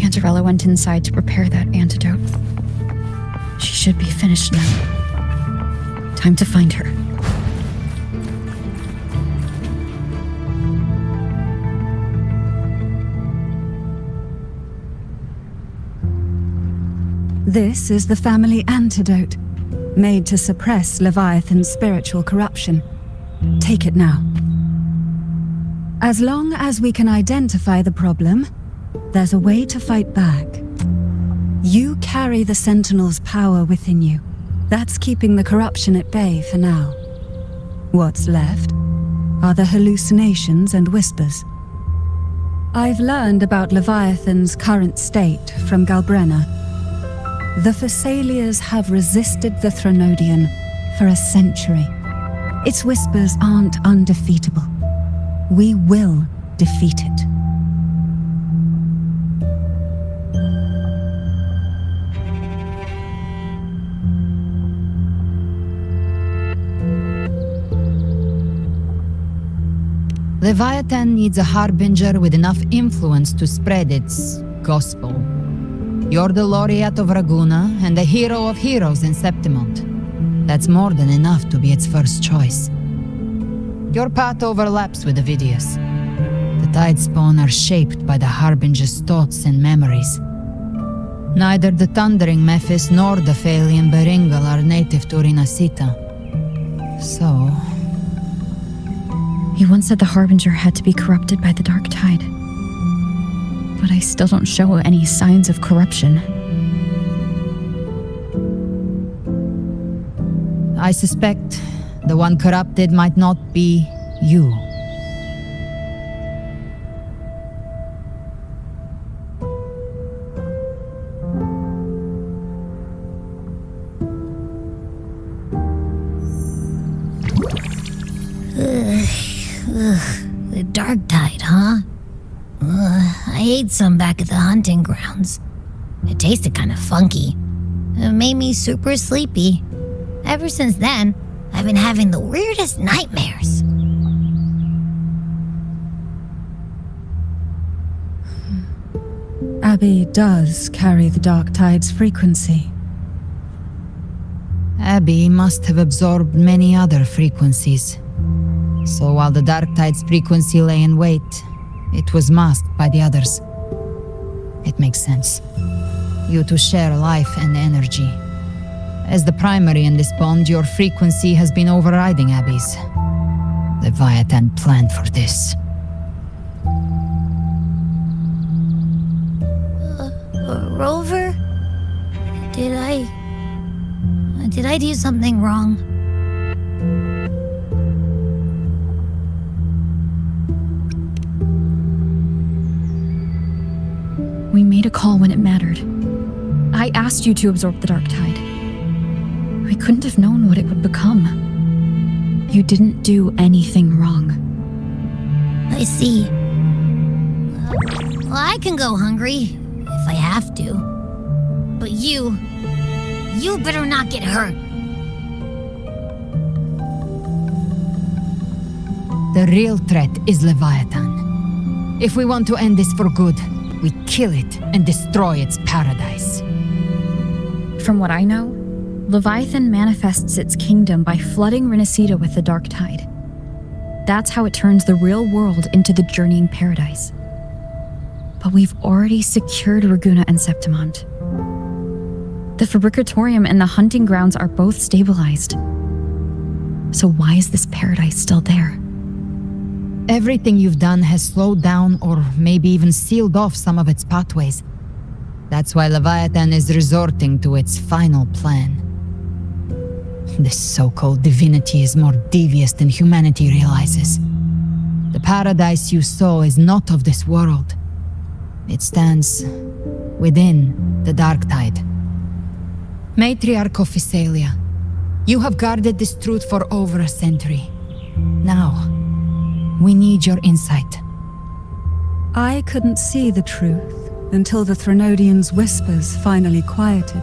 Cantarella went inside to prepare that antidote. She should be finished now. Time to find her. This is the family antidote, made to suppress Leviathan's spiritual corruption. Take it now. As long as we can identify the problem, there's a way to fight back. You carry the Sentinel's power within you. That's keeping the corruption at bay for now. What's left are the hallucinations and whispers. I've learned about Leviathan's current state from Galbrenna. The Thessalias have resisted the Threnodian for a century. Its whispers aren't undefeatable. We will defeat it. Leviathan needs a harbinger with enough influence to spread its gospel. You're the laureate of Raguna and the hero of heroes in Septimont. That's more than enough to be its first choice. Your path overlaps with Avidius. The Tidespawn are shaped by the Harbinger's thoughts and memories. Neither the Thundering Memphis nor the Phalian Beringal are native to Rinascita. So... He once said the Harbinger had to be corrupted by the Dark Tide. But I still don't show any signs of corruption. I suspect the one corrupted might not be you. The Dark Tide, huh? I ate some back at the hunting grounds. It tasted kind of funky. It made me super sleepy. Ever since then, I've been having the weirdest nightmares. Abby does carry the Dark Tide's frequency. Abby must have absorbed many other frequencies. So while the Dark Tide's frequency lay in wait, it was masked by the others. It makes sense. You two share life and energy. As the primary in this bond, your frequency has been overriding Abby's. Leviathan planned for this. Rover? Did I do something wrong? We made a call when it mattered. I asked you to absorb the Dark Tide. We couldn't have known what it would become. You didn't do anything wrong. I see. Well, I can go hungry, if I have to. But you better not get hurt. The real threat is Leviathan. If we want to end this for good, we kill it and destroy its paradise. From what I know, Leviathan manifests its kingdom by flooding Rinascita with the Dark Tide. That's how it turns the real world into the journeying paradise. But we've already secured Raguna and Septimont. The Fabricatorium and the hunting grounds are both stabilized. So why is this paradise still there? Everything you've done has slowed down or maybe even sealed off some of its pathways. That's why Leviathan is resorting to its final plan. This so-called divinity is more devious than humanity realizes. The paradise you saw is not of this world. It stands within the Dark Tide. Matriarch of Physalia, you have guarded this truth for over a century. Now, we need your insight. I couldn't see the truth until the Threnodian's whispers finally quieted.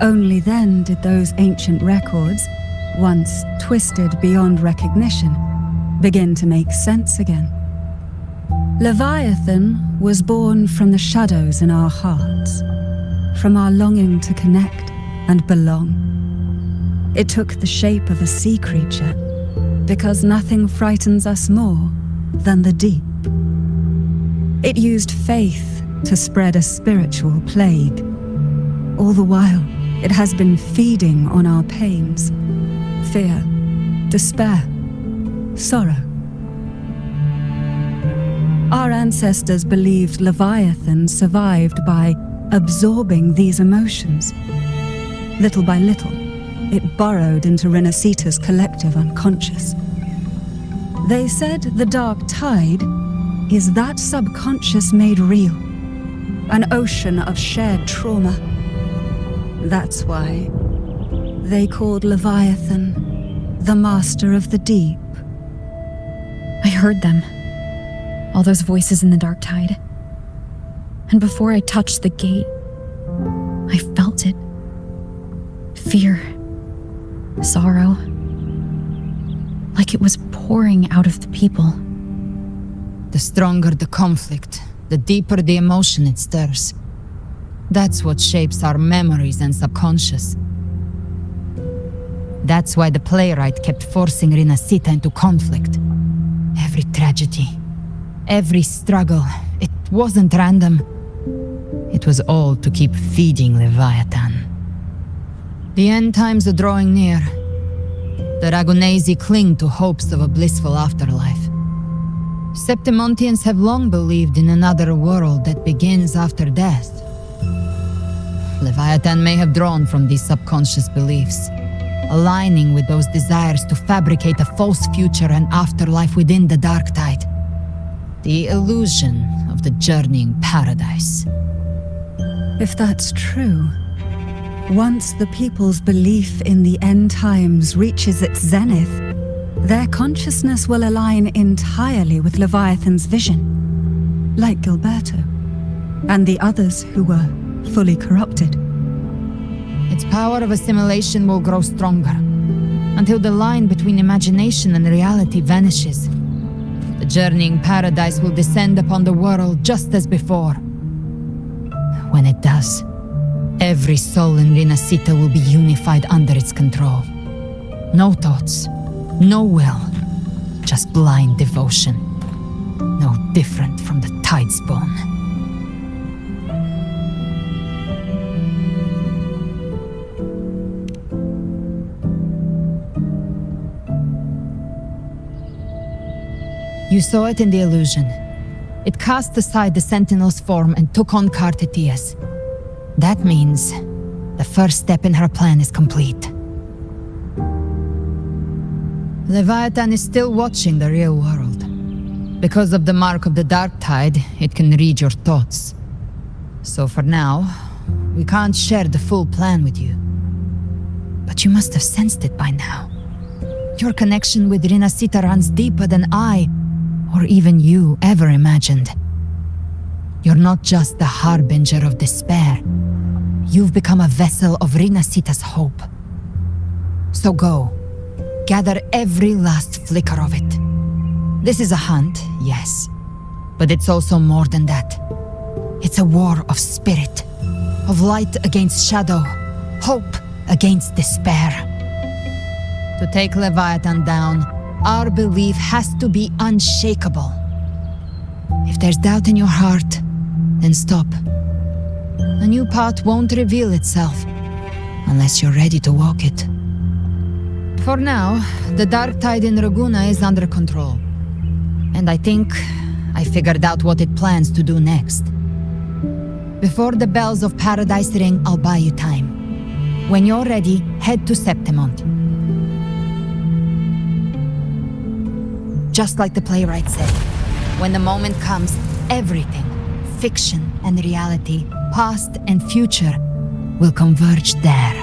Only then did those ancient records, once twisted beyond recognition, begin to make sense again. Leviathan was born from the shadows in our hearts, from our longing to connect and belong. It took the shape of a sea creature, because nothing frightens us more than the deep. It used faith to spread a spiritual plague. All the while, it has been feeding on our pains, fear, despair, sorrow. Our ancestors believed Leviathan survived by absorbing these emotions. Little by little, it burrowed into Rinascita's collective unconscious. They said the dark tide is that subconscious made real, an ocean of shared trauma. That's why they called Leviathan the master of the deep. I heard them. All those voices in the dark tide. And before I touched the gate, I felt it. Fear. Sorrow. Like it was pouring out of the people. The stronger the conflict, the deeper the emotion it stirs. That's what shapes our memories and subconscious. That's why the playwright kept forcing Rinascita into conflict. Every tragedy, every struggle, it wasn't random. It was all to keep feeding Leviathan. The end times are drawing near. The Ragunesi cling to hopes of a blissful afterlife. Septimontians have long believed in another world that begins after death. Leviathan may have drawn from these subconscious beliefs, aligning with those desires to fabricate a false future and afterlife within the dark tide. The illusion of the journeying paradise. If that's true, once the people's belief in the end times reaches its zenith, their consciousness will align entirely with Leviathan's vision, like Gilberto, and the others who were fully corrupted. Its power of assimilation will grow stronger, until the line between imagination and reality vanishes. The journeying paradise will descend upon the world just as before. When it does, every soul in Rinascita will be unified under its control. No thoughts, no will, just blind devotion. No different from the Tidespawn. You saw it in the illusion. It cast aside the Sentinel's form and took on Cartetias. That means the first step in her plan is complete. Leviathan is still watching the real world. Because of the mark of the dark tide, it can read your thoughts. So for now, we can't share the full plan with you. But you must have sensed it by now. Your connection with Rinascita runs deeper than I, or even you, ever imagined. You're not just the harbinger of despair. You've become a vessel of Rinascita's hope. So go, gather every last flicker of it. This is a hunt, yes, but it's also more than that. It's a war of spirit, of light against shadow, hope against despair. To take Leviathan down, our belief has to be unshakable. If there's doubt in your heart, then stop. A new path won't reveal itself unless you're ready to walk it. For now, the dark tide in Raguna is under control. And I think I figured out what it plans to do next. Before the bells of Paradise ring, I'll buy you time. When you're ready, head to Septimont. Just like the playwright said, when the moment comes, everything, fiction and reality, past and future, will converge there.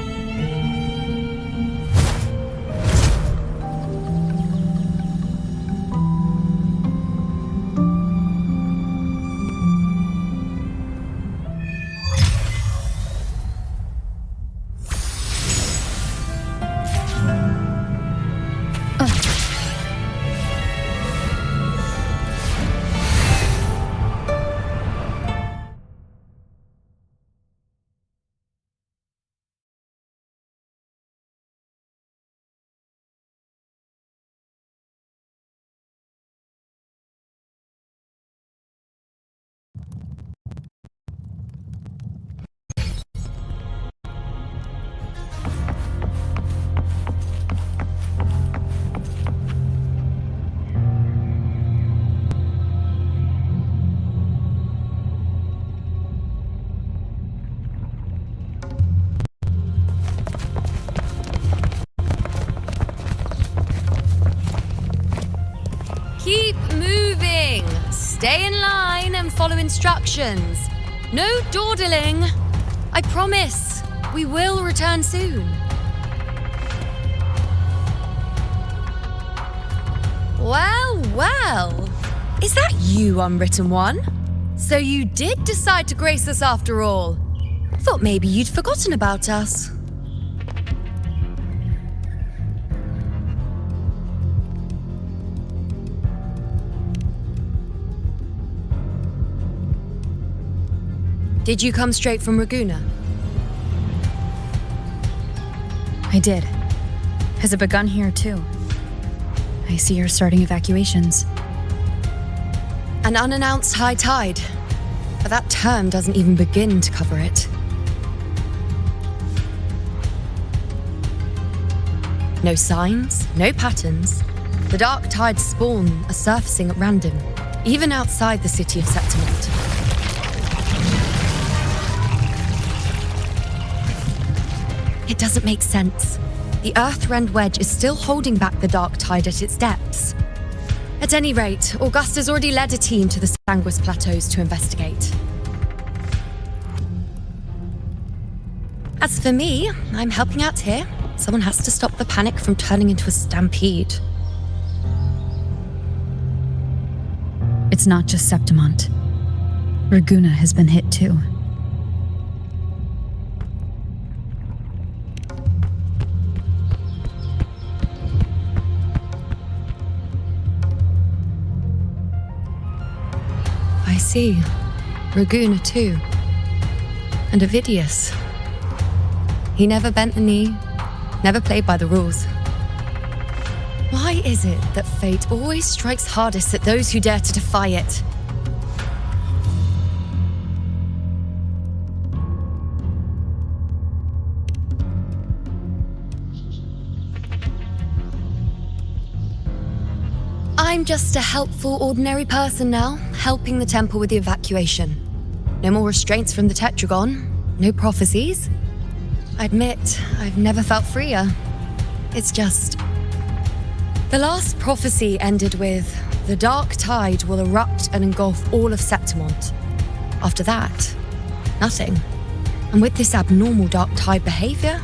Keep moving. Stay in line and follow instructions. No dawdling. I promise, we will return soon. Well, well. Is that you, Unwritten One? So you did decide to grace us after all. Thought maybe you'd forgotten about us. Did you come straight from Raguna? I did. Has it begun here too? I see you're starting evacuations. An unannounced high tide. But that term doesn't even begin to cover it. No signs, no patterns. The dark tide's spawn are surfacing at random, even outside the city of Septimont. It doesn't make sense. The Earth-rend wedge is still holding back the dark tide at its depths. At any rate, Augusta's already led a team to the Sanguis Plateaus to investigate. As for me, I'm helping out here. Someone has to stop the panic from turning into a stampede. It's not just Septimont. Raguna has been hit too. I see. Raguna too. And Ovidius. He never bent the knee, never played by the rules. Why is it that fate always strikes hardest at those who dare to defy it? I'm just a helpful, ordinary person now, helping the temple with the evacuation. No more restraints from the Tetragon, no prophecies. I admit, I've never felt freer. It's just... The last prophecy ended with, the dark tide will erupt and engulf all of Septimont. After that, nothing. And with this abnormal dark tide behavior,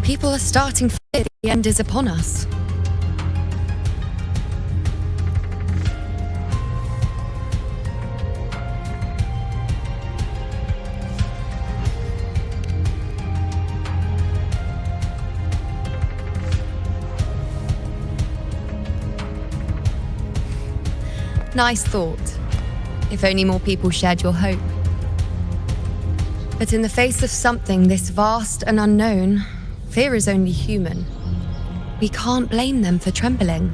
people are starting to fear the end is upon us. Nice thought. If only more people shared your hope. But in the face of something this vast and unknown, fear is only human. We can't blame them for trembling.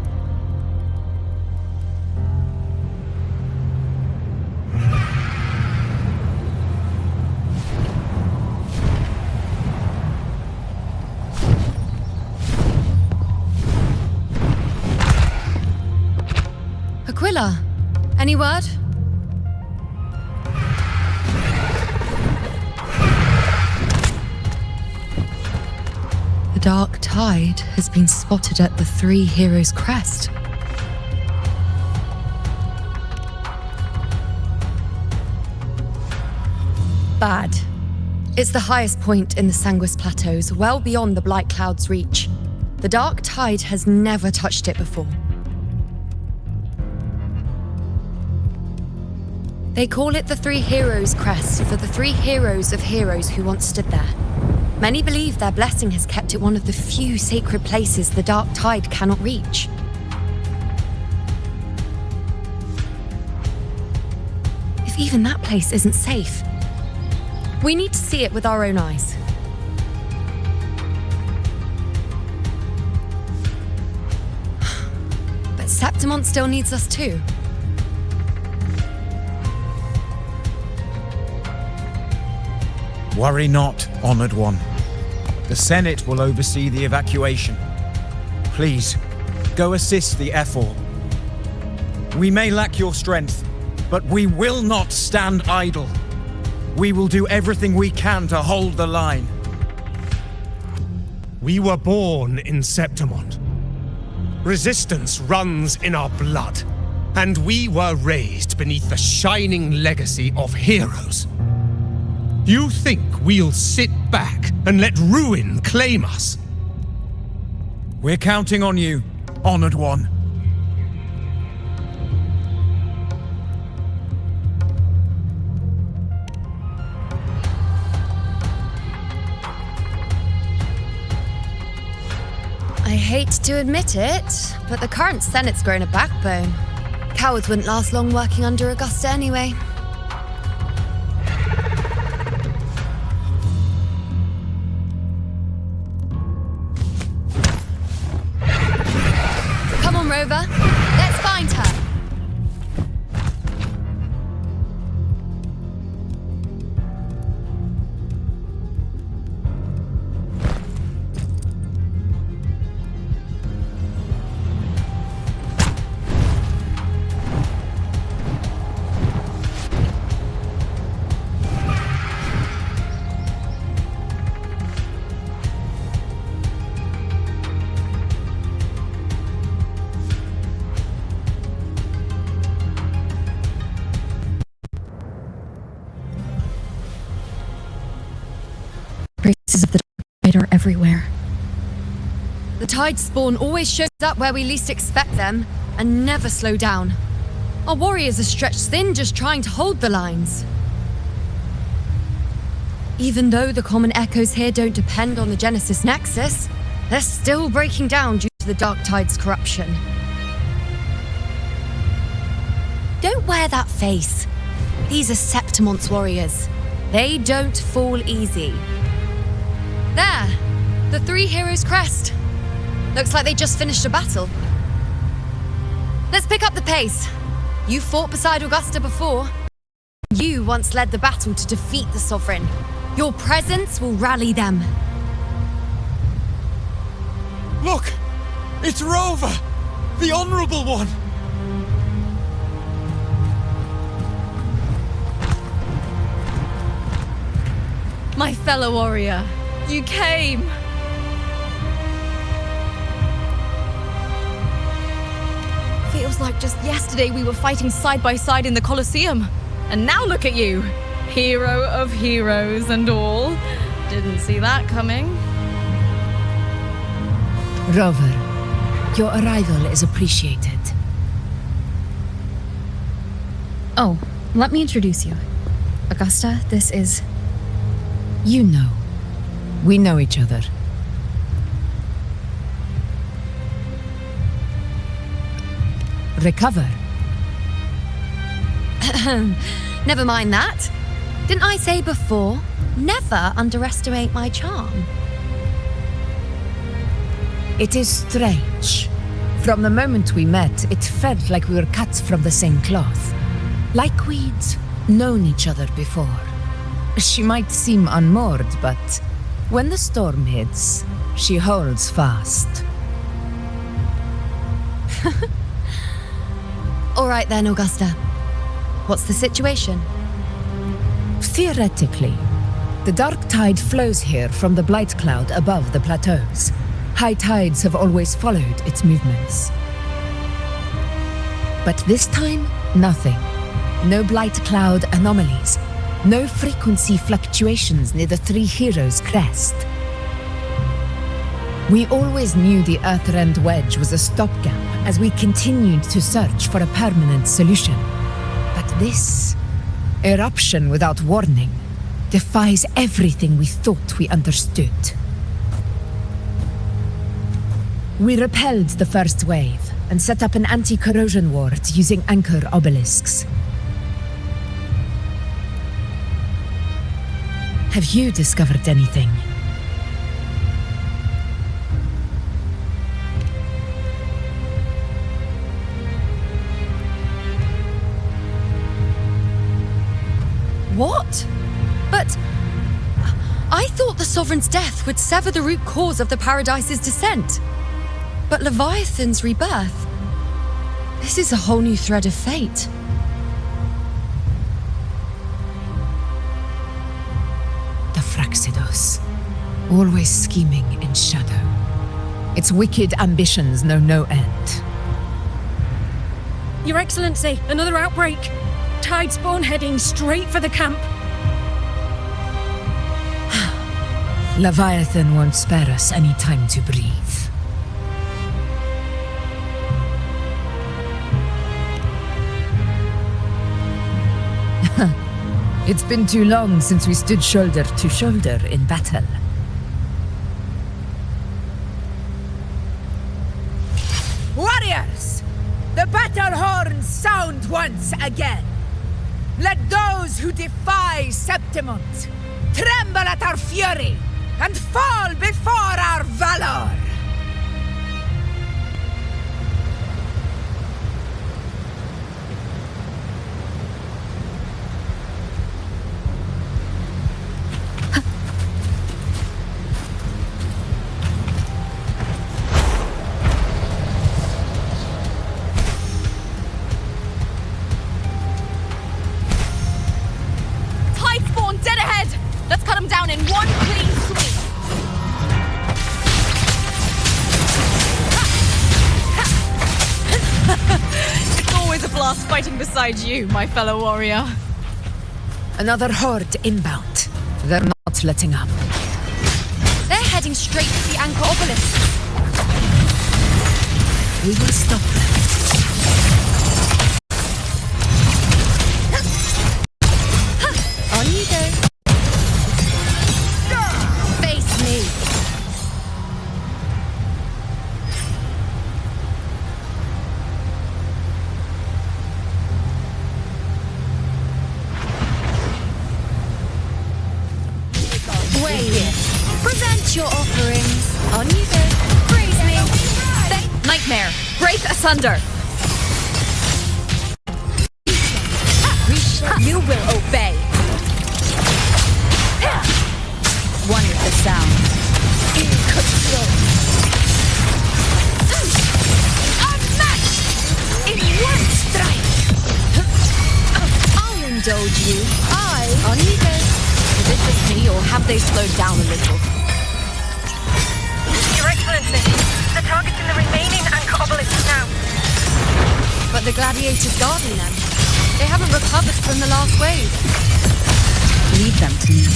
Aquila, any word? The dark tide has been spotted at the Three Heroes Crest. Bad. It's the highest point in the Sanguis Plateaus, well beyond the Blight Cloud's reach. The dark tide has never touched it before. They call it the Three Heroes Crest for the three heroes of heroes who once stood there. Many believe their blessing has kept it one of the few sacred places the dark tide cannot reach. If even that place isn't safe, we need to see it with our own eyes. But Septimont still needs us too. Worry not, Honored One. The Senate will oversee the evacuation. Please, go assist the Ephor. We may lack your strength, but we will not stand idle. We will do everything we can to hold the line. We were born in Septimont. Resistance runs in our blood. And we were raised beneath the shining legacy of heroes. You think we'll sit back and let ruin claim us? We're counting on you, Honored One. I hate to admit it, but the current Senate's grown a backbone. Cowards wouldn't last long working under Augusta anyway. Come on, Rover. Let's find her. Traces of the tide are everywhere. The tide spawn always shows up where we least expect them, and never slow down. Our warriors are stretched thin just trying to hold the lines. Even though the common echoes here don't depend on the Genesis Nexus, they're still breaking down due to the Dark Tide's corruption. Don't wear that face. These are Septimon's warriors. They don't fall easy. There! The three heroes' crest. Looks like they just finished a battle. Let's pick up the pace. You fought beside Augusta before. You once led the battle to defeat the Sovereign. Your presence will rally them. Look! It's Rover! The Honorable One! My fellow warrior, you came! Feels like just yesterday we were fighting side by side in the Colosseum. And now look at you! Hero of heroes and all. Didn't see that coming. Rover, your arrival is appreciated. Oh, let me introduce you. Augusta, this is... You know. We know each other. Recover. Never mind that. Didn't I say before, never underestimate my charm? It is strange. From the moment we met, it felt like we were cut from the same cloth. Like we'd known each other before. She might seem unmoored, but when the storm hits, she holds fast. All right then, Augusta. What's the situation? Theoretically, the dark tide flows here from the blight cloud above the plateaus. High tides have always followed its movements. But this time, nothing. No blight cloud anomalies. No frequency fluctuations near the Three Heroes' crest. We always knew the Earthrend Wedge was a stopgap as we continued to search for a permanent solution. But this eruption without warning defies everything we thought we understood. We repelled the first wave and set up an anti-corrosion ward using anchor obelisks. Have you discovered anything? What? But I thought the Sovereign's death would sever the root cause of the Paradise's descent. But Leviathan's rebirth? This is a whole new thread of fate. The Fraxidos, always scheming in shadow. Its wicked ambitions know no end. Your Excellency, another outbreak. Tide spawn heading straight for the camp. Leviathan won't spare us any time to breathe. It's been too long since we stood shoulder to shoulder in battle. Warriors! The battle horns sound once again! Let those who defy Septimont tremble at our fury and fall before our valor! Fighting beside you, my fellow warrior. Another horde inbound. They're not letting up. They're heading straight for the anchor obelisk. We will stop them. On you go. Face me. Present your offerings. On you go. Praise me. Nightmare. Break asunder. You will obey. Wonderful sound. In control. Unmatched! In one strike. I'll indulge you. On you go. Is it just me, or have they slowed down a little? Your Excellency, the target's in the remaining anchor obelisk now. But the gladiators guarding them. They haven't recovered from the last wave. Leave them to me.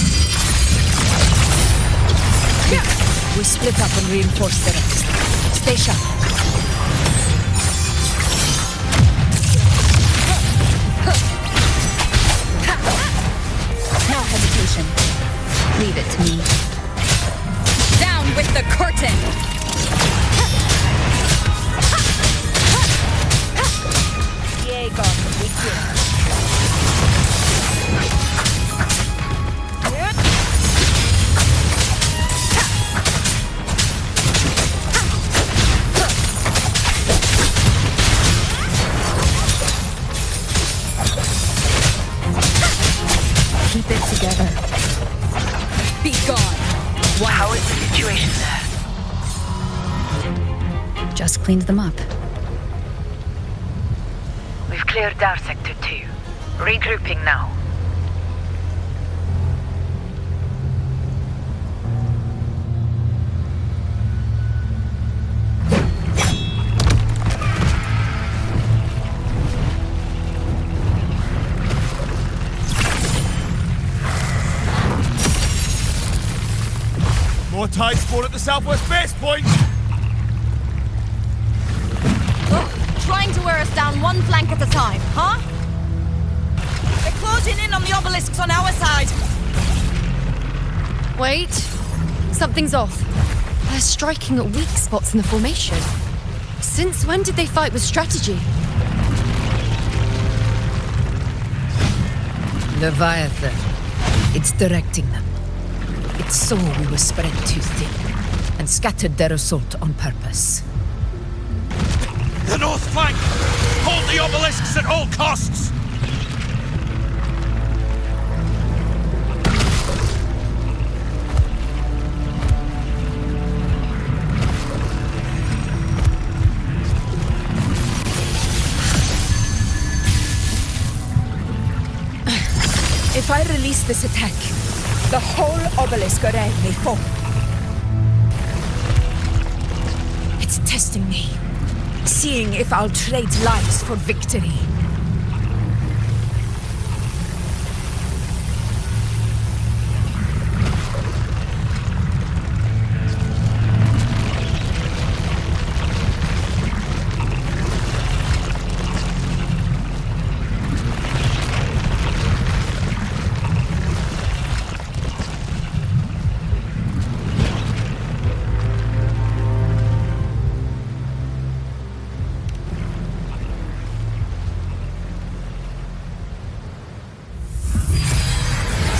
We split up and reinforce the rest. Stay sharp. No hesitation. Leave it to me. Down with the curtain! Keep it together. Be gone! How is the situation there? Just cleaned them up. We've cleared our sector 2. Regrouping now. More tide spawn at the southwest base point! Trying to wear us down one flank at a time, huh? They're closing in on the obelisks on our side. Wait. Something's off. They're striking at weak spots in the formation. Since when did they fight with strategy? Leviathan. It's directing them. It saw we were spread too thin and scattered their assault on purpose. The north flank! Hold the obelisks at all costs! If I release this attack, the whole obelisk array may fall. It's testing me. seeing if I'll trade lives for victory.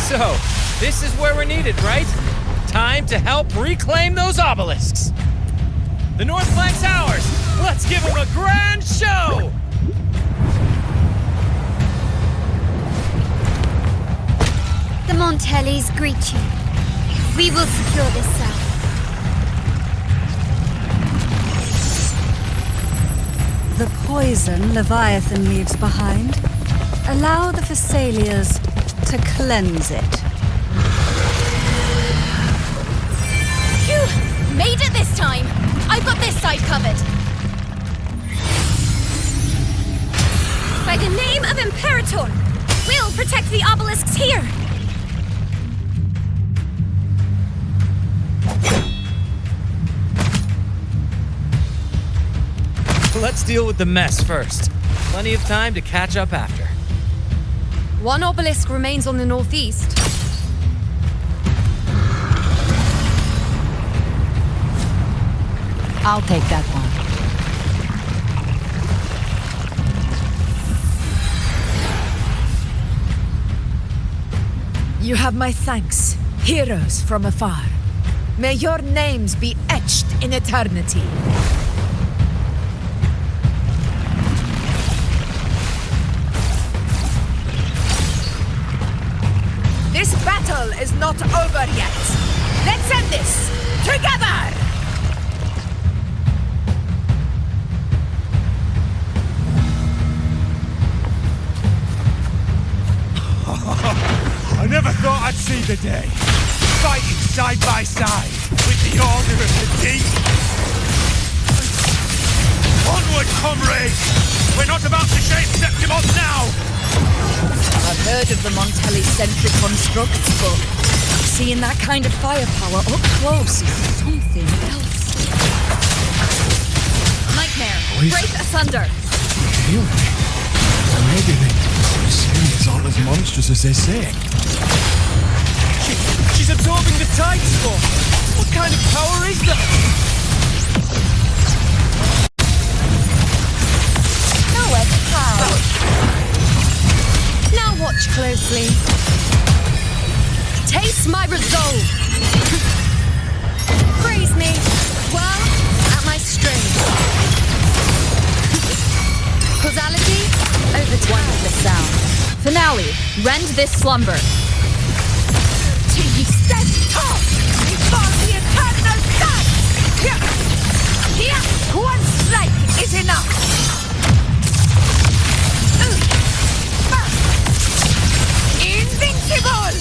So, this is where we're needed, right? Time to help reclaim those obelisks. The North Flank's ours. Let's give them a grand show! The Montellis greet you. We will secure this cell. The poison Leviathan leaves behind, allow the Phassalias to cleanse it. Phew! Made it this time! I've got this side covered. By the name of Imperator, we'll protect the obelisks here. Let's deal with the mess first. Plenty of time to catch up after. One obelisk remains on the northeast. I'll take that one. You have my thanks, heroes from afar. May your names be etched in eternity. This battle is not over yet. Let's end this together! I never thought I'd see the day. Fighting side by side with the Order of the Deep. Onward, comrades! We're not about to shave Septimon now! I've heard of the Montelli-centric constructs, but seeing that kind of firepower up close is something else. Nightmare, break asunder. Maybe the Syrians aren't as monstrous as they say. She's absorbing the tide storm. What kind of power is that? Nowhere to power. Now watch closely. Taste my resolve. Praise me. Well, at my strength. Causality over time. Wonderful sound. Finale, rend this slumber. Till ye stand tall before the eternal sun! Here, one strike is enough! Invincible!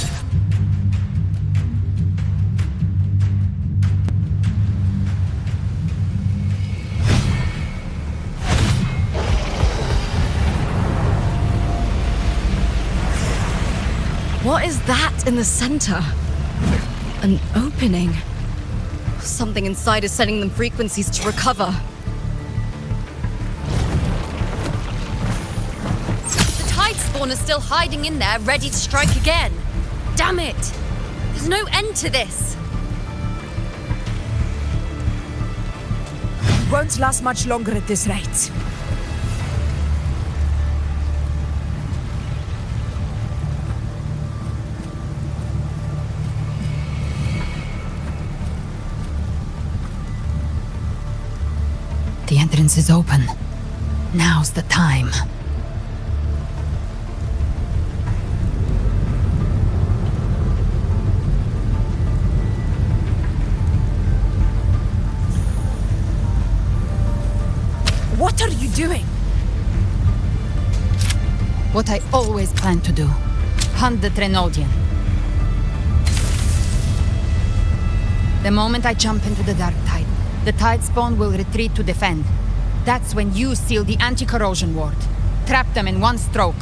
What is that in the center? An opening. Something inside is sending them frequencies to recover. The tide spawn is still hiding in there, ready to strike again. Damn it! There's no end to this. Won't last much longer at this rate. The entrance is open. Now's the time. What are you doing? What I always planned to do. Hunt the Trenodian. The moment I jump into the dark tide, the tide spawn will retreat to defend. That's when you seal the anti-corrosion ward. Trap them in one stroke.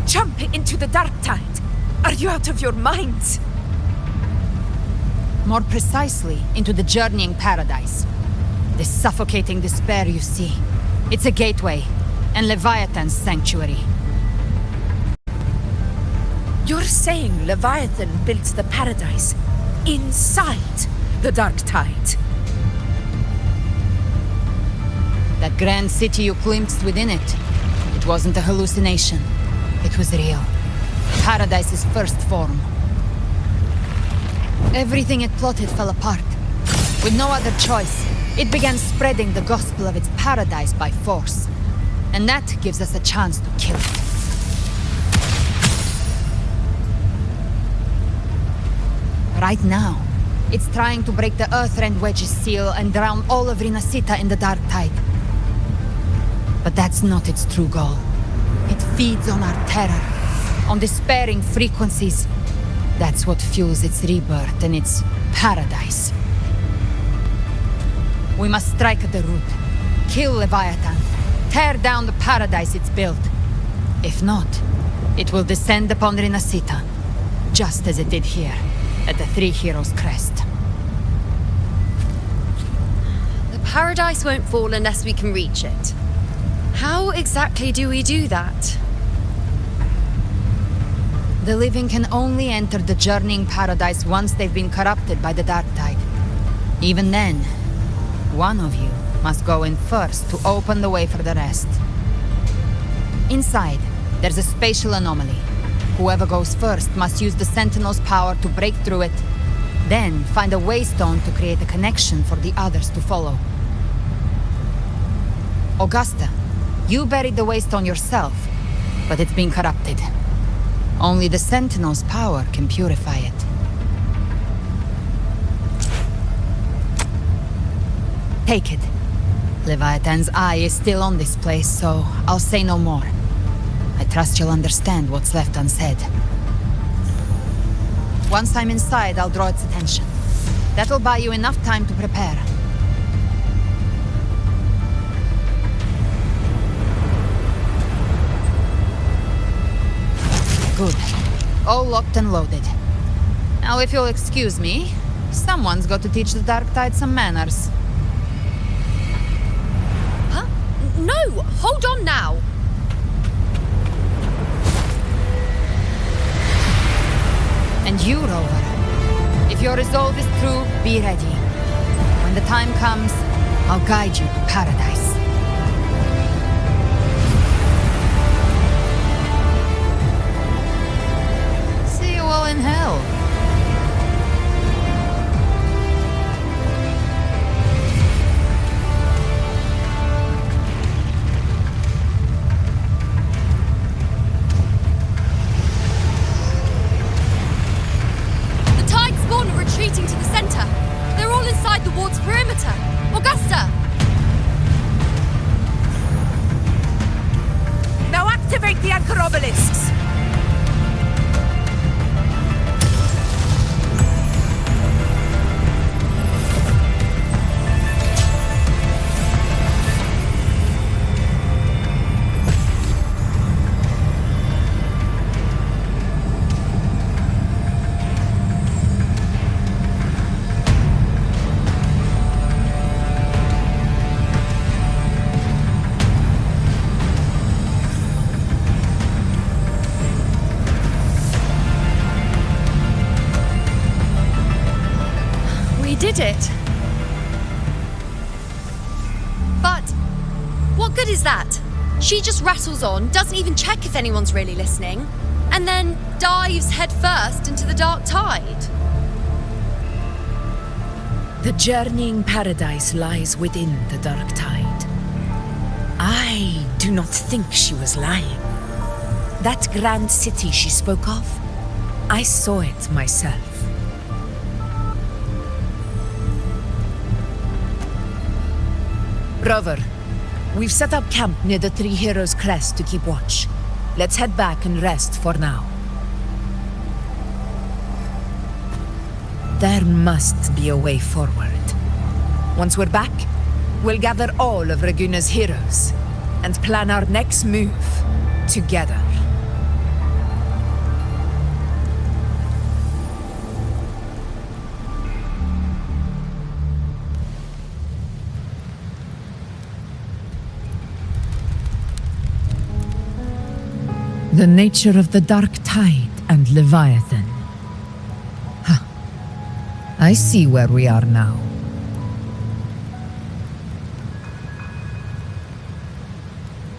Jump into the dark tide. Are you out of your minds? More precisely, into the journeying paradise. This suffocating despair you see. It's a gateway, and Leviathan's sanctuary. You're saying Leviathan built the paradise inside the dark tide? That grand city you glimpsed within it, it wasn't a hallucination. It was real. Paradise's first form. Everything it plotted fell apart. With no other choice, it began spreading the gospel of its paradise by force. And that gives us a chance to kill it. Right now, it's trying to break the Earthrend Wedge's seal and drown all of Rinascita in the dark tide. But that's not its true goal. It feeds on our terror, on despairing frequencies. That's what fuels its rebirth and its paradise. We must strike at the root, kill Leviathan, tear down the paradise it's built. If not, it will descend upon Rinascita, just as it did here, at the Three Heroes Crest. The paradise won't fall unless we can reach it. How exactly do we do that? The living can only enter the journeying paradise once they've been corrupted by the dark tide. Even then, one of you must go in first to open the way for the rest. Inside, there's a spatial anomaly. Whoever goes first must use the Sentinel's power to break through it, then find a waystone to create a connection for the others to follow. Augusta, you buried the waystone yourself, but it's been corrupted. Only the Sentinel's power can purify it. Take it. Leviathan's eye is still on this place, so I'll say no more. I trust you'll understand what's left unsaid. Once I'm inside, I'll draw its attention. That'll buy you enough time to prepare. Good. All locked and loaded. Now, if you'll excuse me, someone's got to teach the Dark Tide some manners. Huh? No! Hold on now! And you, Rover. If your resolve is true, be ready. When the time comes, I'll guide you to paradise. See you all in hell. Retreating to the center. They're all inside the ward's perimeter. Augusta! Now activate the anchor obelisks! Did it. But what good is that? She just rattles on, doesn't even check if anyone's really listening, and then dives headfirst into the dark tide. The journeying paradise lies within the dark tide. I do not think she was lying. That grand city she spoke of, I saw it myself. Rover, we've set up camp near the Three Heroes Crest to keep watch. Let's head back and rest for now. There must be a way forward. Once we're back, We'll gather all of Raguna's heroes and plan our next move together. The nature of the Dark Tide and Leviathan. Huh. I see where we are now.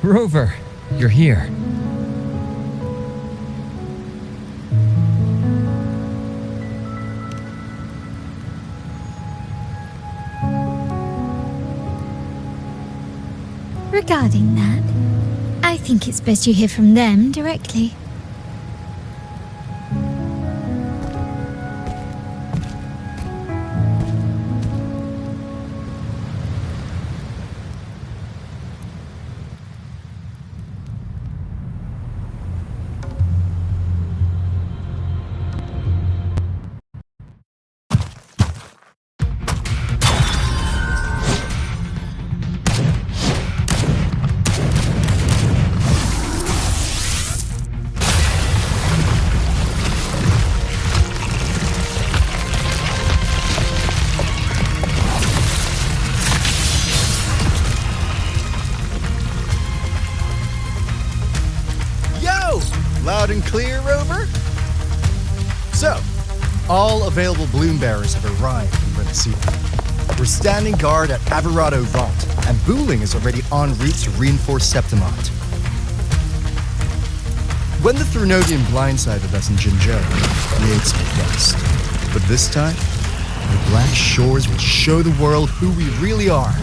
Rover, you're here. Regarding that, I think it's best you hear from them directly. Loud and clear, Rover? So, all available bloom bearers have arrived in Rinascita. We're standing guard at Averado Vault, and Booling is already en route to reinforce Septimont. When the Threnodian blindsided us in Jinzhou, we ate some dust. But this time, the Black Shores will show the world who we really are.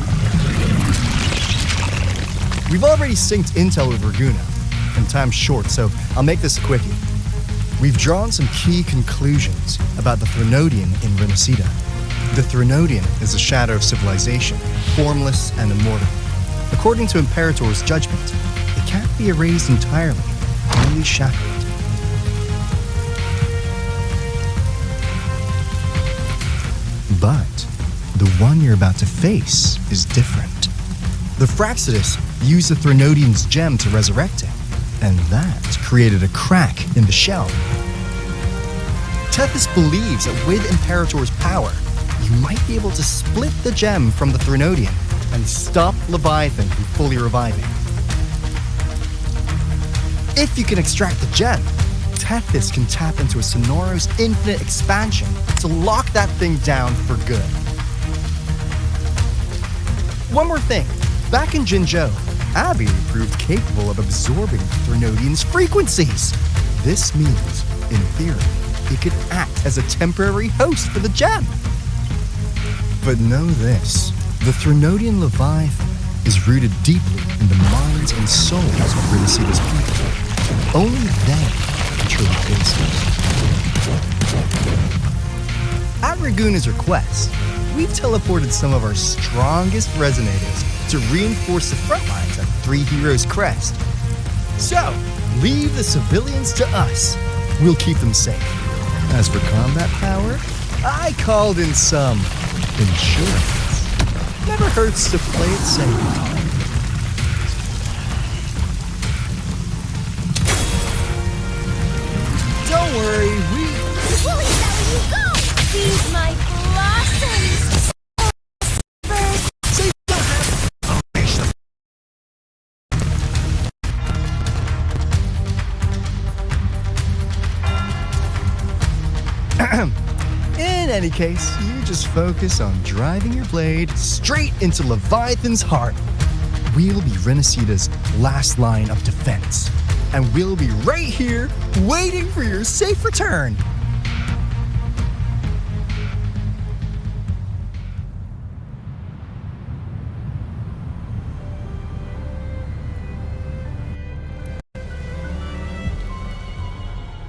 We've already synced intel with Raguna, and time's short, so I'll make this a quickie. We've drawn some key conclusions about the Threnodian in Rinascita. The Threnodian is a shadow of civilization, formless and immortal. According to Imperator's judgment, it can't be erased entirely, only shackled. But the one you're about to face is different. The Fraxidus used the Threnodian's gem to resurrect it, and that created a crack in the shell. Tethys believes that with Imperator's power, you might be able to split the gem from the Threnodian and stop Leviathan from fully reviving. If you can extract the gem, Tethys can tap into a Sonoros infinite expansion to lock that thing down for good. One more thing. Back in Jinzhou, Abby proved capable of absorbing the Threnodian's frequencies. This means, in theory, it could act as a temporary host for the gem. But know this, the Threnodian Leviathan is rooted deeply in the minds and souls of Rinascita's people. Only they can truly face it. At Raguna's request, we've teleported some of our strongest resonators to reinforce the front lines at Three Heroes Crest. So, leave the civilians to us. We'll keep them safe. As for combat power, I called in some insurance. Never hurts to play it safe. Don't worry, Wooly, how you go? Feed my blossoms! In any case, you just focus on driving your blade straight into Leviathan's heart. We'll be Rinascita's last line of defense, and we'll be right here waiting for your safe return.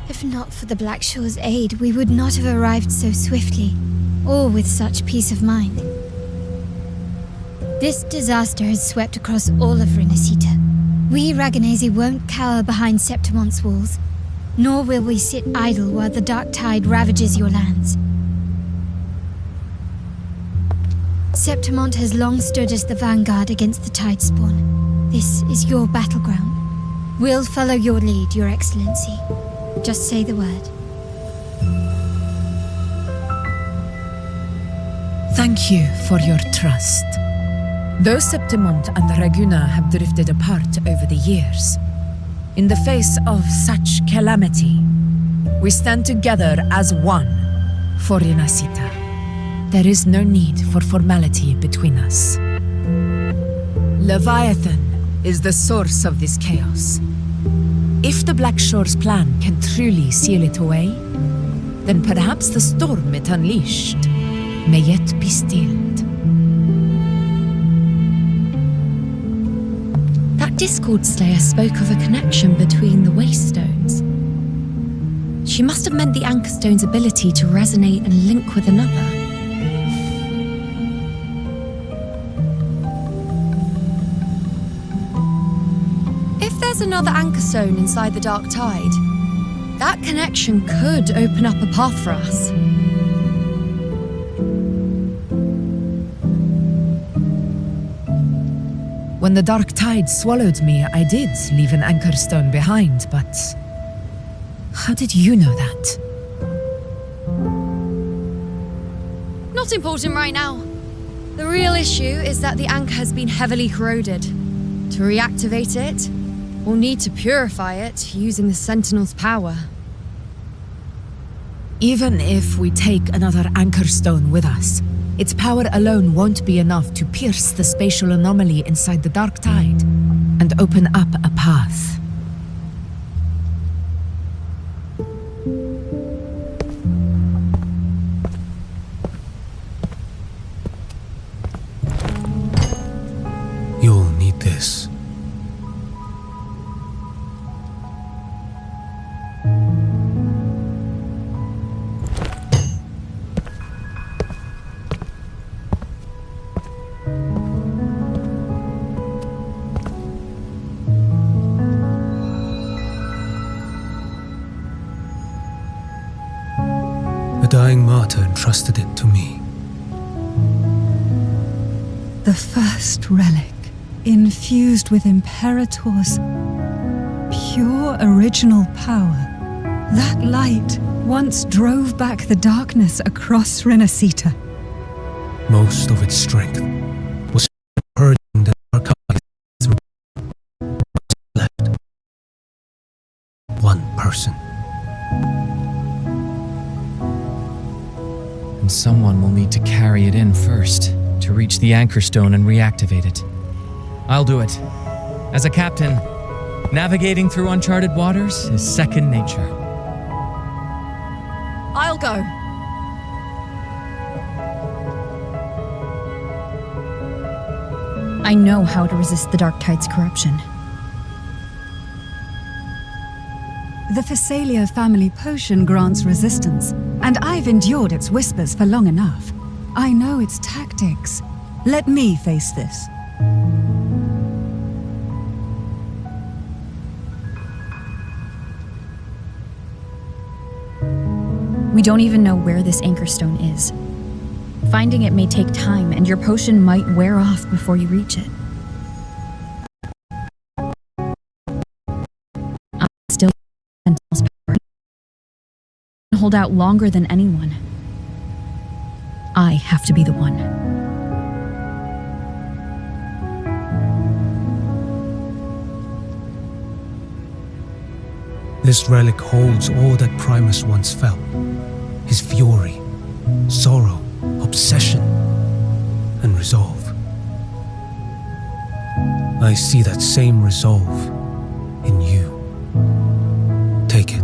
If not for the Black Shore's aid, we would not have arrived so swiftly, or with such peace of mind. This disaster has swept across all of Rinascita. We Raganese won't cower behind Septimont's walls, nor will we sit idle while the dark tide ravages your lands. Septimont has long stood as the vanguard against the Tide Spawn. This is your battleground. We'll follow your lead, Your Excellency. Just say the word. Thank you for your trust. Though Septimont and Raguna have drifted apart over the years, in the face of such calamity, we stand together as one for Rinascita. There is no need for formality between us. Leviathan is the source of this chaos. If the Black Shore's plan can truly seal it away, then perhaps the storm it unleashed may yet be stilled. That Discord Slayer spoke of a connection between the Wastestones. She must have meant the Anchor Stone's ability to resonate and link with another. If there's another Anchor Stone inside the Dark Tide, that connection could open up a path for us. When the Dark Tide swallowed me, I did leave an Anchor Stone behind, but how did you know that? Not important right now. The real issue is that the anchor has been heavily corroded. To reactivate it, we'll need to purify it using the Sentinel's power. Even if we take another Anchor Stone with us, its power alone won't be enough to pierce the spatial anomaly inside the Dark Tide and open up a path. You'll need this. A dying martyr entrusted it to me. The first relic, infused with Imperator's pure original power. That light once drove back the darkness across Rinascita. Most of its strength was purging the archives through left. One person. And someone will need to carry it in first to reach the Anchor Stone and reactivate it. I'll do it. As a captain, navigating through uncharted waters is second nature. I'll go. I know how to resist the Dark Tide's corruption. The Phasalia family potion grants resistance, and I've endured its whispers for long enough. I know its tactics. Let me face this. We don't even know where this Anchor Stone is. Finding it may take time, and your potion might wear off before you reach it. I still Sentinel's power. Hold out longer than anyone. I have to be the one. This relic holds all that Primus once felt. His fury, sorrow, obsession, and resolve. I see that same resolve in you. Take it.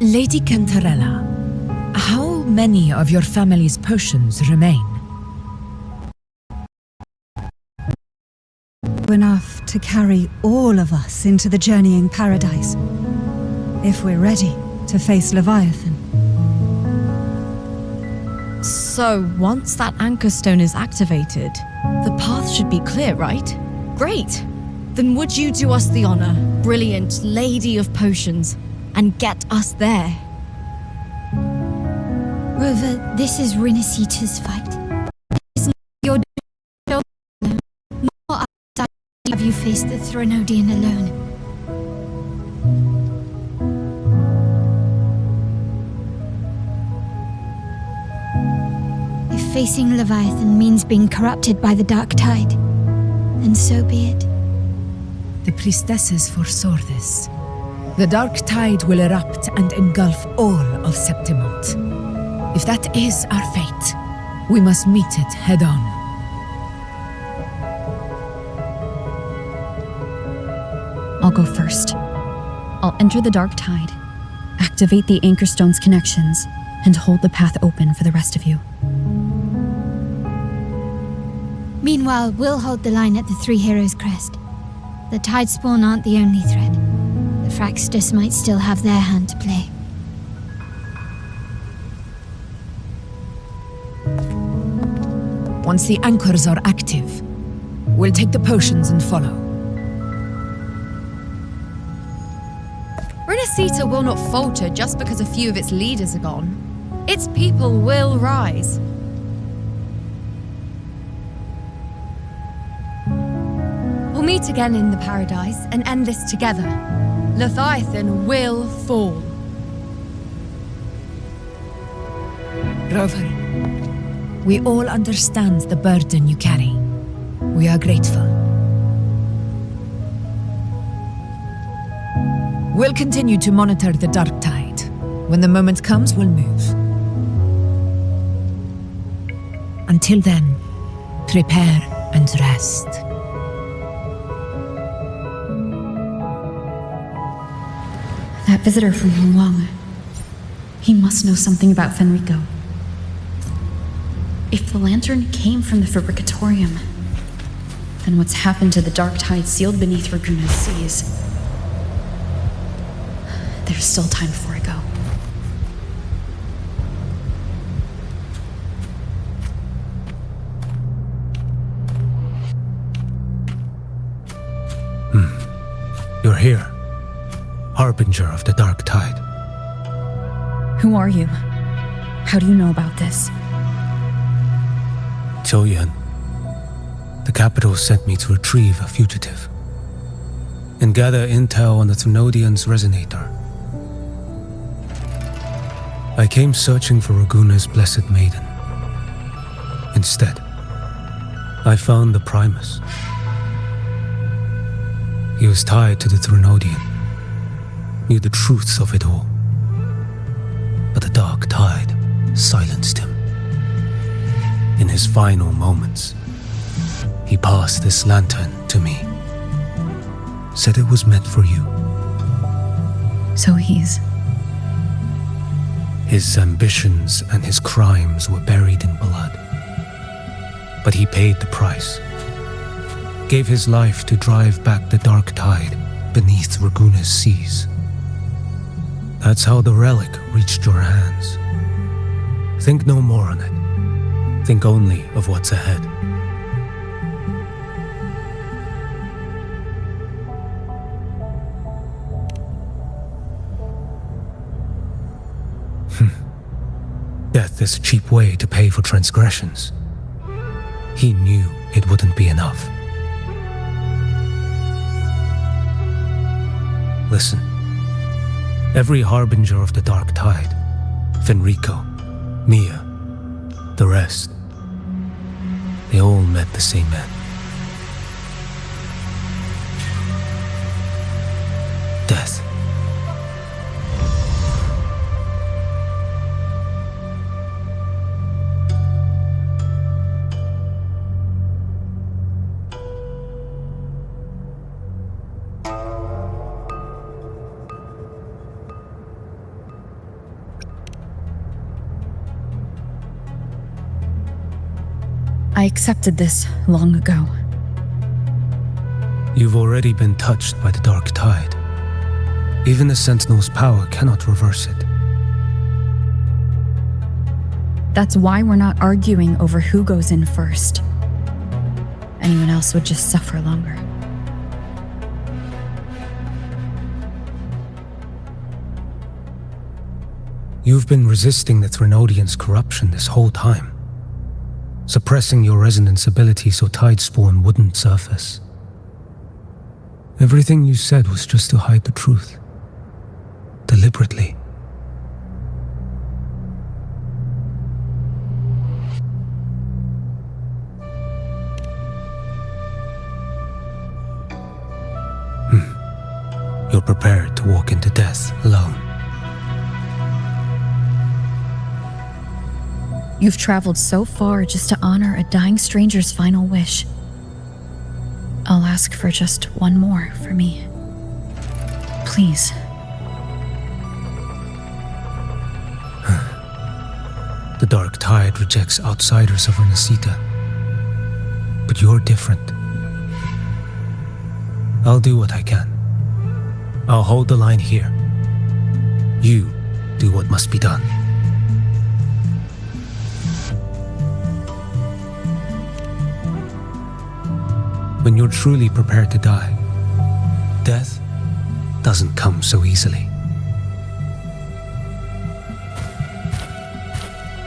Lady Cantarella, how many of your family's potions remain? Enough to carry all of us into the journeying paradise. If we're ready to face Leviathan. So, once that anchor stone is activated, the path should be clear, right? Great! Then would you do us the honor, brilliant lady of potions, and get us there? Rover, this is Rinascita's fight. It's not your job alone. Nor have you faced the Thronodian alone. If facing Leviathan means being corrupted by the dark tide, then so be it. The priestesses foresaw this. The dark tide will erupt and engulf all of Septimont. If that is our fate, we must meet it head on. I'll go first. I'll enter the dark tide, activate the anchor stone's connections, and hold the path open for the rest of you. Meanwhile, we'll hold the line at the Three Heroes Crest. The Tidespawn aren't the only threat. The Fraxters might still have their hand to play. Once the anchors are active, we'll take the potions and follow. Rinascita will not falter just because a few of its leaders are gone. Its people will rise. We'll meet again in the paradise and end this together. Leviathan will fall. Rover, we all understand the burden you carry. We are grateful. We'll continue to monitor the dark tide. When the moment comes, we'll move. Until then, prepare and rest. That visitor from Hong Wang. He must know something about Fenrico. If the lantern came from the Fabricatorium, then what's happened to the dark tide sealed beneath Raguna's seas? There's still time before I go. You're here, harbinger of the dark tide. Who are you? How do you know about this? Choyan, the capital sent me to retrieve a fugitive and gather intel on the Thunodian's resonator. I came searching for Raguna's blessed maiden. Instead, I found the Primus. He was tied to the Thunodian, knew the truths of it all. But the dark tide silenced him. In his final moments, he passed this lantern to me. Said it was meant for you. So he's... His ambitions and his crimes were buried in blood. But he paid the price. Gave his life to drive back the dark tide beneath Raguna's seas. That's how the relic reached your hands. Think no more on it. Think only of what's ahead. Death is a cheap way to pay for transgressions. He knew it wouldn't be enough. Listen. Every harbinger of the dark tide, Fenrico, Mia, the rest, they all met the same end. Death. I accepted this long ago. You've already been touched by the dark tide. Even the Sentinel's power cannot reverse it. That's why we're not arguing over who goes in first. Anyone else would just suffer longer. You've been resisting the Threnodians' corruption this whole time, suppressing your resonance ability so Tidespawn wouldn't surface. Everything you said was just to hide the truth. Deliberately. You're prepared to walk into death alone. You've traveled so far just to honor a dying stranger's final wish. I'll ask for just one more for me. Please. The dark tide rejects outsiders of Rinascita. But you're different. I'll do what I can. I'll hold the line here. You do what must be done. When you're truly prepared to die, death doesn't come so easily.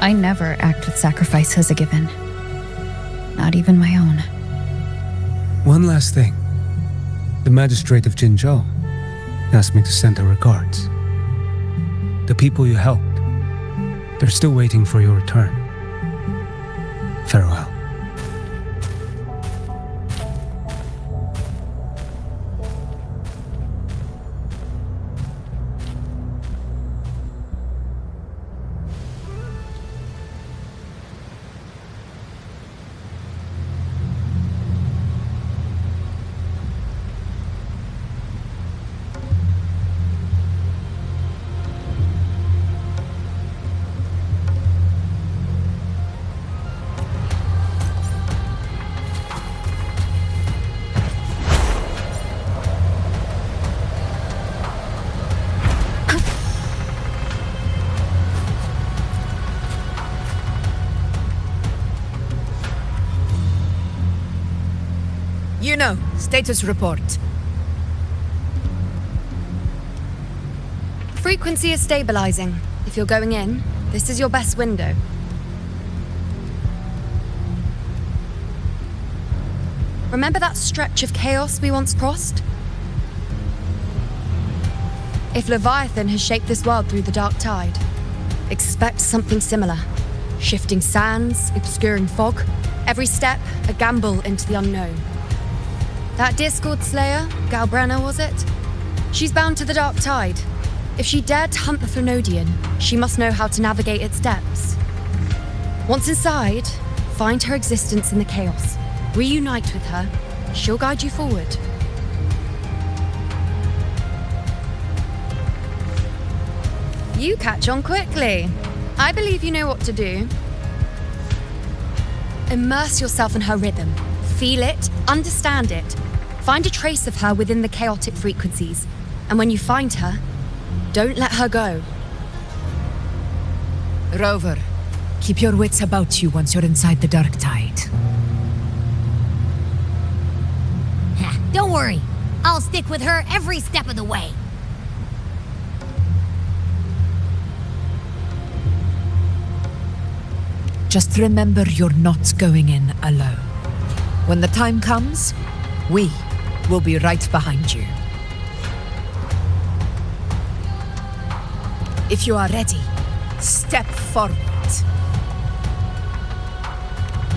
I never act with sacrifice as a given. Not even my own. One last thing. The magistrate of Jinzhou asked me to send her regards. The people you helped, they're still waiting for your return. Farewell. Status report. Frequency is stabilizing. If you're going in, this is your best window. Remember that stretch of chaos we once crossed? If Leviathan has shaped this world through the dark tide, expect something similar. Shifting sands, obscuring fog, every step a gamble into the unknown. That Discord Slayer, Galbrenna was it? She's bound to the dark tide. If she dared to hunt the Threnodian, she must know how to navigate its depths. Once inside, find her existence in the chaos. Reunite with her. She'll guide you forward. You catch on quickly. I believe you know what to do. Immerse yourself in her rhythm. Feel it, understand it. Find a trace of her within the chaotic frequencies. And when you find her, don't let her go. Rover, keep your wits about you once you're inside the dark tide. Don't worry. I'll stick with her every step of the way. Just remember you're not going in alone. When the time comes, we will be right behind you. If you are ready, step forward.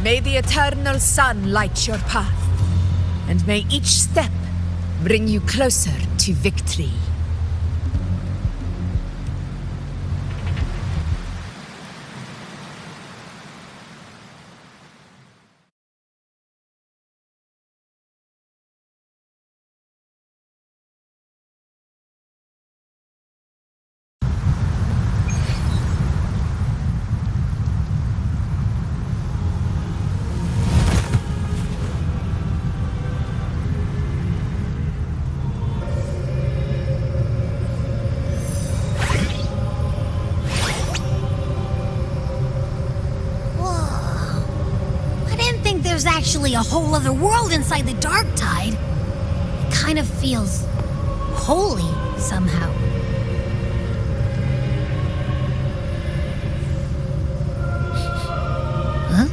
May the eternal sun light your path, and may each step bring you closer to victory. there's actually a whole other world inside the dark tide, it kind of feels holy somehow. Huh?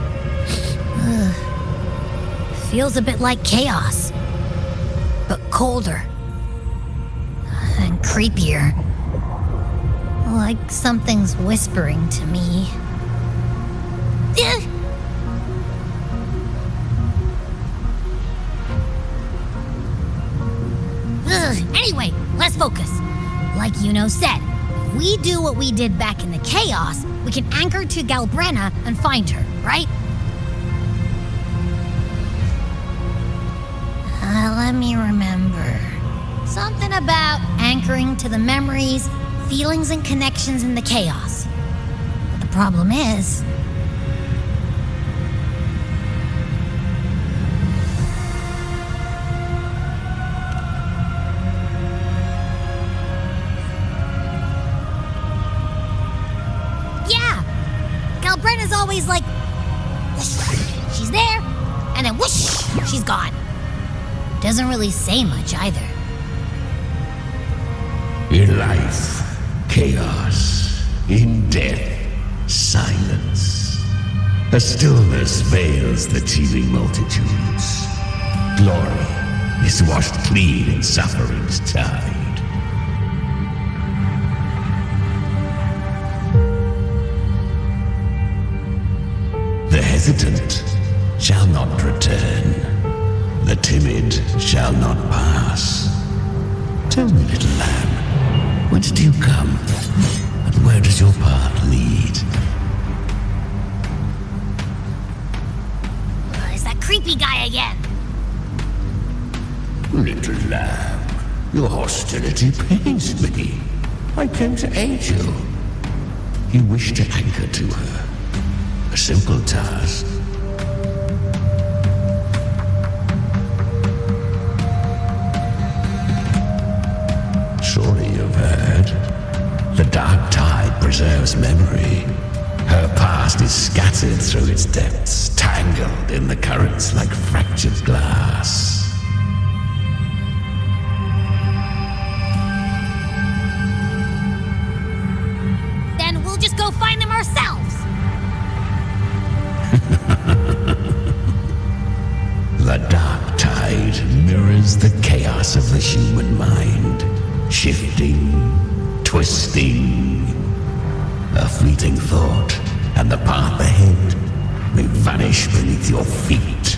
Feels a bit like chaos, but colder and creepier. Like something's whispering to me. Anyway, let's focus. Like Yuno said, if we do what we did back in the chaos, we can anchor to Galbrena and find her, right? Let me remember. Something about anchoring to the memories, feelings, and connections in the chaos. But the problem is... yeah! Galbrena's always like... whoosh, she's there, and then whoosh, she's gone. Doesn't really say much either. In life, chaos. In death, silence. A stillness veils the teeming multitudes. Glory is washed clean in suffering's tide. The hesitant shall not return. The timid shall not pass. Tell me, little lamb, whence do you come? And where does your path lead? Is that creepy guy again? Little lamb, your hostility pains me. I came to aid you. You wish to anchor to her. A simple task. Surely you've heard. The dark tide preserves memory. Her past is scattered through its depths, tangled in the currents like fractured glass. Then we'll just go find them ourselves. The dark tide mirrors the chaos of the human mind. Shifting, twisting. A fleeting thought, and the path ahead may vanish beneath your feet.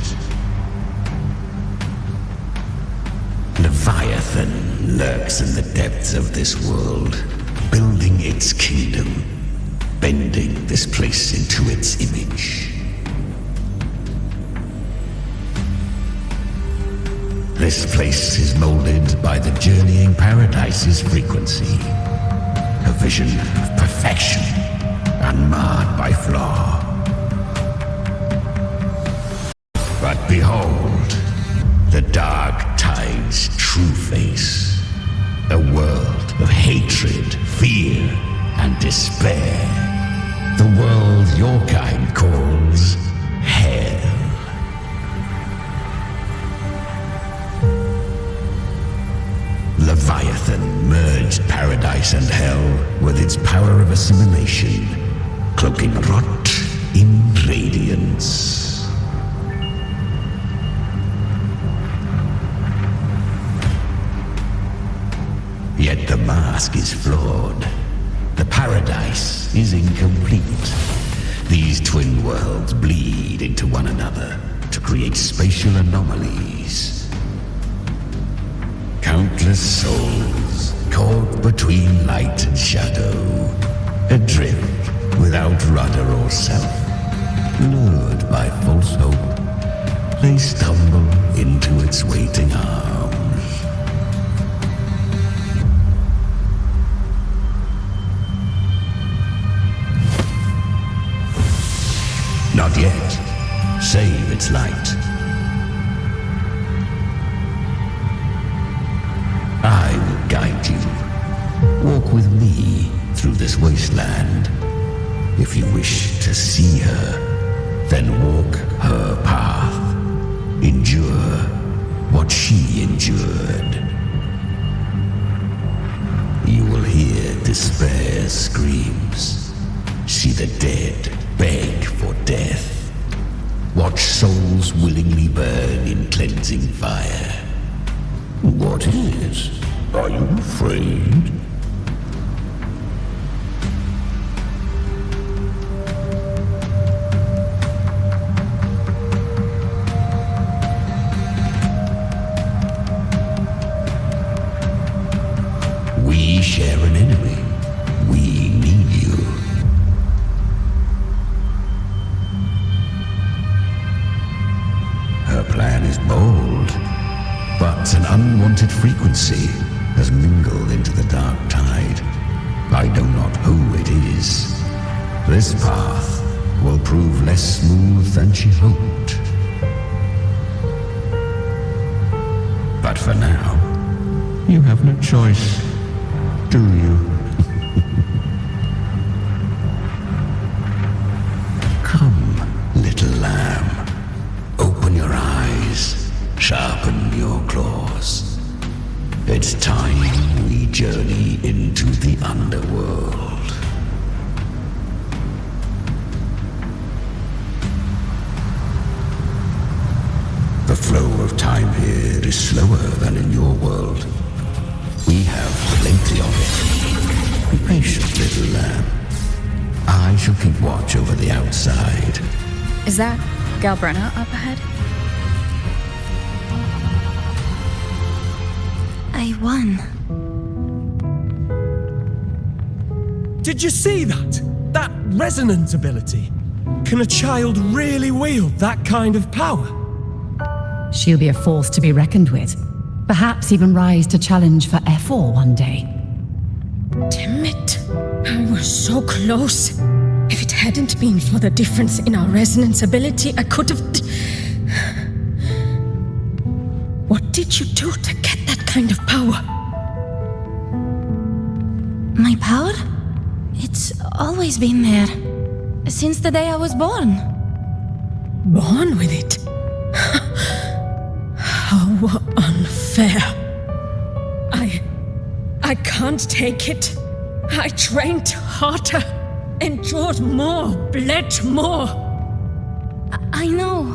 Leviathan lurks in the depths of this world, building its kingdom, bending this place into its image. This place is molded by the journeying paradise's frequency. A vision of perfection, unmarred by flaw. But behold, the dark tide's true face. A world of hatred, fear, and despair. The world your kind calls hell. Leviathan merged paradise and hell with its power of assimilation, cloaking rot in radiance. Yet the mask is flawed. The paradise is incomplete. These twin worlds bleed into one another to create spatial anomalies. Countless souls caught between light and shadow, adrift without rudder or self, lured by false hope, they stumble into its waiting arms. Not yet, save its light. I will guide you. Walk with me through this wasteland. If you wish to see her, then walk her path. Endure what she endured. You will hear despair's screams, see the dead beg for death, watch souls willingly burn in cleansing fire. What is? Are you afraid? We share an enemy. We need you. Her plan is bold, but an unwanted frequency has mingled into the dark tide. I know not who it is. This path will prove less smooth than she hoped. But for now, you have no choice. Do you? Come, little lamb. Open your eyes. Sharpen your claws. It's time we journey into the underworld. The flow of time here is slower than in your world. We have plenty of it. Be patient, little lamb. I shall keep watch over the outside. Is that Galbrenna up ahead? I won. Did you see that? That resonant ability? Can a child really wield that kind of power? She'll be a force to be reckoned with. Perhaps even rise to challenge for F4 one day. Damn it. I was so close. If it hadn't been for the difference in our resonance ability, I could have... What did you do to get that kind of power? My power? It's always been there. Since the day I was born. Born with it? How unfair. I can't take it. I trained harder, endured more, bled more. I know.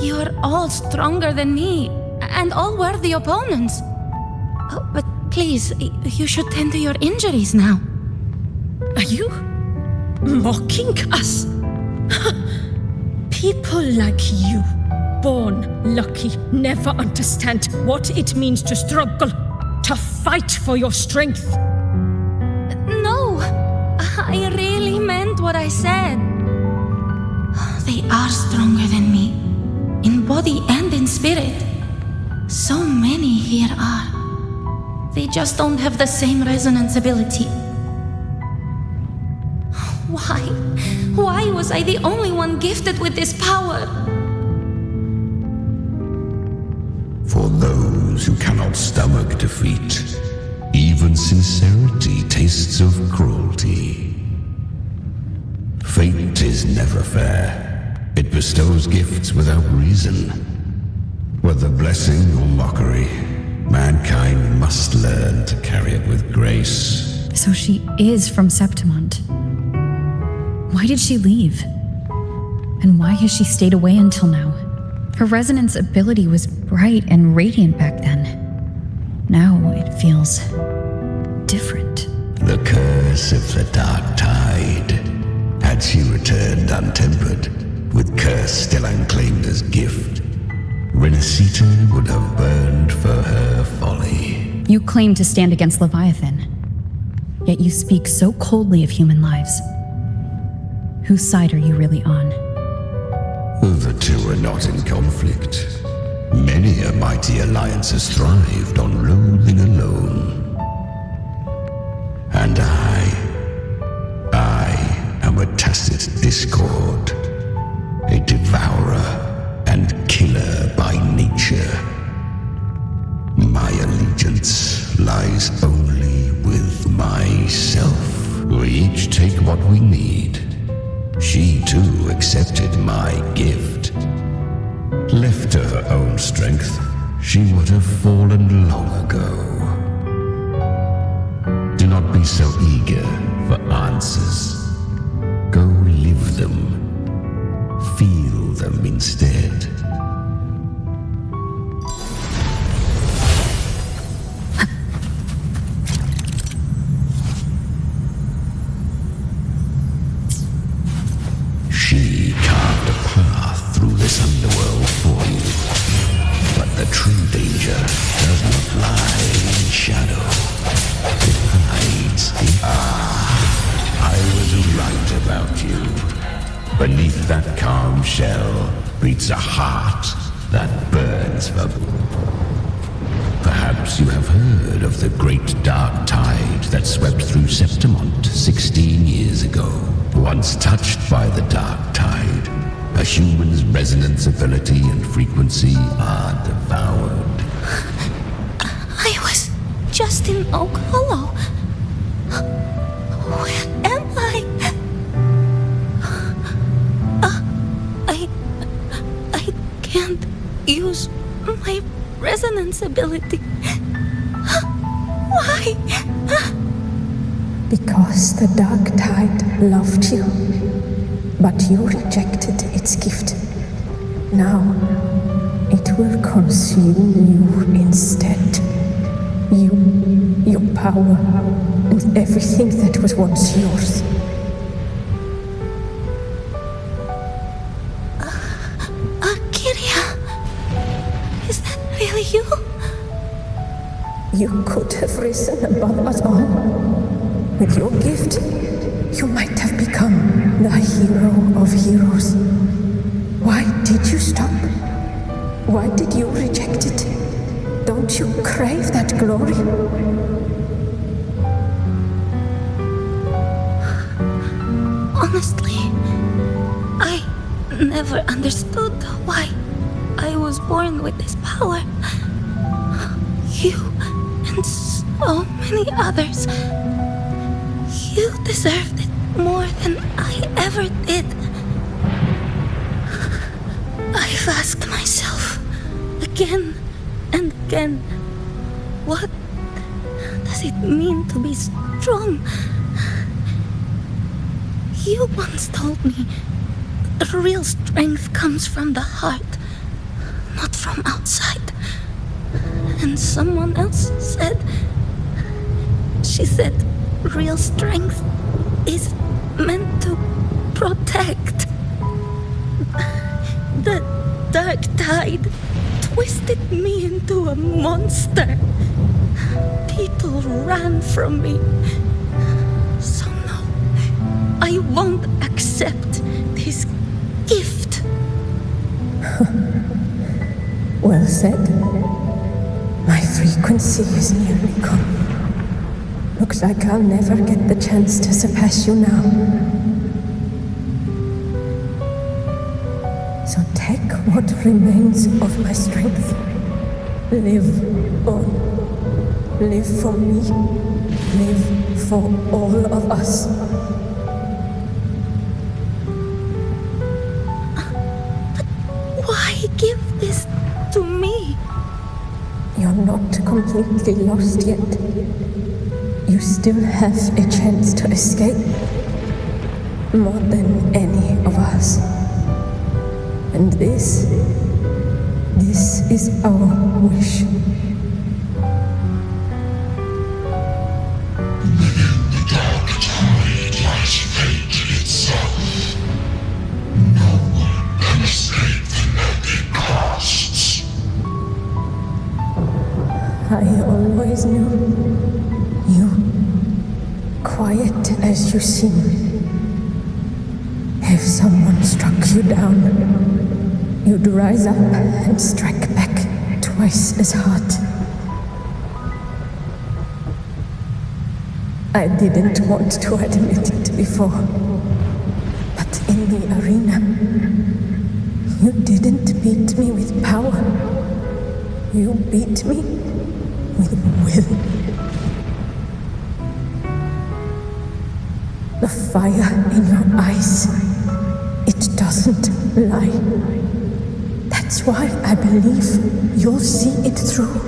You're all stronger than me, and all worthy opponents. Oh, but please, you should tend to your injuries now. Are you mocking us? People like you, born lucky, never understand what it means to struggle, to fight for your strength. No, I really meant what I said. They are stronger than me, in body and in spirit. So many here are. They just don't have the same resonance ability. Why was I the only one gifted with this power? For those who cannot stomach defeat, even sincerity tastes of cruelty. Fate is never fair. It bestows gifts without reason. Whether blessing or mockery, mankind must learn to carry it with grace. So she is from Septimont. Why did she leave? And why has she stayed away until now? Her resonance ability was bright and radiant back then. Now it feels different. The curse of the dark tide. Had she returned untempered, with curse still unclaimed as gift, Rinascita would have burned for her folly. You claim to stand against Leviathan, yet you speak so coldly of human lives. Whose side are you really on? The two are not in conflict. Many a mighty alliance has thrived on loathing alone. And I am a tacit discord, a devourer and killer by nature. My allegiance lies only with myself. We each take what we need, She too accepted my gift. Left to her own strength, she would have fallen long ago. Do not be so eager for answers. Go live them. Feel them instead. She carved a path through this underworld for you. But the true danger does not lie in shadow. It hides in... I was right about you. Beneath that calm shell beats a heart that burns for... Perhaps you have heard of the great dark tide that swept through Septimont 16 years ago. Once touched by the dark tide, a human's resonance ability and frequency are devoured. I was just in Oak Hollow. Where am I? I can't use my resonance ability. Why? Because the dark tide loved you, but you rejected its gift. Now, it will consume you instead. You, your power, and everything that was once yours. Kiria, is that really you? You could have risen above us all. With your gift, you might have become the hero of heroes. Why did you stop? Why did you reject it? Don't you crave that glory? Honestly, I never understood why I was born with this power. You and so many others. You deserved it more than I ever did. I've asked myself again and again, what does it mean to be strong? You once told me that real strength comes from the heart, not from outside. And someone else said, she said, real strength is meant to protect. The dark tide twisted me into a monster. People ran from me. So no, I won't accept this gift. Well said. My frequency is nearly gone. Looks like I'll never get the chance to surpass you now. So take what remains of my strength. Live on. Live for me. Live for all of us. But why give this to me? You're not completely lost yet. You still have a chance to escape. More than any of us. And this is our wish. Within the dark tide lies fate itself. No one can escape the net it casts. I always knew you, quiet as you seem. If someone struck you down, you'd rise up and strike back twice as hard. I didn't want to admit it before, but in the arena, you didn't beat me with power. You beat me with will. The fire in your eyes, lie. That's why I believe you'll see it through.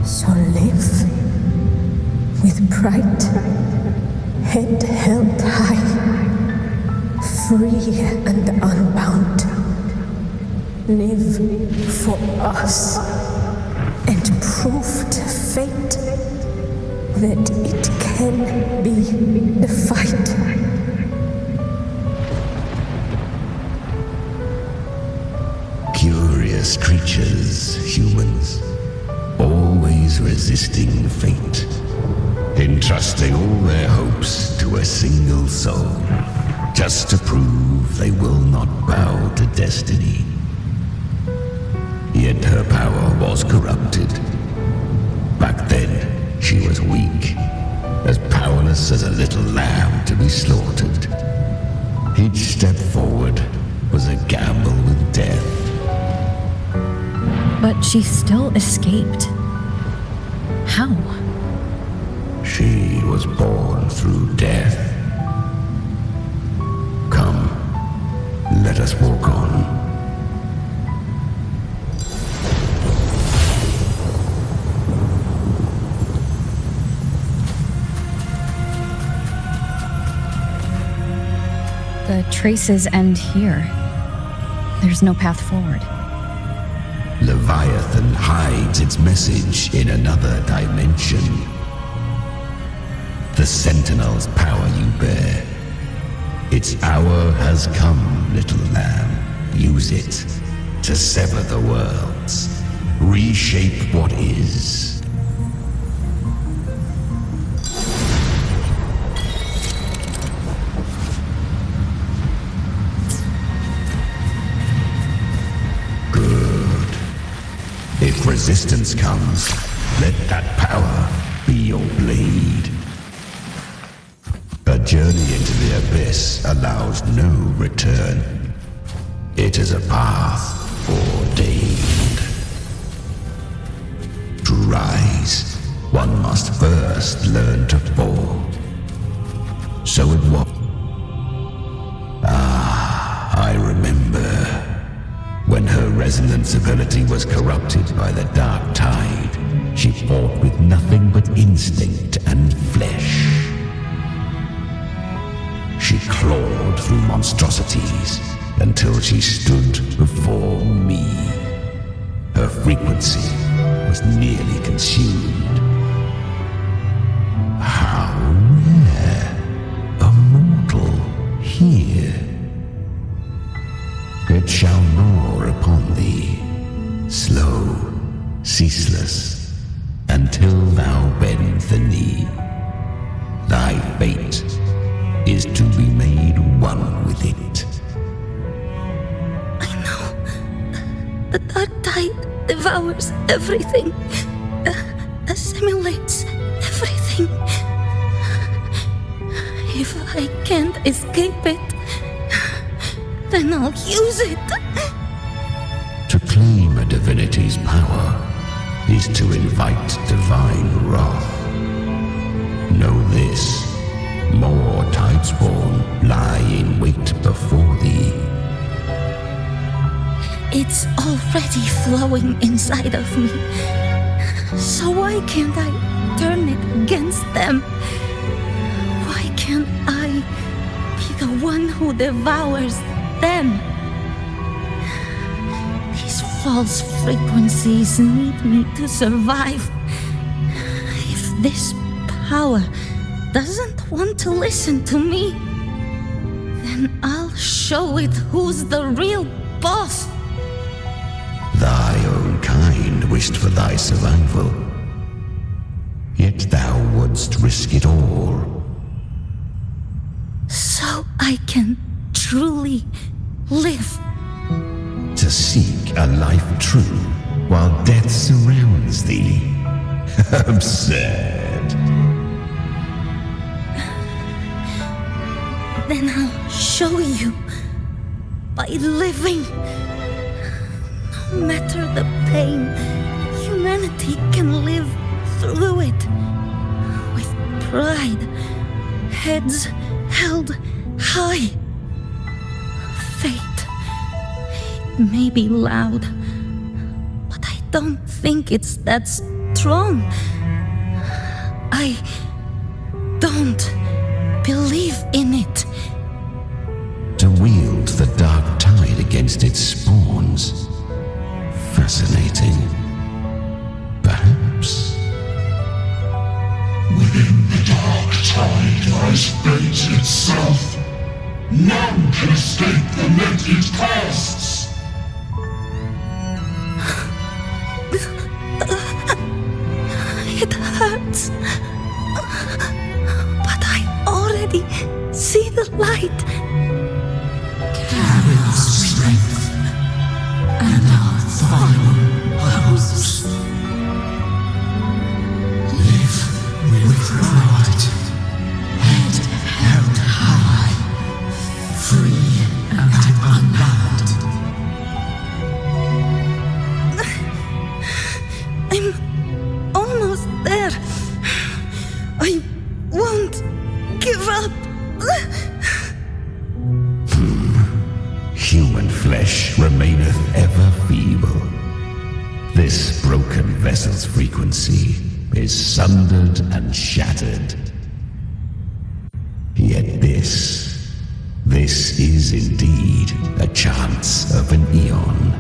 So live with pride, head held high, free and unbound. Live for us and prove to fate that it can be defied. Curious creatures, humans, always resisting fate, entrusting all their hopes to a single soul, just to prove they will not bow to destiny. Yet her power was corrupted. Back then, she was weak, as powerless as a little lamb to be slaughtered. Each step forward was a gamble with death. But she still escaped. How? She was born through death. Come, let us walk on. The traces end here. There's no path forward. Leviathan hides its message in another dimension. The Sentinel's power you bear. Its hour has come, little lamb. Use it to sever the worlds. Reshape what is. If resistance comes, let that power be your blade. A journey into the abyss allows no return. It is a path ordained. To rise, one must first learn to fall. So it was. I remember. When her resonance ability was corrupted by the dark tide, she fought with nothing but instinct and flesh. She clawed through monstrosities until she stood before me. Her frequency was nearly consumed. How rare a mortal here. It shall roar upon thee, slow, ceaseless, until thou bend the knee. Thy fate is to be made one with it. I know. The dark tide devours everything, assimilates everything. If I can't escape it, then I'll use it. To claim a divinity's power is to invite divine wrath. Know this, more tidespawn lie in wait before thee. It's already flowing inside of me. So why can't I turn it against them? Why can't I be the one who devours them? These false frequencies need me to survive. If this power doesn't want to listen to me, then I'll show it who's the real boss. Thy own kind wished for thy survival, yet thou wouldst risk it all. So I can truly live. To seek a life true while death surrounds thee. Absurd. Then I'll show you by living. No matter the pain, humanity can live through it with pride, heads held Hi. Fate. It may be loud, but I don't think it's that strong. I don't believe in it. To wield the dark tide against its spawns. Fascinating. Perhaps. Within the dark tide lies fate itself. None can escape the net it casts. It hurts. But I already see the light. Carry the strength and our final purpose. Live with pride, head held high, free and unbound. I'm almost there. I won't give up. Human flesh remaineth ever feeble. This broken vessel's frequency is sundered and shattered. Yet this is indeed a chance of an eon.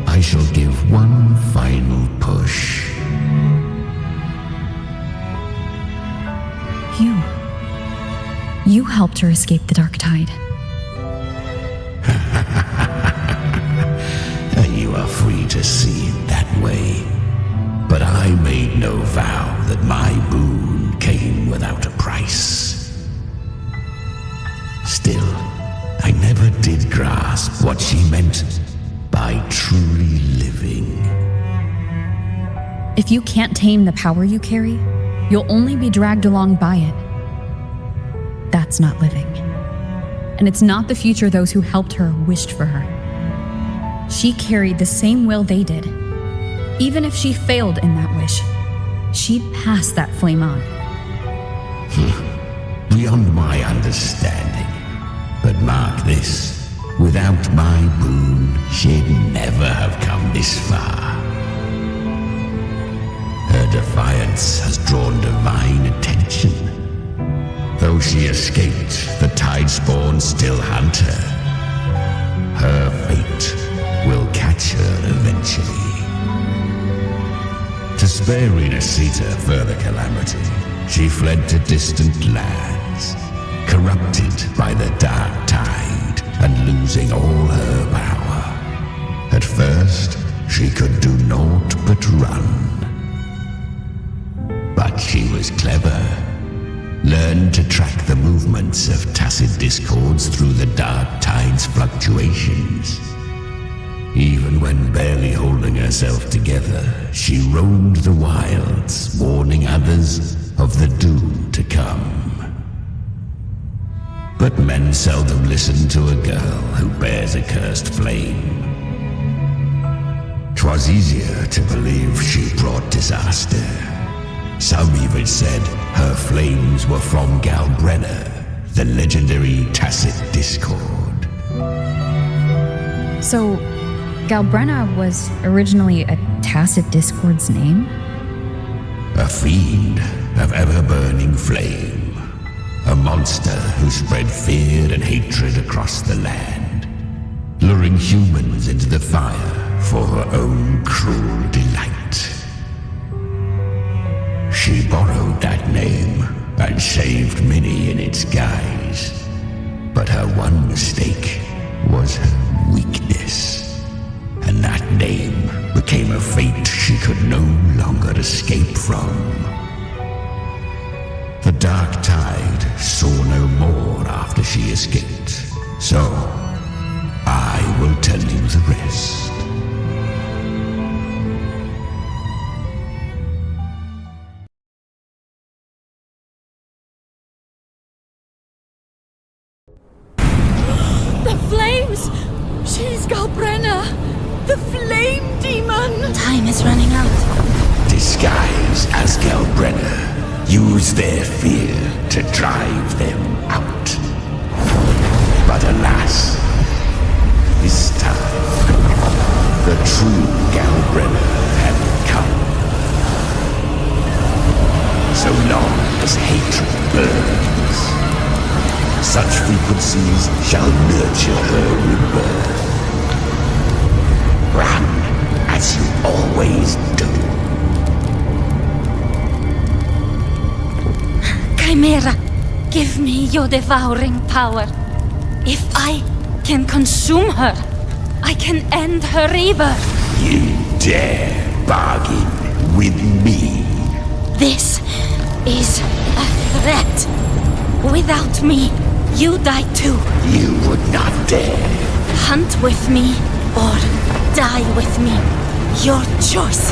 I shall give one final push. You helped her escape the dark tide. You are free to see it that way. But I made no vow that my boon came without a price. Still, I never did grasp what she meant by truly living. If you can't tame the power you carry, you'll only be dragged along by it. That's not living. And it's not the future those who helped her wished for her. She carried the same will they did. Even if she failed in that wish, she'd pass that flame on. Beyond my understanding. But mark this, without my boon, she'd never have come this far. Her defiance has drawn divine attention. Though she escaped, the tide spawn still hunt her. Her fate will catch her eventually. To spare Rinascita further calamity, she fled to distant lands, corrupted by the dark tide and losing all her power. At first, she could do naught but run. But she was clever. Learned to track the movements of tacit discords through the dark tide's fluctuations. Even when barely holding herself together, she roamed the wilds, warning others of the doom to come. But men seldom listen to a girl who bears a cursed flame. 'Twas easier to believe she brought disaster. Some even said her flames were from Galbrenna, the legendary tacit discord. So, Galbrenna was originally a tacit discord's name? A fiend of ever-burning flame. A monster who spread fear and hatred across the land, luring humans into the fire for her own cruel delight. She borrowed that name and saved many in its guise. But her one mistake was her weakness. And that name became a fate she could no longer escape from. The dark tide saw no more after she escaped. So, I will tell you the rest. The flames! She's Galbrenna! The flame demon! Time is running out. Disguised as Galbrenna, use their fear to drive them out. But alas, this time, the true Galbrenner had come. So long as hatred burns, such frequencies shall nurture her rebirth. Run as you always do. Chimera, give me your devouring power. If I can consume her, I can end her rebirth. You dare bargain with me? This is a threat. Without me, you die too. You would not dare. Hunt with me or die with me. Your choice.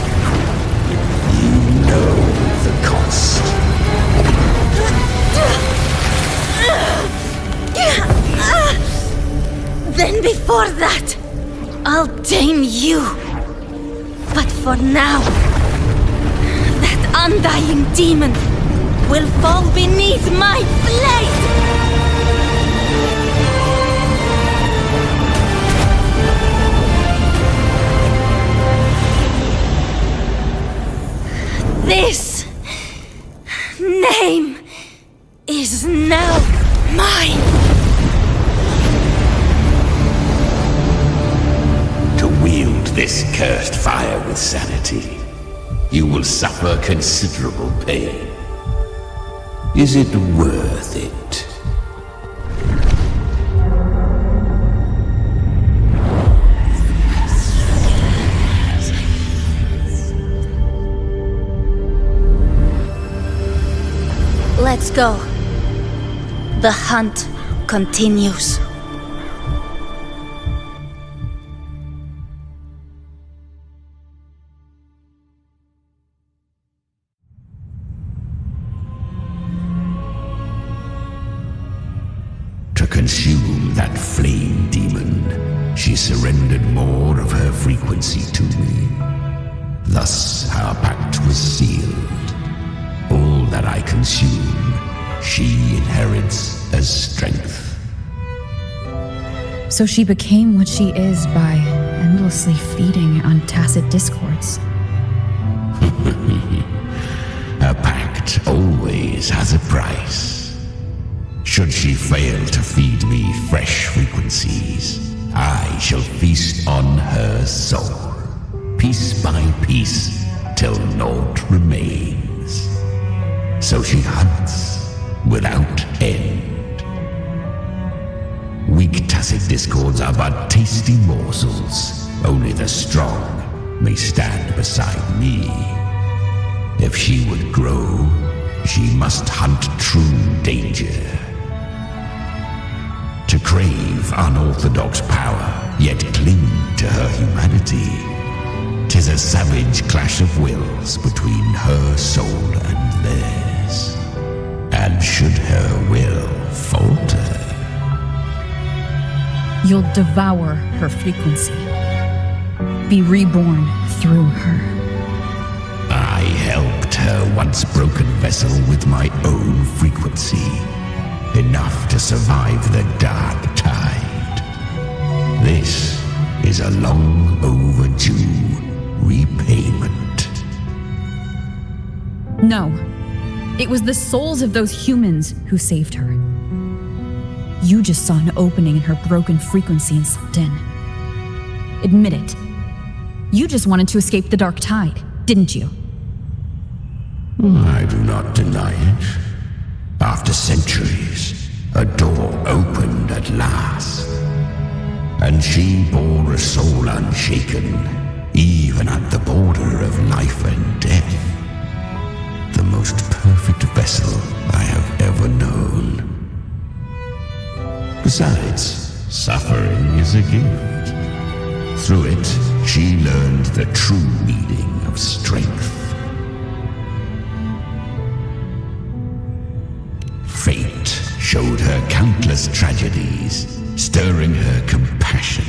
You know the cost. Then before that, I'll tame you. But for now, that undying demon will fall beneath my blade! This name is now mine! To wield this cursed fire with sanity, you will suffer considerable pain. Is it worth it? Let's go. The hunt continues. To consume that flame demon, she surrendered more of her frequency to me. Thus our pact was sealed. All that I consume, she inherits as strength. So she became what she is by endlessly feeding on tacit discords. A pact always has a price. Should she fail to feed me fresh frequencies, I shall feast on her soul, piece by piece, till naught remains. So she hunts without end. Weak tacit discords are but tasty morsels. Only the strong may stand beside me. If she would grow, she must hunt true danger. To crave unorthodox power, yet cling to her humanity, 'tis a savage clash of wills between her soul and theirs. And should her will falter, You'll devour her frequency. Be reborn through her. I helped her once broken vessel with my own frequency, enough to survive the dark tide. This is a long overdue repayment. No. It was the souls of those humans who saved her. You just saw an opening in her broken frequency and slipped in. Admit it. You just wanted to escape the dark tide, didn't you? I do not deny it. After centuries, a door opened at last. And she bore a soul unshaken, even at the border of life and death. The most perfect vessel I have ever known. Besides, suffering is a gift. Through it, she learned the true meaning of strength. Fate showed her countless tragedies, stirring her compassion,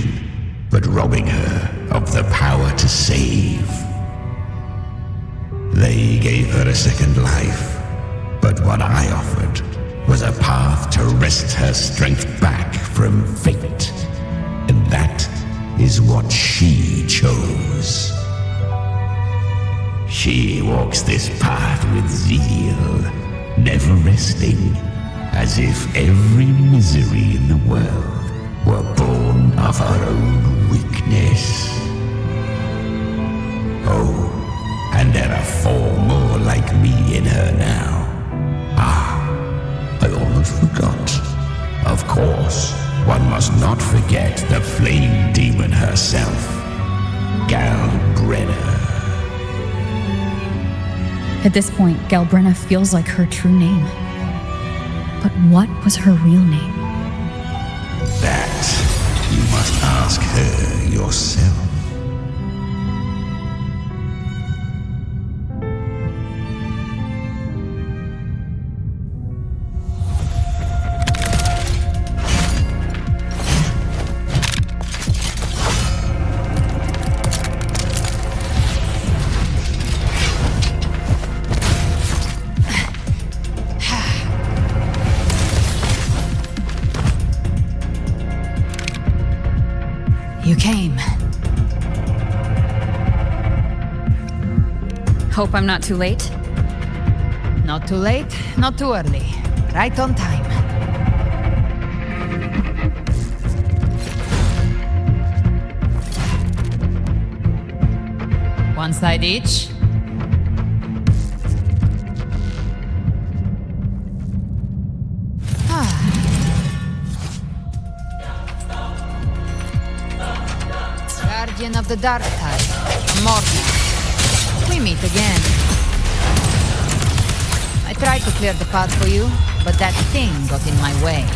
but robbing her of the power to save. They gave her a second life, But what I offered was a path to wrest her strength back from fate. And that is what she chose. She walks this path with zeal, never resting, as if every misery in the world were born of her own weakness. Oh, and there are 4 more like me in her now. I almost forgot. Of course, one must not forget the flame demon herself, Galbrenna. At this point, Galbrenna feels like her true name. But what was her real name? That you must ask her yourself. You came. Hope I'm not too late. Not too late, not too early. Right on time. One side each. Guardian of the Dark Tide, Mourning. We meet again. I tried to clear the path for you, but that thing got in my way.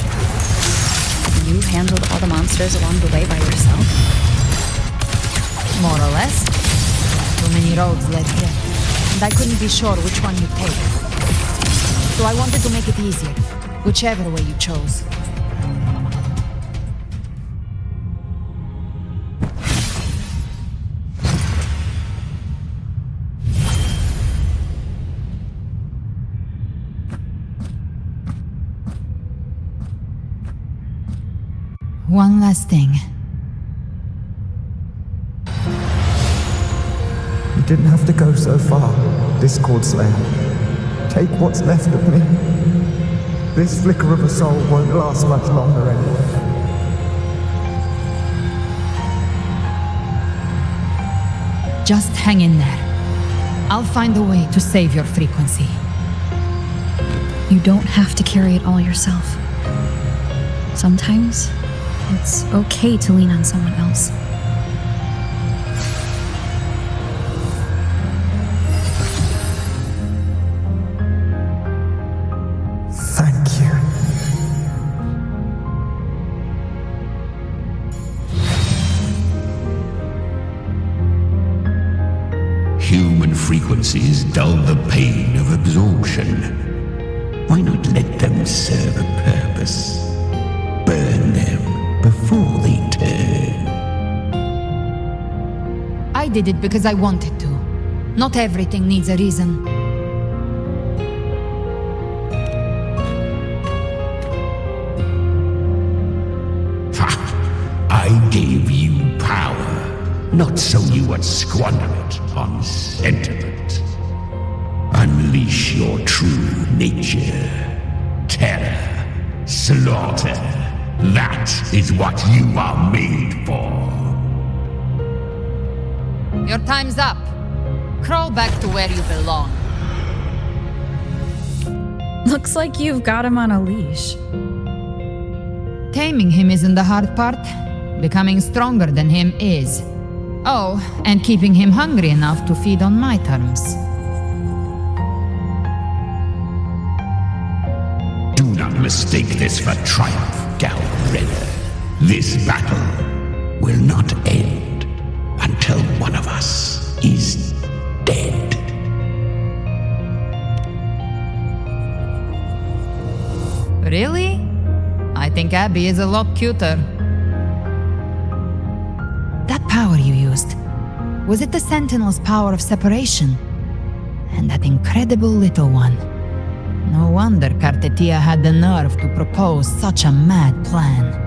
You handled all the monsters along the way by yourself? More or less. Too many roads led here, and I couldn't be sure which one you'd take. So I wanted to make it easier, whichever way you chose. One last thing. You didn't have to go so far, Discord Slayer. Take what's left of me. This flicker of a soul won't last much longer anyway. Just hang in there. I'll find a way to save your frequency. You don't have to carry it all yourself. Sometimes, it's okay to lean on someone else. Thank you. Human frequencies dull the pain of absorption. Why not let them serve a purpce? Burn them before they turn. I did it because I wanted to. Not everything needs a reason. I gave you power, not so you would squander it on sentiment. Unleash your true nature. Terror, slaughter. That is what you are made for. Your time's up. Crawl back to where you belong. Looks like you've got him on a leash. Taming him isn't the hard part. Becoming stronger than him is. Oh, and keeping him hungry enough to feed on my terms. Do not mistake this for triumph, Galbrenna. This battle will not end until one of us is dead. Really? I think Abby is a lot cuter. That power you used, was it the Sentinel's power of separation? And that incredible little one, No wonder Cartetia had the nerve to propose such a mad plan.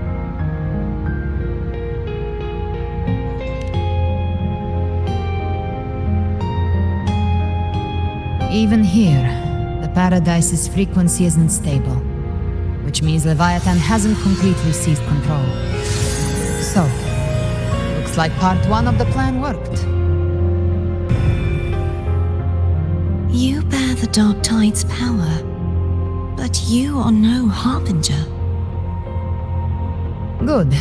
Even here, the Paradise's frequency isn't stable, which means Leviathan hasn't completely seized control. So, looks like part 1 of the plan worked. You bear the Dark Tide's power, but you are no Harbinger. Good.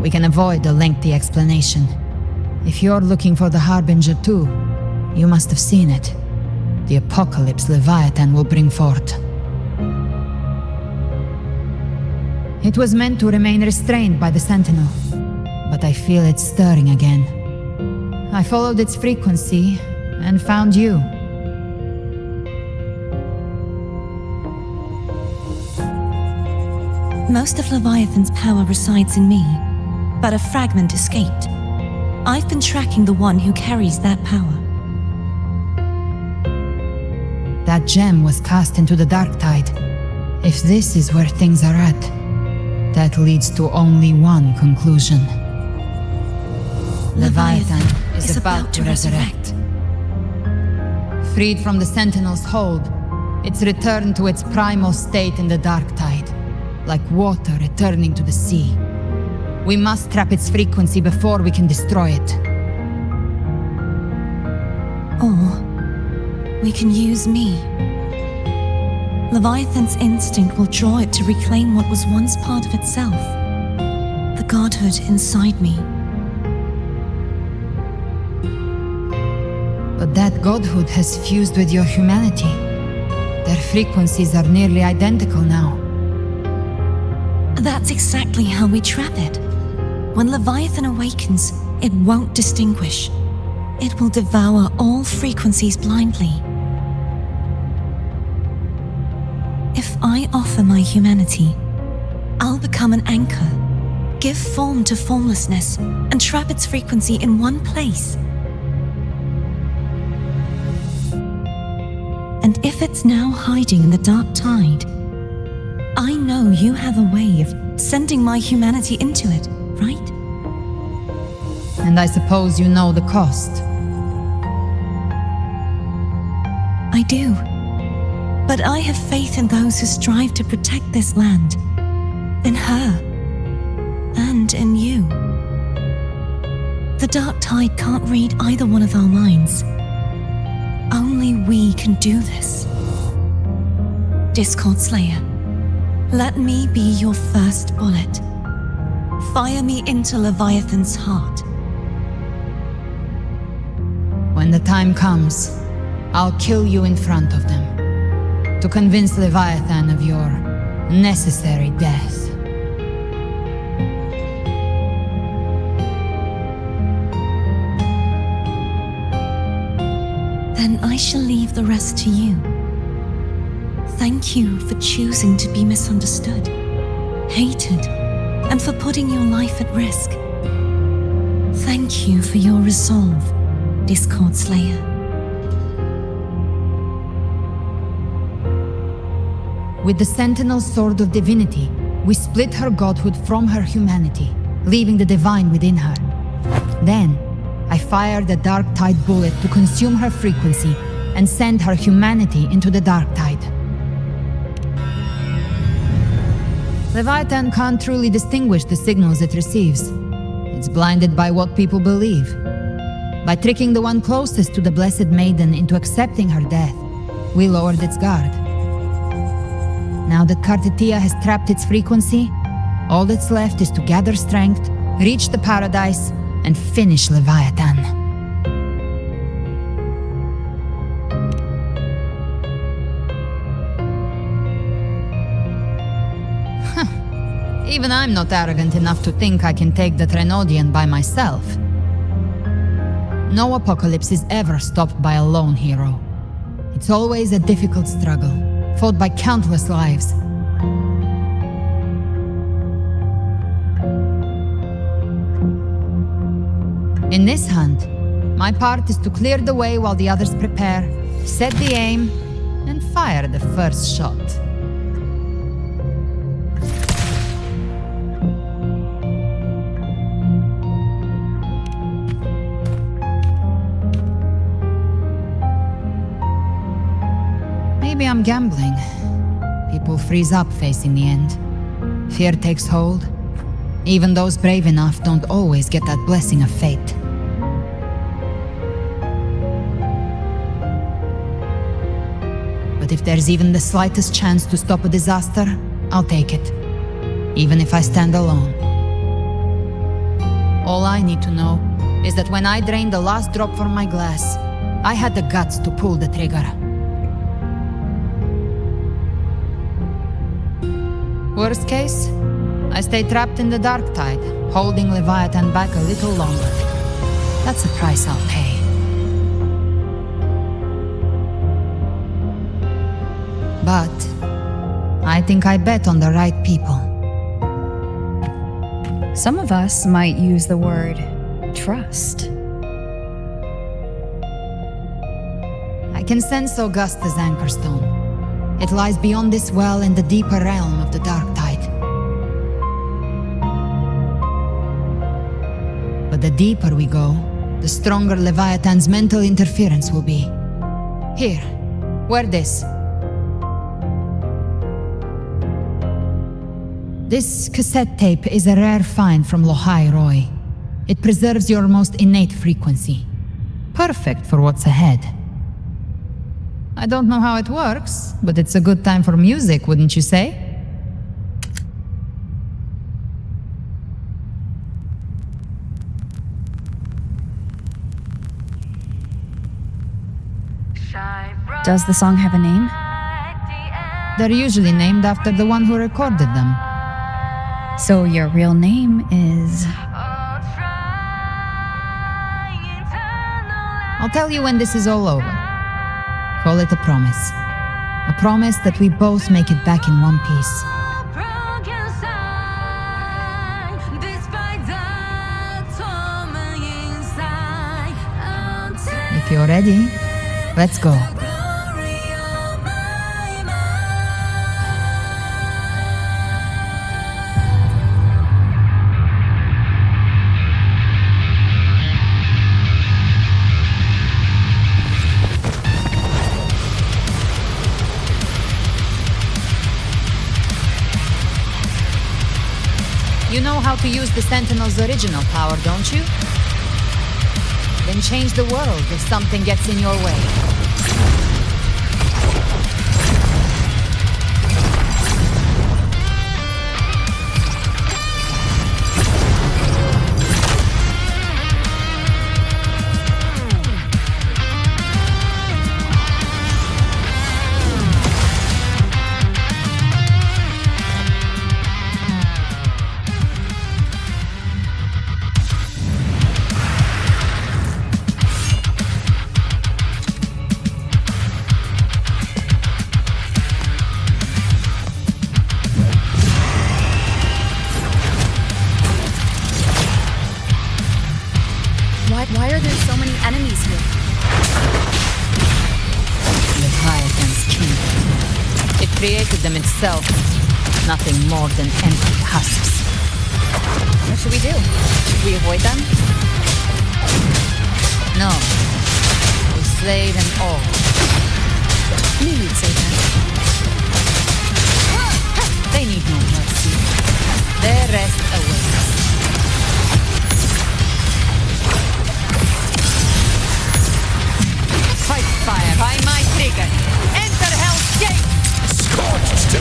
We can avoid a lengthy explanation. If you're looking for the Harbinger too, you must have seen it. The apocalypse Leviathan will bring forth. It was meant to remain restrained by the Sentinel, but I feel it stirring again. I followed its frequency and found you. Most of Leviathan's power resides in me, but a fragment escaped. I've been tracking the one who carries that power. That gem was cast into the Dark Tide. If this is where things are at, that leads to only one conclusion. Leviathan is about to resurrect. Freed from the Sentinel's hold, it's returned to its primal state in the Dark Tide, like water returning to the sea. We must trap its frequency before we can destroy it. Or we can use me. Leviathan's instinct will draw it to reclaim what was once part of itself. The godhood inside me. But that godhood has fused with your humanity. Their frequencies are nearly identical now. That's exactly how we trap it. When Leviathan awakens, it won't distinguish. It will devour all frequencies blindly. If I offer my humanity, I'll become an anchor, give form to formlessness, and trap its frequency in one place. And if it's now hiding in the Dark Tide, I know you have a way of sending my humanity into it, right? And I suppose you know the cost. I do. But I have faith in those who strive to protect this land, in her, and in you. The Dark Tide can't read either one of our minds. Only we can do this. Discord Slayer, let me be your first bullet. Fire me into Leviathan's heart. When the time comes, I'll kill you in front of them, to convince Leviathan of your necessary death. Then I shall leave the rest to you. Thank you for choosing to be misunderstood, hated, and for putting your life at risk. Thank you for your resolve, Discord Slayer. With the Sentinel's Sword of Divinity, we split her godhood from her humanity, leaving the divine within her. Then, I fired the Dark Tide bullet to consume her frequency and send her humanity into the Dark Tide. Leviathan can't truly distinguish the signals it receives. It's blinded by what people believe. By tricking the one closest to the Blessed Maiden into accepting her death, we lowered its guard. Now that Cartetia has trapped its frequency, all that's left is to gather strength, reach the Paradise, and finish Leviathan. Even I'm not arrogant enough to think I can take the Trenodian by myself. No apocalypse is ever stopped by a lone hero. It's always a difficult struggle, fought by countless lives. In this hunt, my part is to clear the way while the others prepare, set the aim, and fire the first shot. Maybe I'm gambling. People freeze up facing the end. Fear takes hold. Even those brave enough don't always get that blessing of fate. But if there's even the slightest chance to stop a disaster, I'll take it. Even if I stand alone. All I need to know is that when I drained the last drop from my glass, I had the guts to pull the trigger. Worst case, I stay trapped in the dark tide, holding Leviathan back a little longer. That's the price I'll pay. But I think I bet on the right people. Some of us might use the word trust. I can sense Augusta's anchorstone. It lies beyond this well in the deeper realm of the dark tide. But the deeper we go, the stronger Leviathan's mental interference will be. Here, wear this. This cassette tape is a rare find from Lohai Roy. It preserves your most innate frequency. Perfect for what's ahead. I don't know how it works, but it's a good time for music, wouldn't you say? Does the song have a name? They're usually named after the one who recorded them. So your real name is... I'll tell you when this is all over. Call it a promise. A promise that we both make it back in one piece. If you're ready, let's go. You know how to use the Sentinel's original power, don't you? Then change the world if something gets in your way. Why are there so many enemies here? Leviathan's kingdom. It created them itself. Nothing more than empty husks. What should we do? Should we avoid them? No. We slay them all. Knew you'd say that. They need no mercy. Their rest awaits. Fight fire by my trigger. Enter Hell's Gate! Scorched to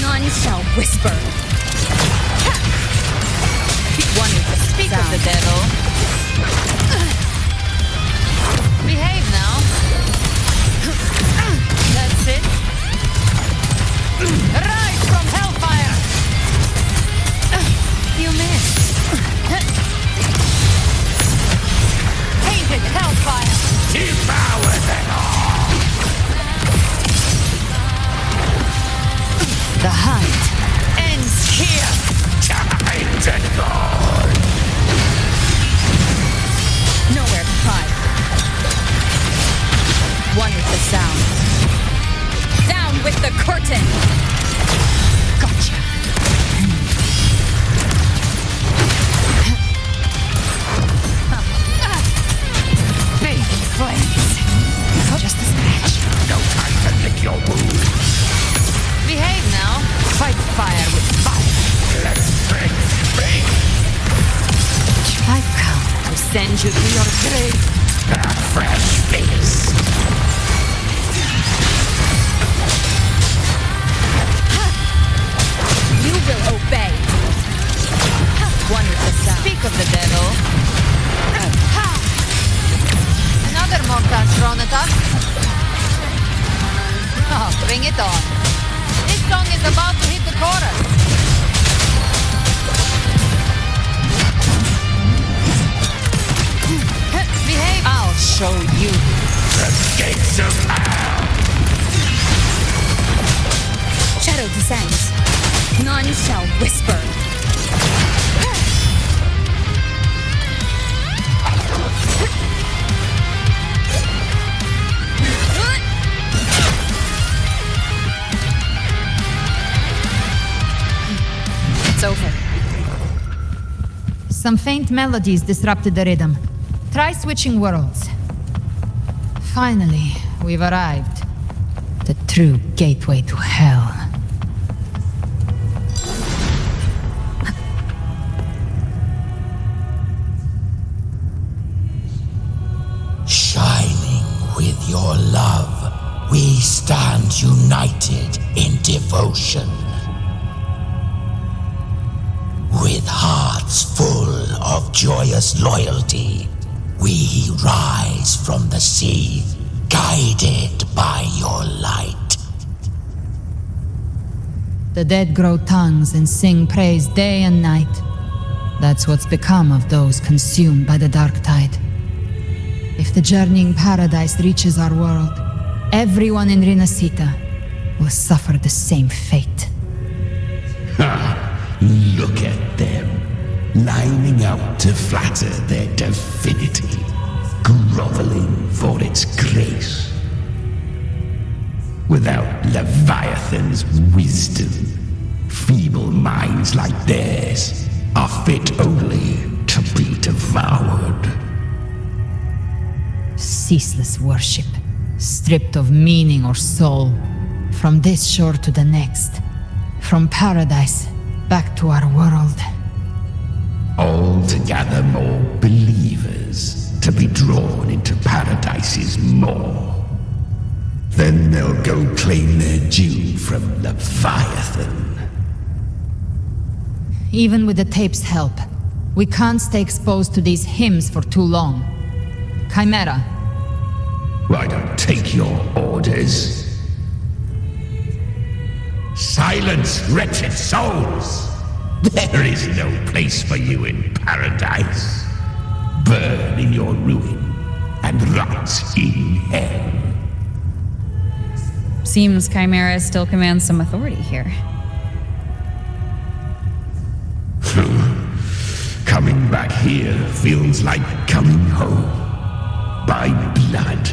None shall whisper. One is the speak of the devil. Behave now. That's it. Rise from hellfire! You missed. Painted hellfire! devour them all! The hunt ends the curtain! Gotcha! Big flames. Just a scratch. No time to lick your wound. Behave now. Fight fire with fire. Let's break big. I've come to send you to your grave. A fresh face. You will obey. Wonderful sound. Speak of the devil. Another mortar thrown at us. Oh, bring it on. This song is about to hit the chorus. Behave. I'll show you. The gates of hell. Shadow descends. None shall whisper. It's over. Some faint melodies disrupted the rhythm. Try switching worlds. Finally, we've arrived. The true gateway to hell. Shining with your love, we stand united in devotion. With hearts full of joyous loyalty, we rise from the sea, guided by your light. The dead grow tongues and sing praise day and night. That's what's become of those consumed by the dark tide. If the journeying paradise reaches our world, everyone in Rinascita will suffer the same fate. Look at them, lining up to flatter their divinity, groveling for its grace. Without Leviathan's wisdom, feeble minds like theirs are fit only to be devoured. Ceaseless worship, stripped of meaning or soul, from this shore to the next, from paradise back to our world. All to gather more believers to be drawn into paradise's maw. Then they'll go claim their due from Leviathan. Even with the tape's help, we can't stay exposed to these hymns for too long. Chimera. I don't take your orders. Silence, wretched souls! There is no place for you in paradise. Burn in your ruin and rot in hell. Seems Chimera still commands some authority here. Coming back here feels like coming home. By blood,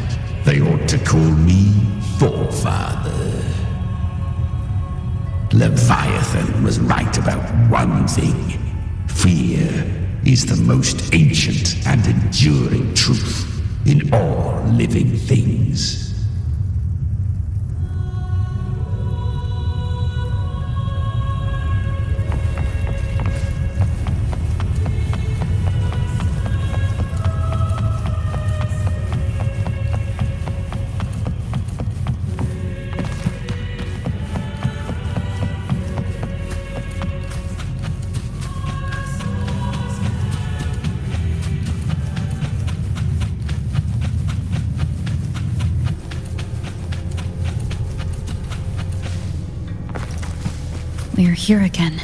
they ought to call me Forefather. Leviathan was right about one thing. Fear is the most ancient and enduring truth in all living things. We're here again.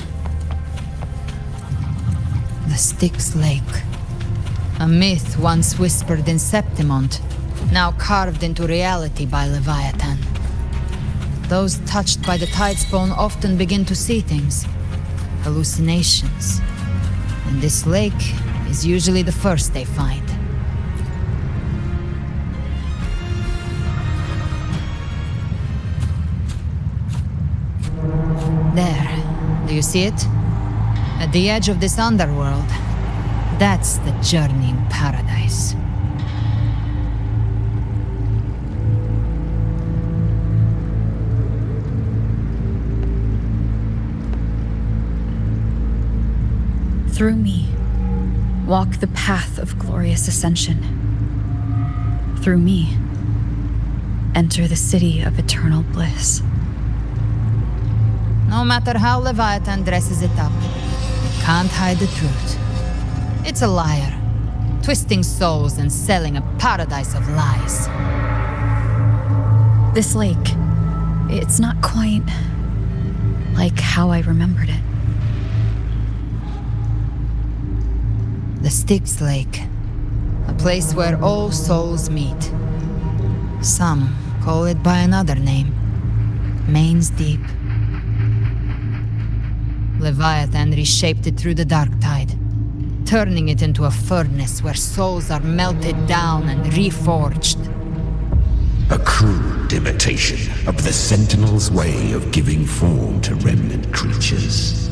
The Styx Lake. A myth once whispered in Septimont, now carved into reality by Leviathan. Those touched by the tidespawn often begin to see things. Hallucinations. And this lake is usually the first they find. Do you see it? At the edge of this underworld, that's the journeying paradise. Through me, walk the path of glorious ascension. Through me, enter the city of eternal bliss. No matter how Leviathan dresses it up, it can't hide the truth. It's a liar, twisting souls and selling a paradise of lies. This lake, it's not quite like how I remembered it. The Styx Lake, a place where all souls meet. Some call it by another name, Main's Deep. Leviathan reshaped it through the dark tide, turning it into a furnace where souls are melted down and reforged. A crude imitation of the Sentinel's way of giving form to remnant creatures.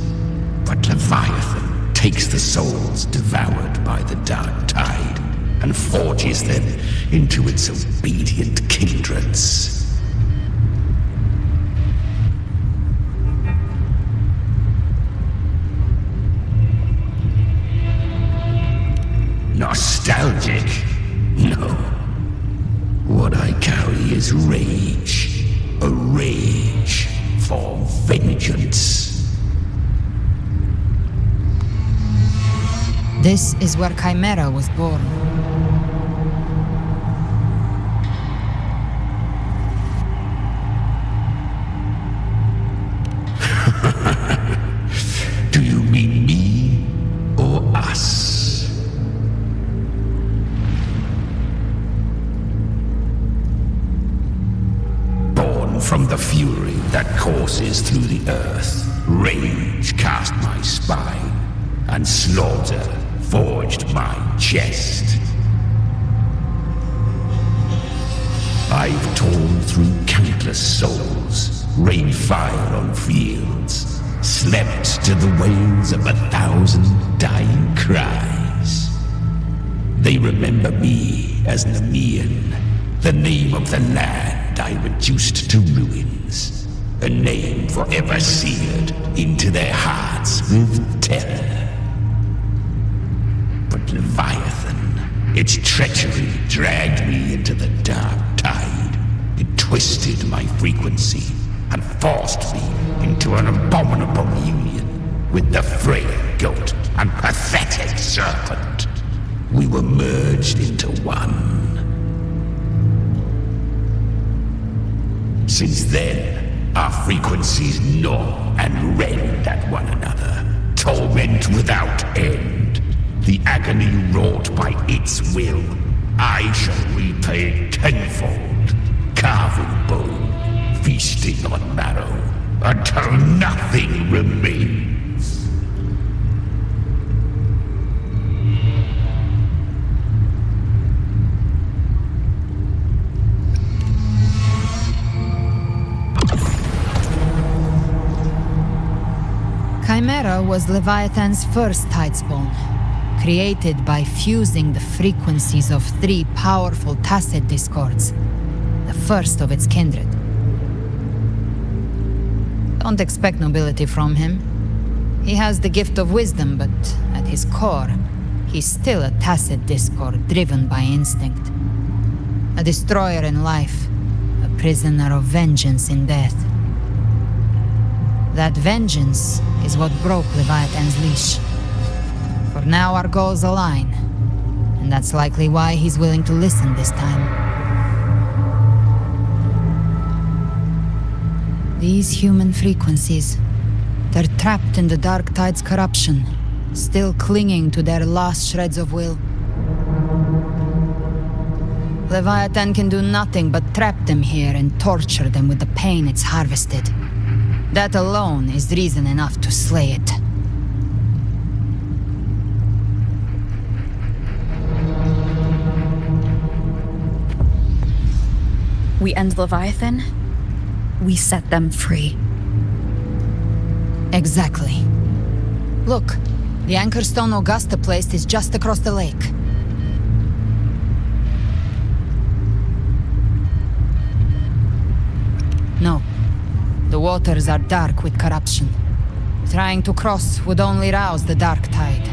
But Leviathan takes the souls devoured by the dark tide and forges them into its obedient kindreds. Nostalgic? No. What I carry is rage. A rage for vengeance. This is where Chimera was born. Do you mean me or us? Born from the fury that courses through the earth, rage cast my spine, and slaughter forged my chest. I've torn through countless souls, rained fire on fields, slept to the wails of 1,000 dying cries. They remember me as Nemean, the name of the land I reduced to ruins, a name forever seared into their hearts with terror. But Leviathan, its treachery dragged me into the dark tide. It twisted my frequency and forced me into an abominable union with the frail goat and pathetic serpent. We were merged into one. Since then, our frequencies gnaw and rend at one another, torment without end. The agony wrought by its will, I shall repay tenfold, carving bone, feasting on marrow, until nothing remains. Chimera was Leviathan's first tidespawn, created by fusing the frequencies of 3 powerful tacet discords, the first of its kindred. Don't expect nobility from him. He has the gift of wisdom, but at his core, he's still a tacet discord driven by instinct. A destroyer in life, a prisoner of vengeance in death. That vengeance is what broke Leviathan's leash. For now our goals align, and that's likely why he's willing to listen this time. These human frequencies, they're trapped in the dark tide's corruption, still clinging to their last shreds of will. Leviathan can do nothing but trap them here and torture them with the pain it's harvested. That alone is reason enough to slay it. We end Leviathan, we set them free. Exactly. Look, the Anchorstone Augusta place is just across the lake. No. The waters are dark with corruption. Trying to cross would only rouse the dark tide.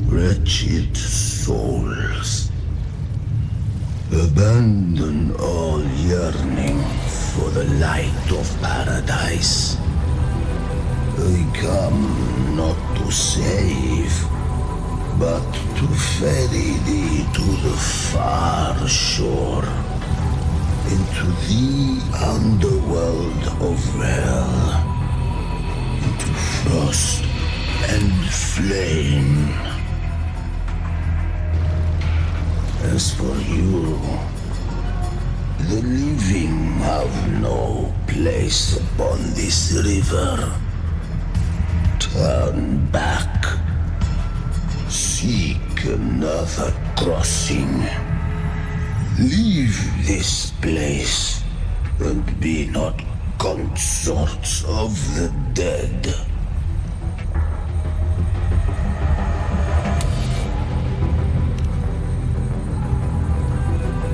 Wretched souls, abandon all yearning for the light of paradise. I come not to save, but to ferry thee to the far shore, into the underworld of hell, into frost and flame. As for you, the living have no place upon this river. Turn back. Seek another crossing. Leave this place, and be not consorts of the dead.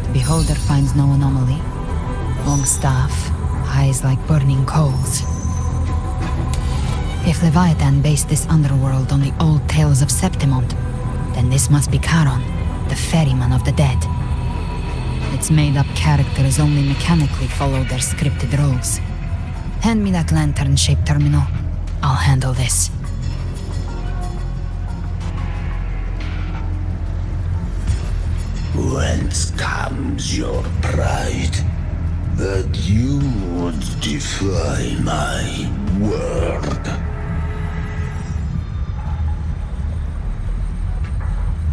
The beholder finds no anomaly. Long staff, eyes like burning coals. If Leviathan based this underworld on the old tales of Septimont, then this must be Charon, the ferryman of the dead. Its made-up characters only mechanically follow their scripted roles. Hand me that lantern-shaped terminal. I'll handle this. Whence comes your pride that you would defy my word?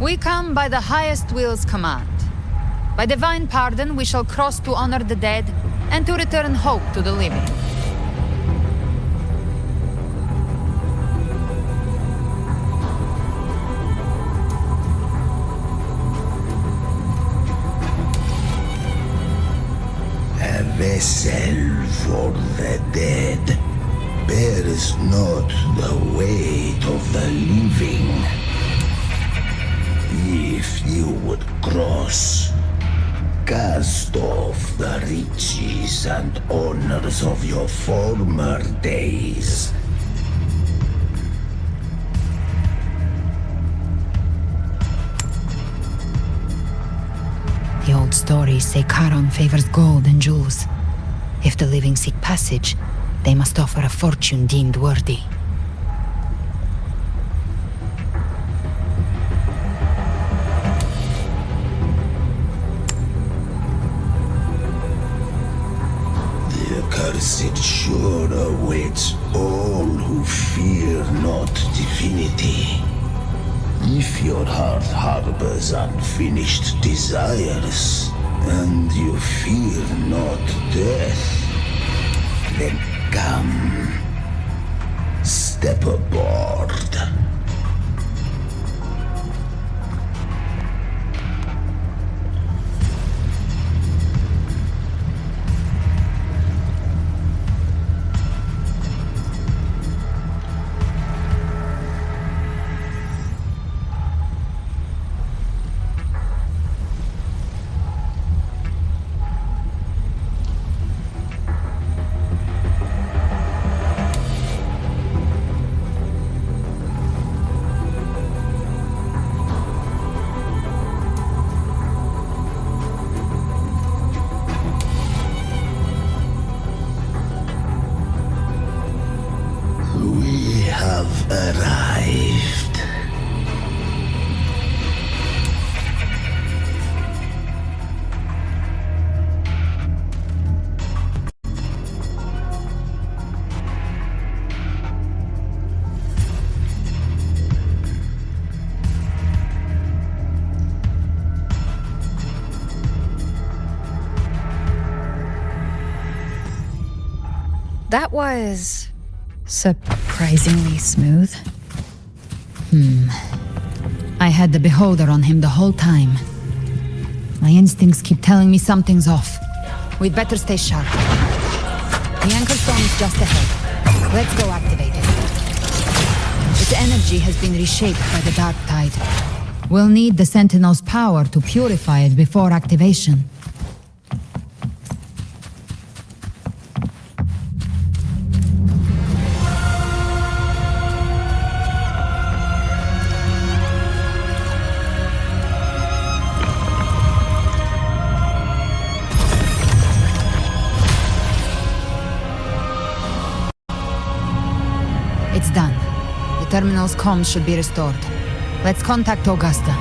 We come by the highest will's command. By divine pardon, we shall cross to honor the dead and to return hope to the living. A vessel for the dead bears not the weight of the living. If you would cross, cast off the riches and honors of your former days. The old stories say Charon favors gold and jewels. If the living seek passage, they must offer a fortune deemed worthy. Cursed shore awaits all who fear not divinity. If your heart harbors unfinished desires, and you fear not death, then come, step aboard. Arrived. That was surprisingly smooth. I had the beholder on him the whole time. My instincts keep telling me something's off. We'd better stay sharp. The anchor stone is just ahead. Let's go activate it. Its energy has been reshaped by the dark tide. We'll need the Sentinel's power to purify it before activation. It's done. The terminal's comms should be restored. Let's contact Augusta.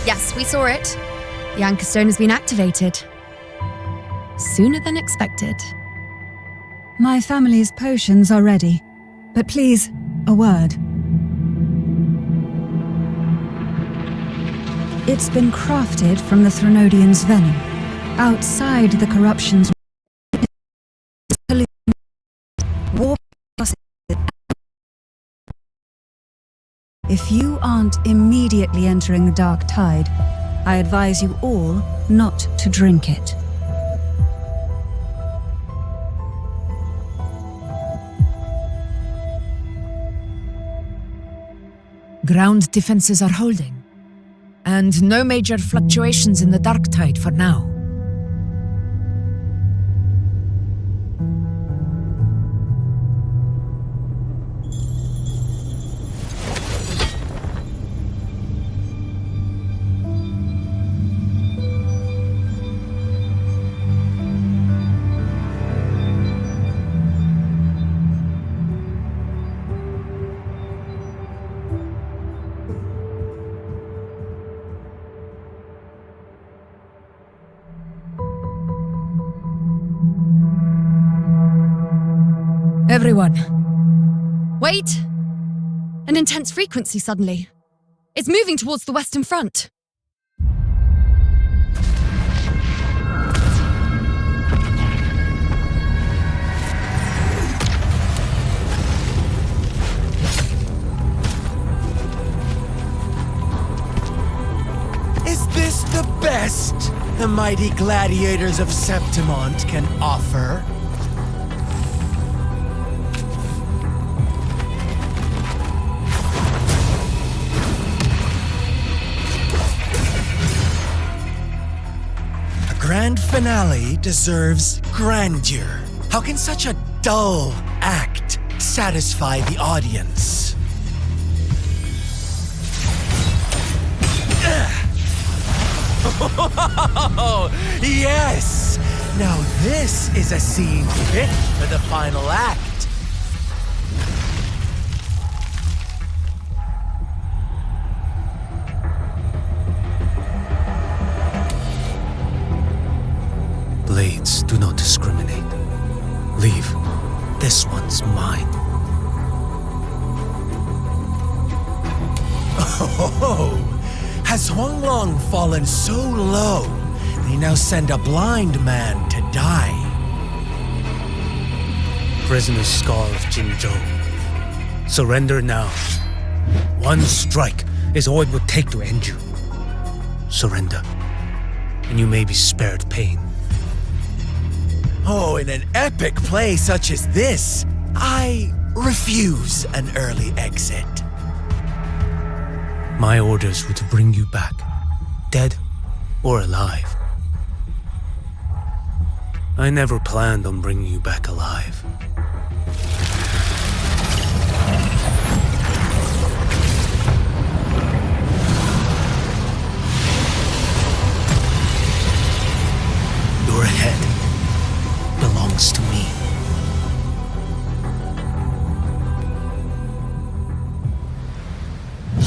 Yes, we saw it. The anchor stone has been activated. Sooner than expected. My family's potions are ready. But please, a word. It's been crafted from the Threnodian's venom. Outside the corruption's war. If you aren't immediately entering the dark tide, I advise you all not to drink it. Ground defenses are holding. And no major fluctuations in the dark tide for now. Everyone. Wait! An intense frequency suddenly. It's moving towards the Western Front. Is this the best the mighty gladiators of Septimont can offer? Grand finale deserves grandeur. How can such a dull act satisfy the audience? Oh, yes! Now this is a scene fit for the final act. Blades do not discriminate. Leave. This one's mine. Oh, has Huanglong fallen so low, they now send a blind man to die? Prisoner Scar of Jinzhou. Surrender now. One strike is all it would take to end you. Surrender, and you may be spared pain. Oh, in an epic play such as this, I refuse an early exit. My orders were to bring you back, dead or alive. I never planned on bringing you back alive. Your head belongs to me.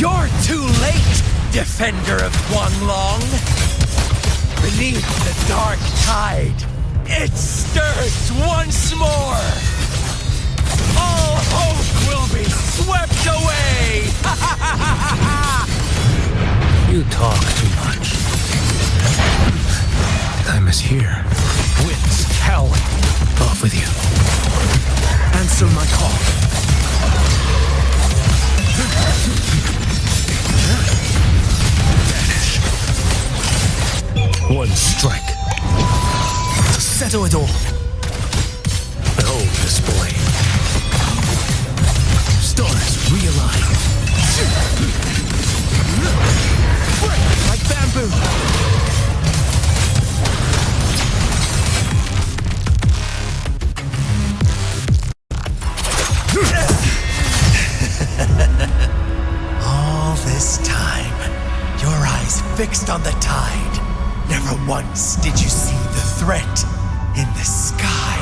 You're too late, defender of Guanlong. Beneath the dark tide, it stirs once more. All hope will be swept away. You talk too much. Time is here. Winds howling. Off with you. Answer my call. Vanish. One strike. To settle it all. Behold display. Stars realign. Break like bamboo. All this time, your eyes fixed on the tide. Never once did you see the threat in the sky.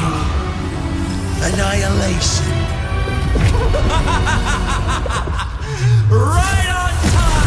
Annihilation. Right on time!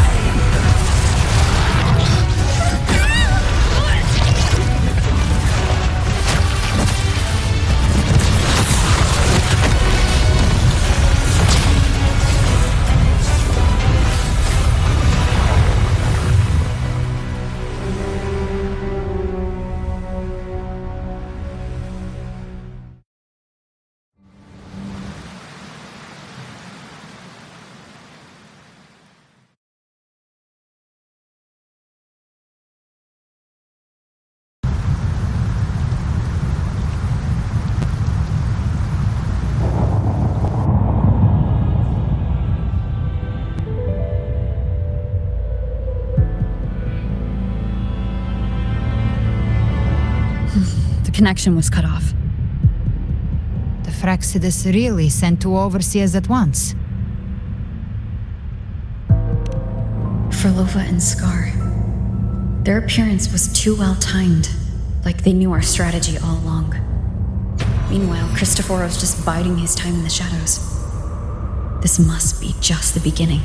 Connection was cut off. The Fraxidus really sent two overseers at once. For Lova and Scar, their appearance was too well timed, like they knew our strategy all along. Meanwhile, Christophero's just biding his time in the shadows. This must be just the beginning.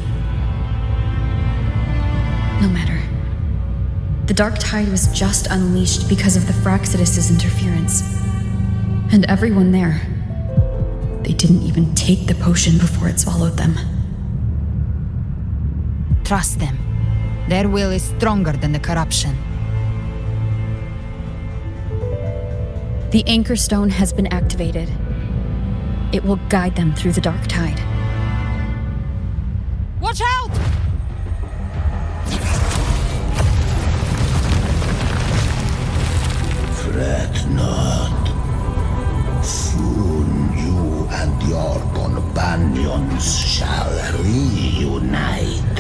No matter. The dark tide was just unleashed because of the Fraxidus' interference. And everyone there, they didn't even take the potion before it swallowed them. Trust them. Their will is stronger than the corruption. The Anchor Stone has been activated. It will guide them through the dark tide. Watch out! Fret not. Soon you and your companions shall reunite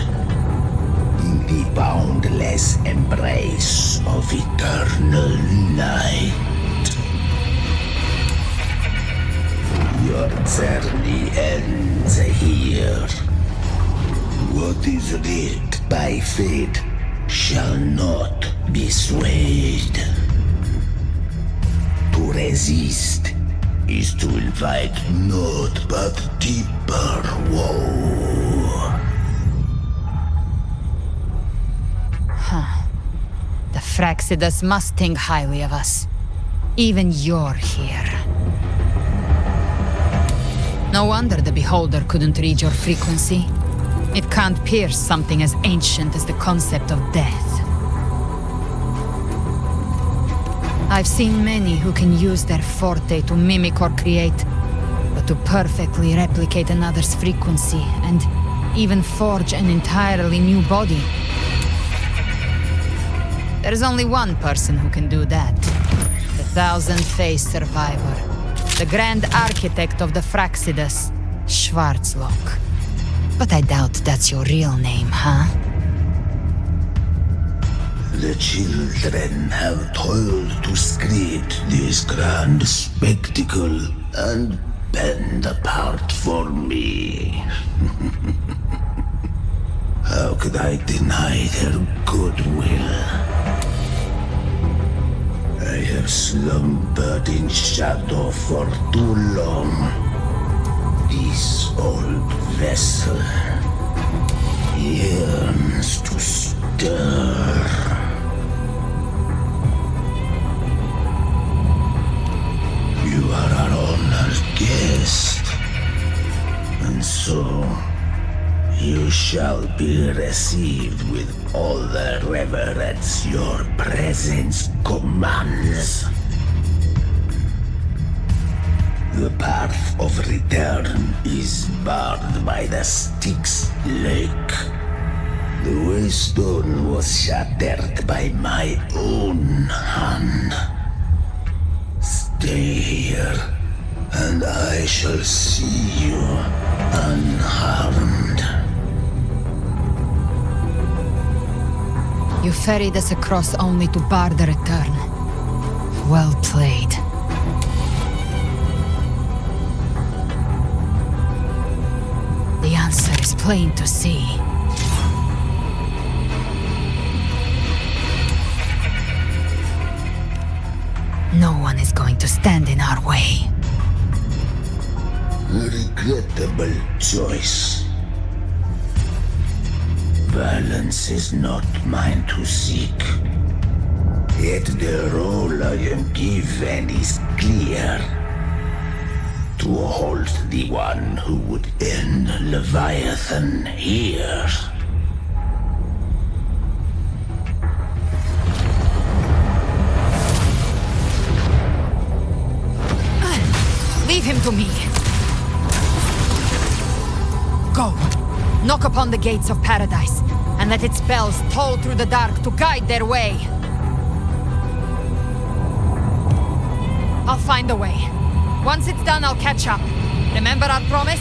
in the boundless embrace of eternal night. Your journey ends here. What is writ by fate shall not be swayed. To resist is to invite naught but deeper woe. Huh. The Fraxidus must think highly of us. Even you're here. No wonder the Beholder couldn't read your frequency. It can't pierce something as ancient as the concept of death. I've seen many who can use their forte to mimic or create, but to perfectly replicate another's frequency and even forge an entirely new body. There's only one person who can do that. The thousand-faced survivor. The grand architect of the Fraxidus, Schwarzlock. But I doubt that's your real name, huh? The children have toiled to script this grand spectacle and bend apart for me. How could I deny their goodwill? I have slumbered in shadow for too long. This old vessel yearns to stir. You are our honored guest, and so you shall be received with all the reverence your presence commands. The path of return is barred by the Styx Lake. The waystone was shattered by my own hand. Stay here, and I shall see you unharmed. You ferried us across only to bar the return. Well played. The answer is plain to see. No one is going to stand in our way. A regrettable choice. Violence is not mine to seek. Yet the role I am given is clear. To hold the one who would end Leviathan here. Leave him to me. Go. Knock upon the gates of paradise, and let its bells toll through the dark to guide their way. I'll find a way. Once it's done, I'll catch up. Remember our promise?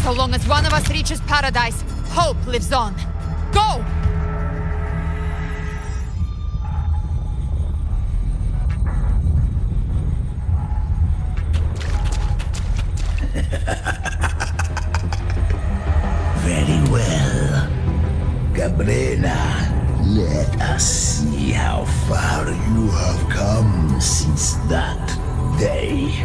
So long as one of us reaches paradise, hope lives on. Go! Very well. Cabrera, let us see how far you have come since that day.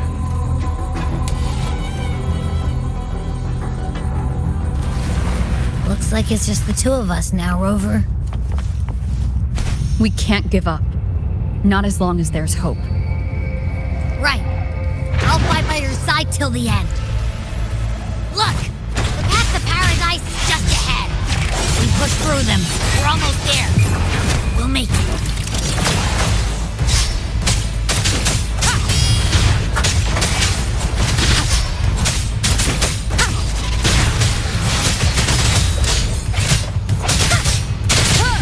Looks like it's just the two of us now, Rover. We can't give up. Not as long as there's hope. Right. I'll fight by your side till the end. Look! The path to paradise is just ahead. We push through them. We're almost there. We'll make it.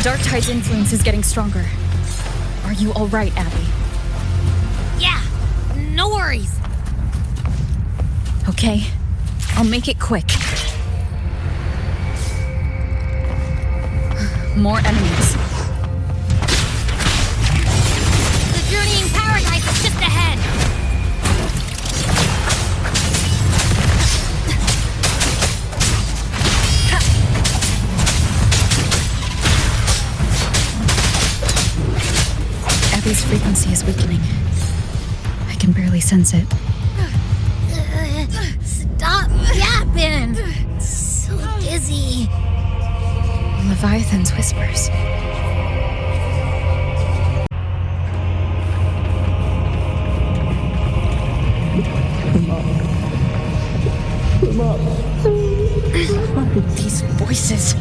Dark Tide's influence is getting stronger. Are you all right, Abby? Yeah, no worries. Okay, I'll make it quick. More enemies. The journeying paradise is just ahead. Abby's frequency is weakening. I can barely sense it. Stop yapping. So dizzy. Leviathan's whispers. These voices.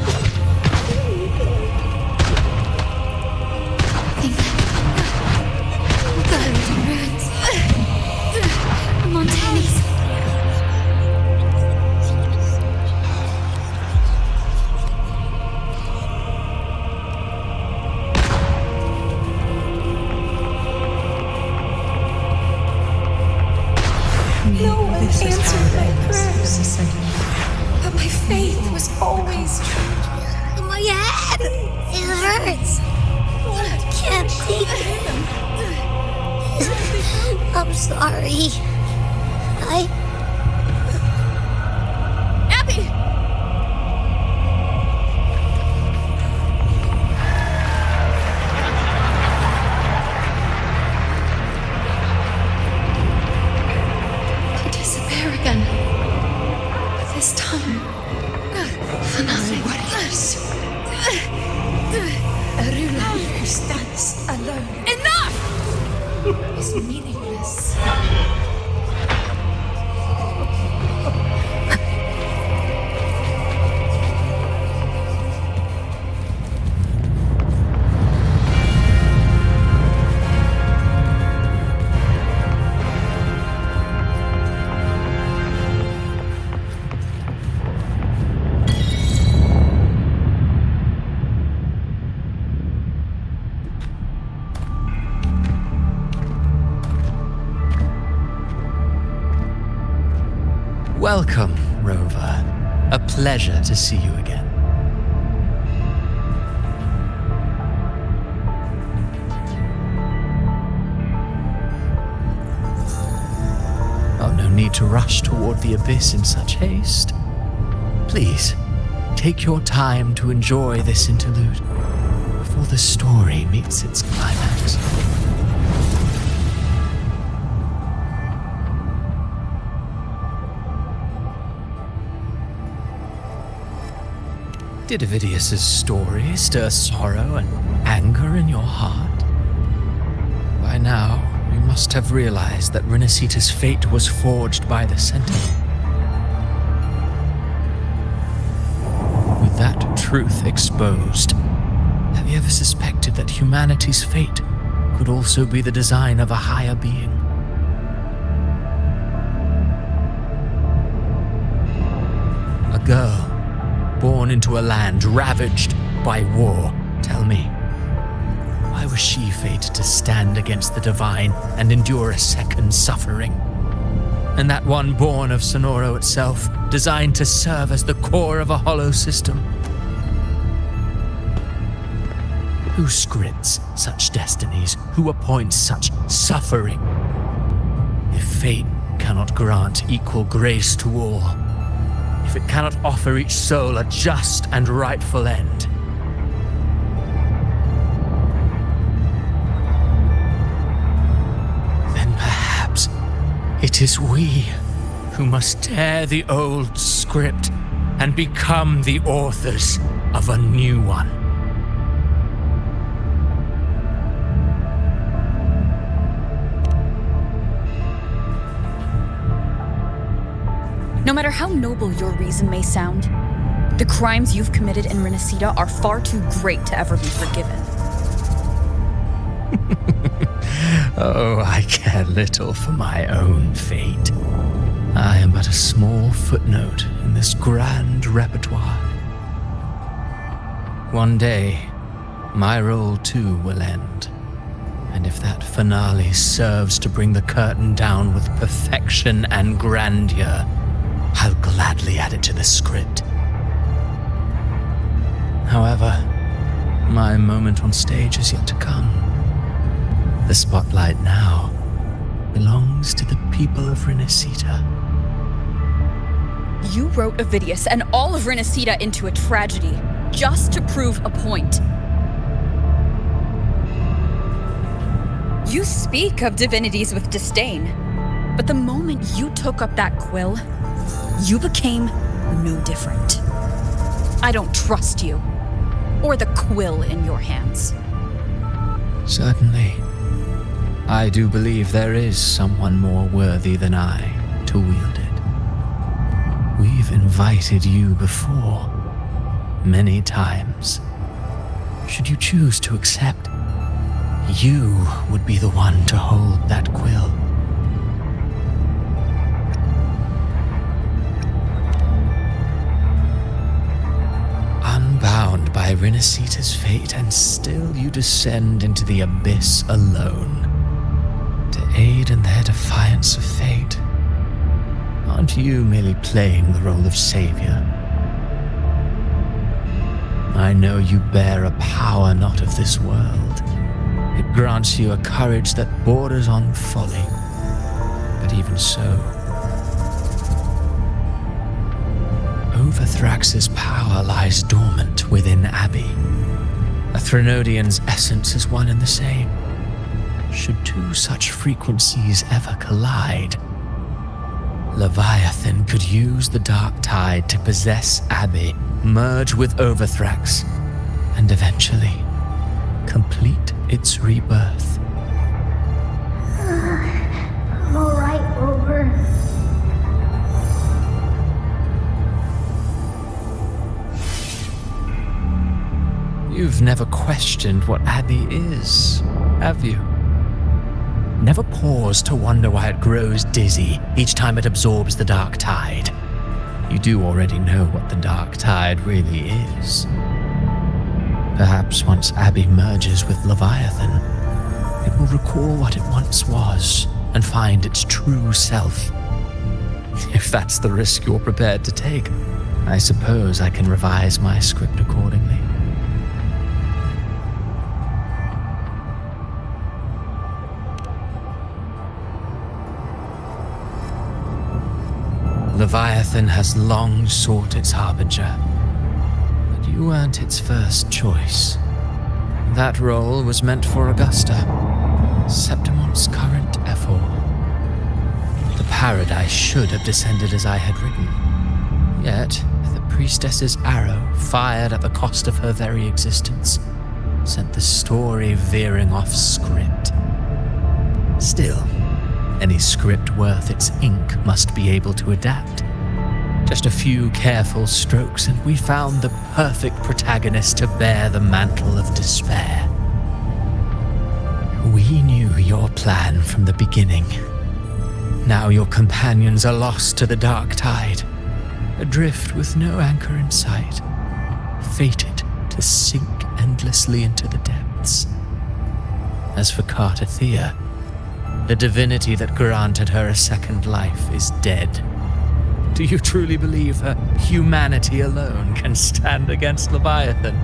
No one answered my prayers, but my faith was always true. My head! It hurts! I can't take it. I'm sorry. Abby! Nothing works. A ruler who stands alone. Enough! Is meaningless. Welcome, Rover. A pleasure to see you again. Oh, no need to rush toward the abyss in such haste. Please, take your time to enjoy this interlude before the story meets its climax. Did Avidius's story stir sorrow and anger in your heart? By now, you must have realized that Rinascita's fate was forged by the Sentinel. With that truth exposed, have you ever suspected that humanity's fate could also be the design of a higher being? A girl born into a land ravaged by war. Tell me, why was she fated to stand against the divine and endure a second suffering? And that one born of Sonoro itself, designed to serve as the core of a hollow system? Who scripts such destinies? Who appoints such suffering? If fate cannot grant equal grace to all, if it cannot offer each soul a just and rightful end, then perhaps it is we who must tear the old script and become the authors of a new one. No matter how noble your reason may sound, the crimes you've committed in Rinascita are far too great to ever be forgiven. Oh, I care little for my own fate. I am but a small footnote in this grand repertoire. One day, my role too will end. And if that finale serves to bring the curtain down with perfection and grandeur, I'll gladly add it to the script. However, my moment on stage is yet to come. The spotlight now belongs to the people of Rinascita. You wrote Avidius and all of Rinascita into a tragedy, just to prove a point. You speak of divinities with disdain, but the moment you took up that quill, you became no different. I don't trust you, or the quill in your hands. Certainly. I do believe there is someone more worthy than I to wield it. We've invited you before, many times. Should you choose to accept, you would be the one to hold that quill. Unbound by Rinascita's fate, and still you descend into the abyss alone, to aid in their defiance of fate. Aren't you merely playing the role of savior? I know you bear a power not of this world. It grants you a courage that borders on folly. But even so, Overthrax's power lies dormant within Abbey. A Threnodian's essence is one and the same. Should two such frequencies ever collide, Leviathan could use the dark tide to possess Abby, merge with Overthrax, and eventually complete its rebirth. I'm alright, Rover. You've never questioned what Abby is, have you? Never paused to wonder why it grows dizzy each time it absorbs the dark tide. You do already know what the dark tide really is. Perhaps once Abby merges with Leviathan, it will recall what it once was and find its true self. If that's the risk you're prepared to take, I suppose I can revise my script accordingly. Leviathan has long sought its harbinger, but you weren't its first choice. That role was meant for Augusta, Septimon's current Ephor. The paradise should have descended as I had written. Yet, the priestess's arrow, fired at the cost of her very existence, sent the story veering off script. Still, any script worth its ink must be able to adapt. Just a few careful strokes and we found the perfect protagonist to bear the mantle of despair. We knew your plan from the beginning. Now your companions are lost to the dark tide, adrift with no anchor in sight, fated to sink endlessly into the depths. As for Cartathea, the divinity that granted her a second life is dead. Do you truly believe her humanity alone can stand against Leviathan?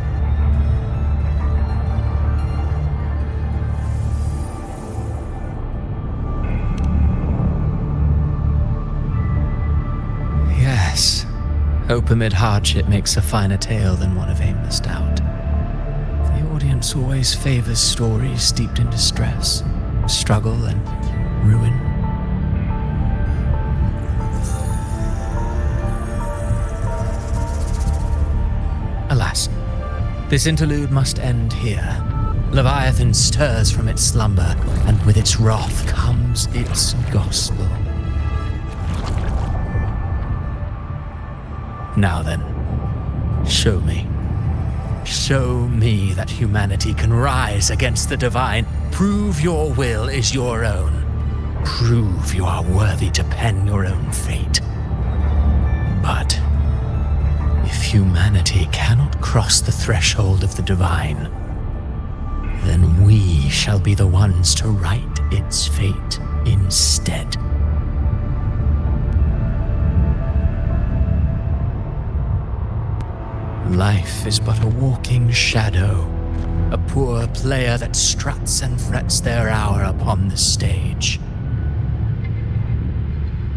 Yes, hope amid hardship makes a finer tale than one of aimless doubt. The audience always favors stories steeped in distress, struggle, and ruin. Alas, this interlude must end here. Leviathan stirs from its slumber, and with its wrath comes its gospel. Now then, show me. Show me that humanity can rise against the divine. Prove your will is your own. Prove you are worthy to pen your own fate. But if humanity cannot cross the threshold of the divine, then we shall be the ones to write its fate instead. Life is but a walking shadow, a poor player that struts and frets their hour upon the stage.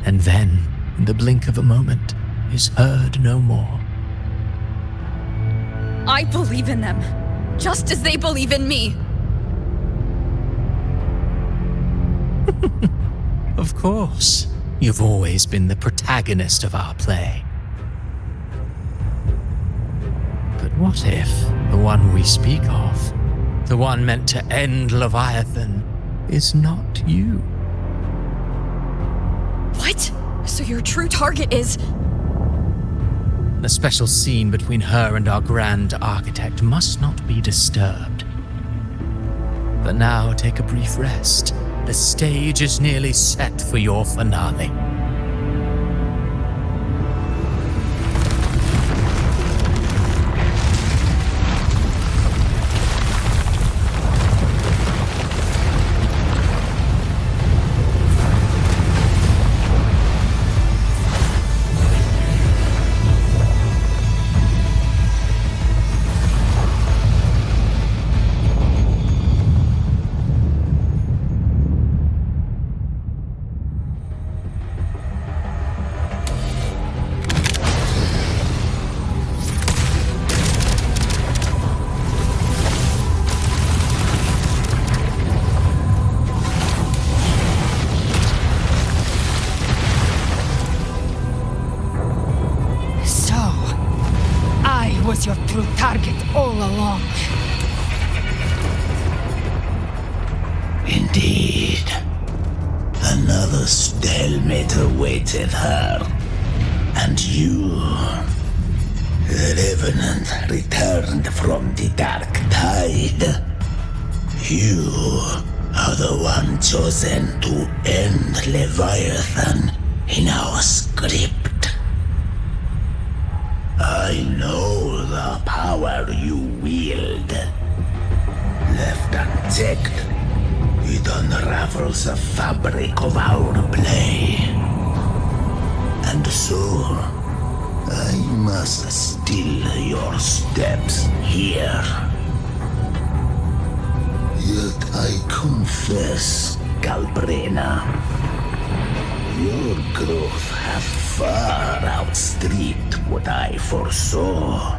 And then, in the blink of a moment, is heard no more. I believe in them, just as they believe in me. Of course, you've always been the protagonist of our play. But what if the one we speak of, the one meant to end Leviathan, is not you? What? So your true target is... The special scene between her and our grand architect must not be disturbed. But now take a brief rest. The stage is nearly set for your finale. your true target all along. Indeed. Another stalemate awaited her. And you, Revenant, returned from the Dark Tide. You are the one chosen to end Leviathan in our script. I know the power you wield. Left unchecked, it unravels the fabric of our play. And so, I must still your steps here. Yet I confess, Galbrena, your growth hath far outstripped what I foresaw.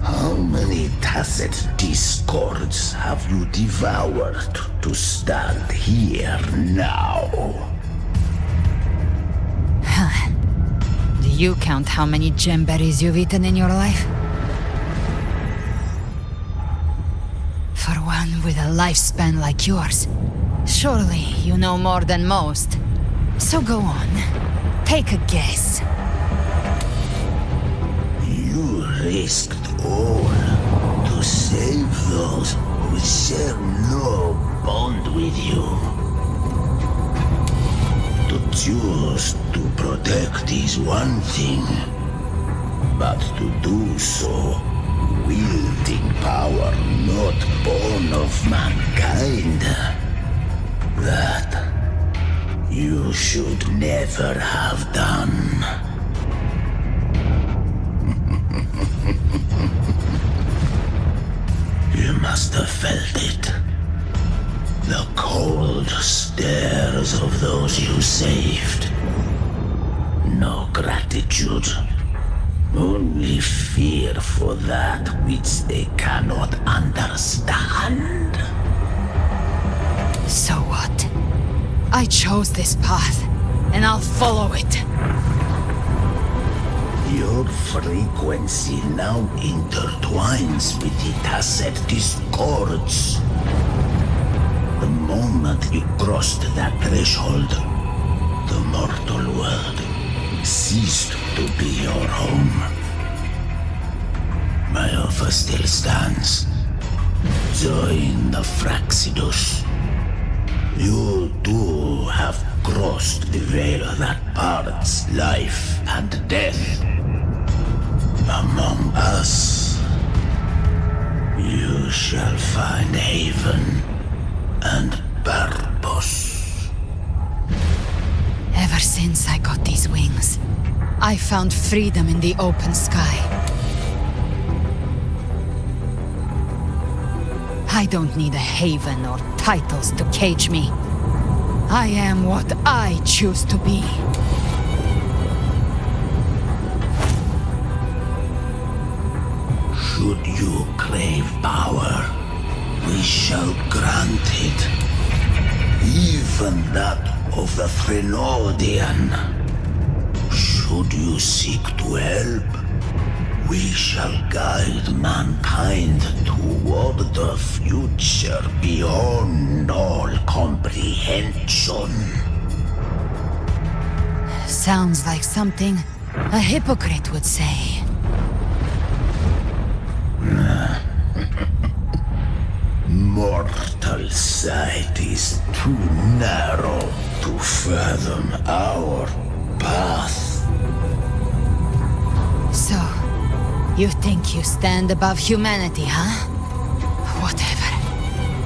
How many tacit discords have you devoured to stand here now? Huh. Do you count how many gemberries you've eaten in your life? For one with a lifespan like yours, surely you know more than most. So go on, take a guess. You risked all to save those who share no bond with you. To choose to protect is one thing, but to do so wielding power not born of mankind, that you should never have done. You must have felt it. The cold stares of those you saved. No gratitude. Only fear for that which they cannot understand. So what? I chose this path, and I'll follow it. Your frequency now intertwines with the tacit discords. The moment you crossed that threshold, the mortal world ceased to be your home. My offer still stands. Join the Fraxidus. You too have crossed the veil that parts life and death. Among us, you shall find haven and purpose. Ever since I got these wings, I found freedom in the open sky. I don't need a haven or titles to cage me. I am what I choose to be. Should you crave power, we shall grant it. Even that of the Threnodian. Should you seek to help, we shall guide mankind toward the future beyond all comprehension. Sounds like something a hypocrite would say. Mortal sight is too narrow to fathom our path. So, you think you stand above humanity, huh? Whatever.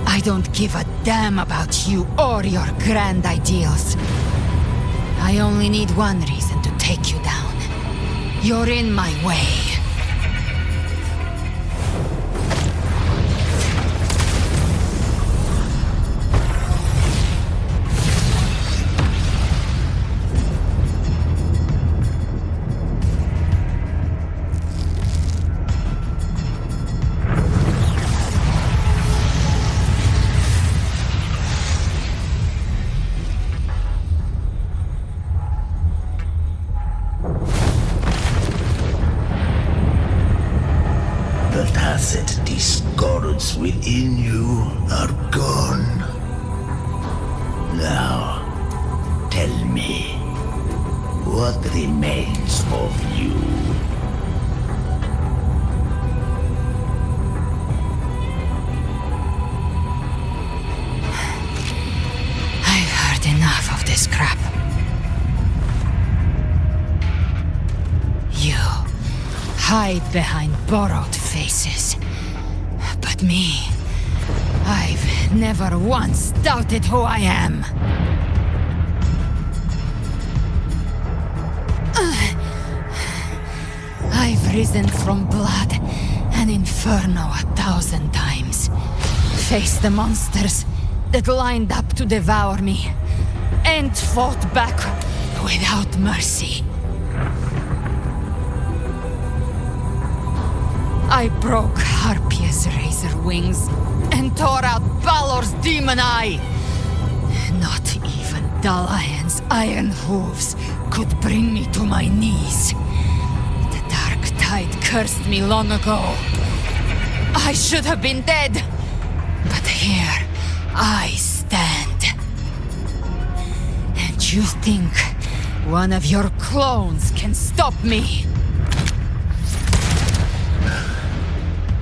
I don't give a damn about you or your grand ideals. I only need one reason to take you down. You're in my way. the tacit discords within you are gone. Now, tell me, what remains of you? I've heard enough of this crap. You hide behind borrowed faces. But me, I've never once doubted who I am. I've risen from blood and inferno 1,000 times. Faced the monsters that lined up to devour me, and fought back without mercy. I broke Harpia's razor wings and tore out Balor's demon eye. Not even Dalayan's iron hooves could bring me to my knees. The dark tide cursed me long ago. I should have been dead, but here I stand. And you think one of your clones can stop me?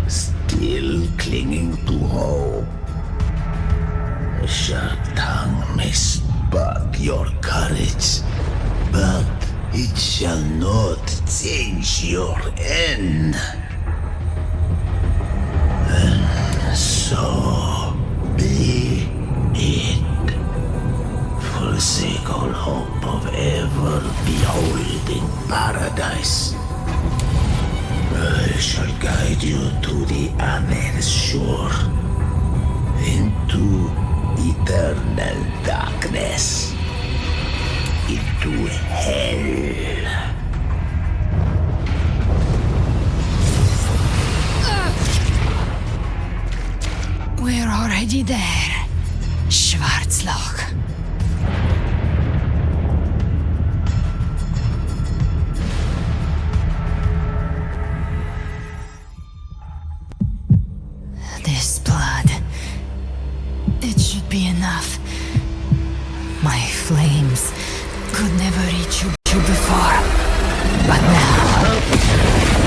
Still clinging to hope. A sharp tongue may spark your courage, but it shall not change your end. And so be it. Forsake all hope of ever beholding paradise. I shall guide you to the Amet's shore, into eternal darkness, into hell. We're already there, Schwarzloch. This blood, it should be enough. My flames could never reach you before, but now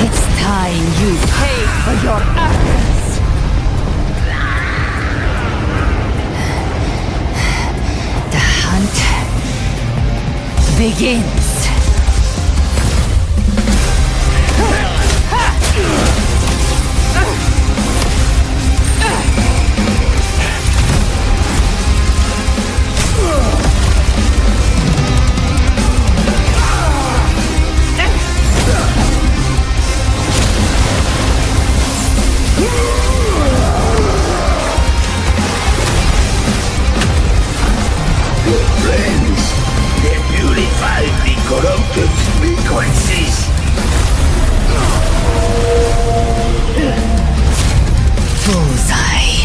it's time you pay for your actions. The hunt begins. Corrupted frequencies. Bullseye.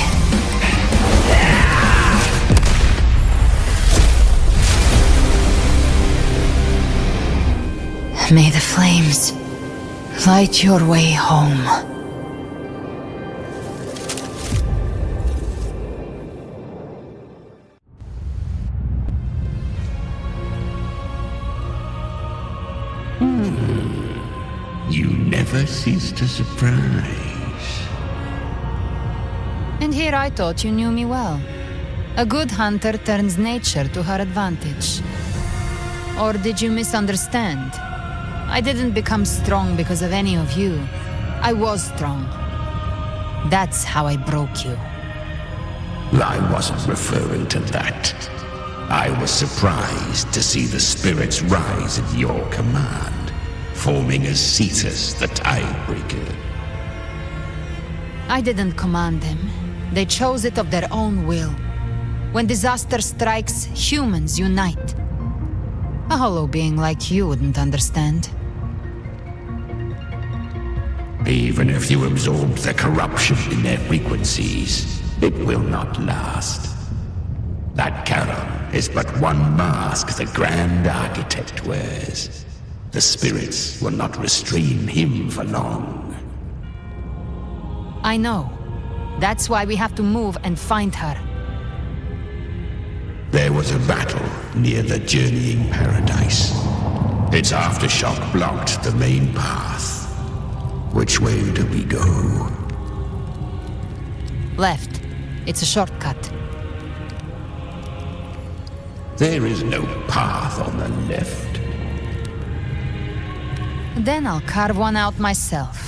May the flames light your way home. You never cease to surprise. And here I thought you knew me well. A good hunter turns nature to her advantage. Or did you misunderstand? I didn't become strong because of any of you. I was strong. That's how I broke you. I wasn't referring to that. I was surprised to see the spirits rise at your command, forming ASUS, the Tidebreaker. I didn't command them. They chose it of their own will. When disaster strikes, humans unite. A hollow being like you wouldn't understand. Even if you absorb the corruption in their frequencies, it will not last. That Charon is but one mask the Grand Architect wears. The spirits will not restrain him for long. I know. That's why we have to move and find her. There was a battle near the journeying paradise. Its aftershock blocked the main path. Which way do we go? Left. It's a shortcut. There is no path on the left. Then I'll carve one out myself.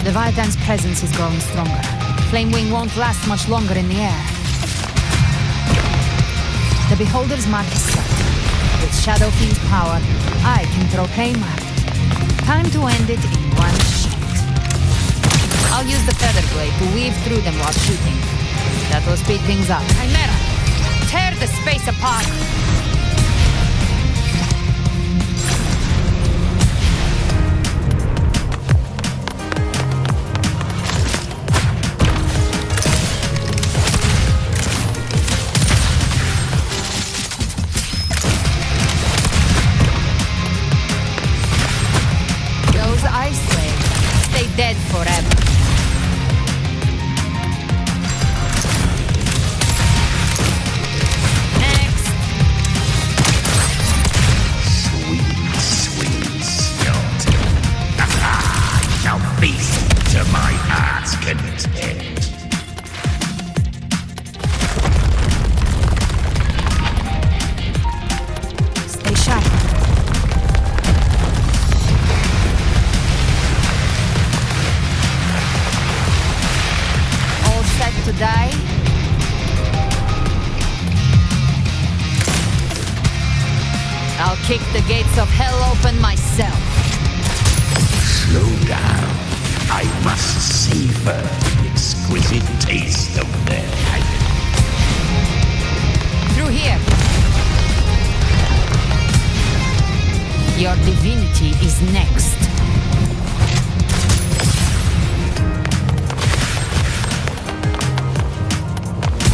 Leviathan's presence is growing stronger. Flamewing won't last much longer in the air. The Beholder's mark is set. With Shadow Fiend's power, I can throw Claymore. Time to end it in one shot. I'll use the Feather Blade to weave through them while shooting. That will speed things up. Chimera! Tear the space apart! Dead forever. Next. Sweet skeleton. Now feast to my heart's content. Stay sharp. To die? I'll kick the gates of hell open myself. Slow down. I must savor the exquisite taste of their agony. Through here. Your divinity is next.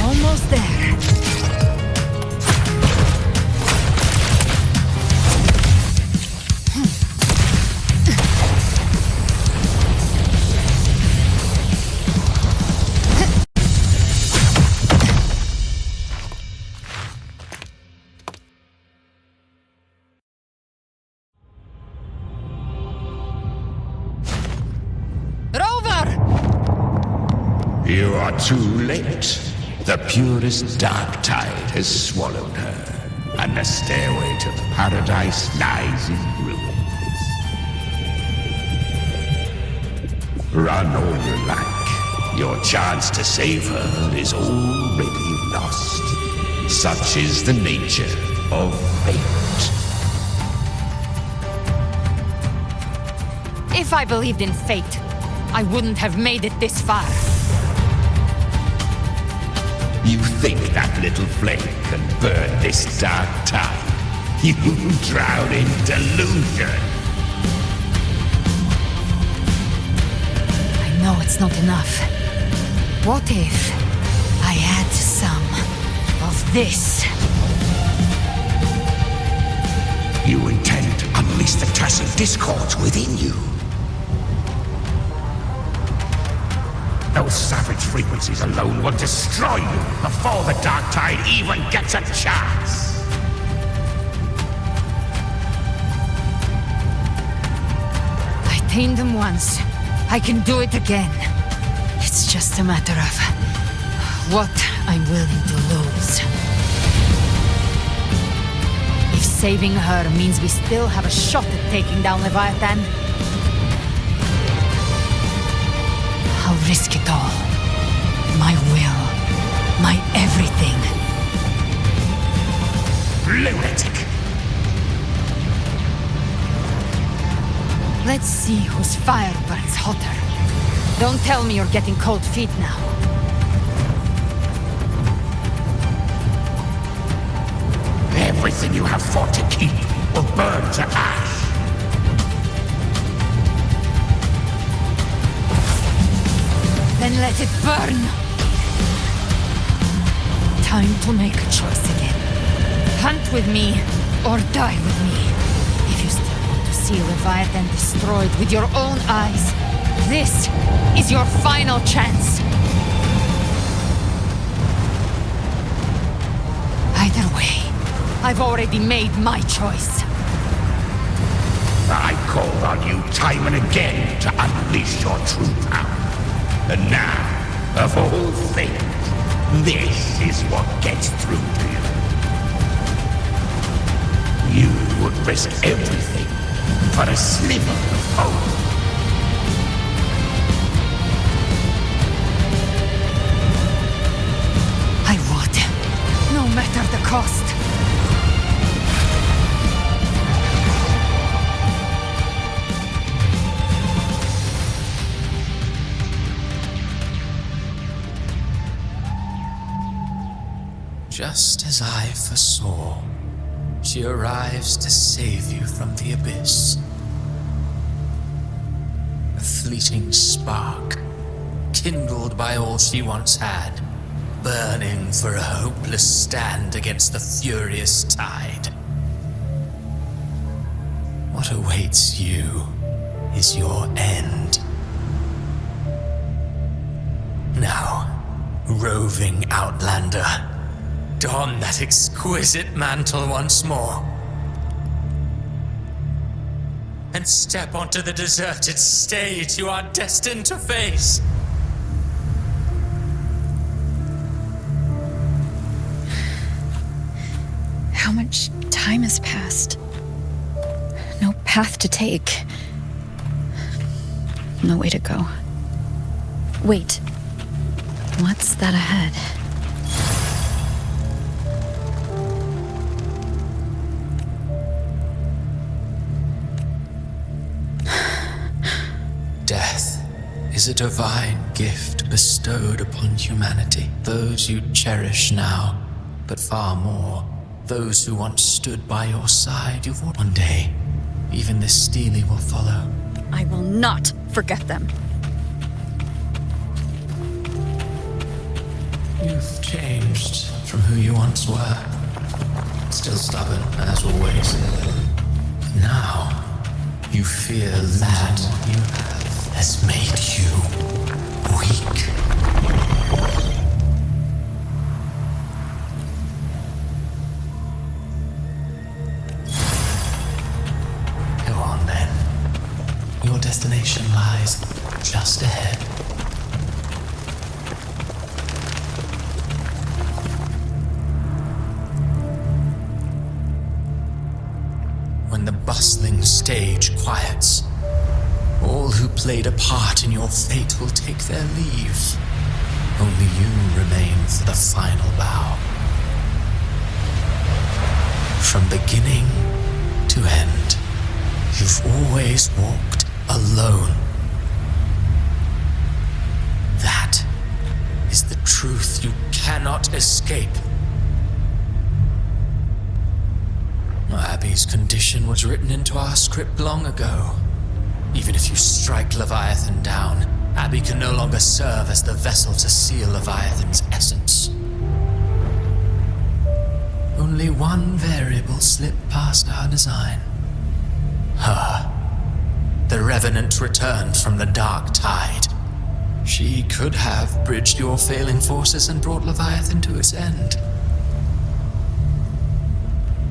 Almost there. Rover! You are too late. The purest dark tide has swallowed her, and the stairway to paradise lies in ruins. Run all you like. Your chance to save her is already lost. Such is the nature of fate. If I believed in fate, I wouldn't have made it this far. You think that little flame can burn this dark tide? You drown in delusion. I know it's not enough. What if I add some of this? You intend to unleash the Tassin discords within you. Those savage frequencies alone will destroy you before the dark tide even gets a chance. I tamed them once. I can do it again. It's just a matter of what I'm willing to lose. If saving her means we still have a shot at taking down Leviathan, I'll risk it all. My will. My everything. Lunatic! Let's see whose fire burns hotter. Don't tell me you're getting cold feet now. Everything you have fought to keep will burn to ash. Then let it burn! Time to make a choice again. Hunt with me, or die with me. If you still want to see Leviathan destroyed with your own eyes, this is your final chance. Either way, I've already made my choice. I called on you time and again to unleash your true power. And now, of all things, this is what gets through to you. You would risk everything for a sliver of hope. I would, no matter the cost. Just as I foresaw, she arrives to save you from the abyss. A fleeting spark, kindled by all she once had, burning for a hopeless stand against the furious tide. What awaits you is your end. Now, roving outlander, don that exquisite mantle once more. And step onto the deserted stage you are destined to face. How much time has passed? No path to take. No way to go. Wait. What's that ahead? Death is a divine gift bestowed upon humanity. Those you cherish now, but far more, those who once stood by your side. One day, even this Steely will follow. I will not forget them. You've changed from who you once were. Still stubborn, as always. Now, you fear that you have has made you weak. Go on then. Your destination lies just ahead. When the bustling stage quiets, all who played a part in your fate will take their leave. Only you remain for the final bow. From beginning to end, you've always walked alone. That is the truth you cannot escape. Abby's condition was written into our script long ago. Even if you strike Leviathan down, Abby can no longer serve as the vessel to seal Leviathan's essence. Only one variable slipped past our design. Her. The Revenant returned from the dark tide. She could have bridged your failing forces and brought Leviathan to its end.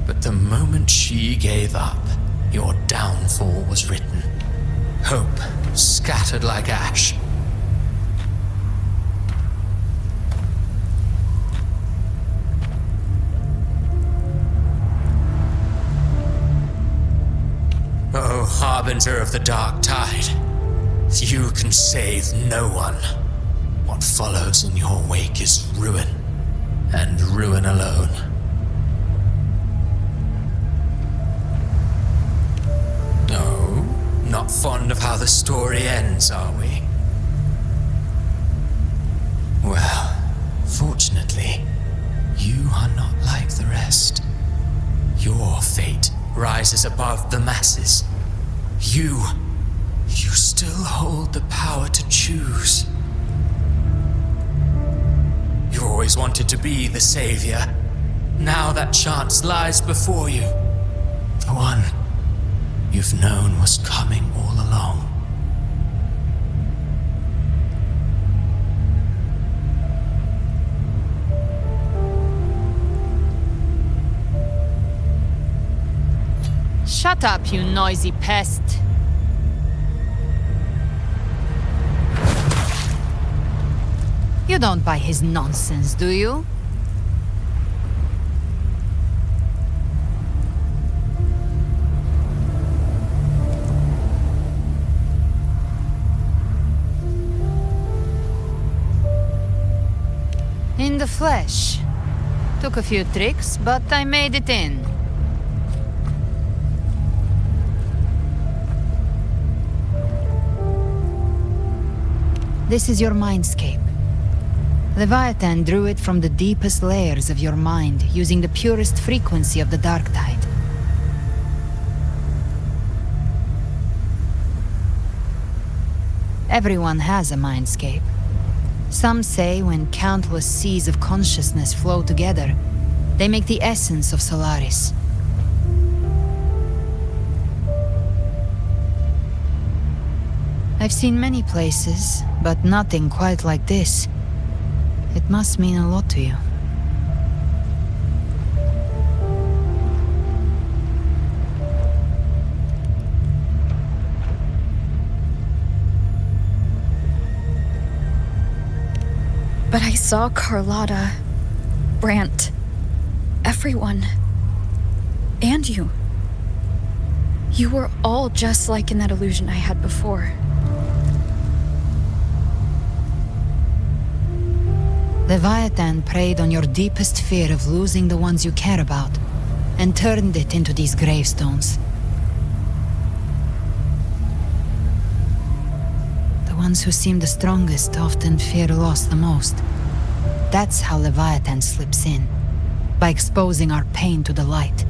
But the moment she gave up, your downfall was written. Hope scattered like ash. Oh, harbinger of the dark tide, you can save no one. What follows in your wake is ruin, and ruin alone. Not fond of how the story ends, are we? Well, fortunately, you are not like the rest. Your fate rises above the masses. You still hold the power to choose. You always wanted to be the savior. Now that chance lies before you. The one you've known was coming all along. Shut up, you noisy pest. You don't buy his nonsense, do you? In the flesh. Took a few tricks, but I made it in. This is your mindscape. Leviathan drew it from the deepest layers of your mind, using the purest frequency of the dark tide. Everyone has a mindscape. Some say when countless seas of consciousness flow together, they make the essence of Solaris. I've seen many places, but nothing quite like this. It must mean a lot to you. But I saw Carlotta, Brant, everyone. And you. You were all just like in that illusion I had before. Leviathan preyed on your deepest fear of losing the ones you care about, and turned it into these gravestones. The ones who seem the strongest often fear loss the most. That's how Leviathan slips in, by exposing our pain to the light.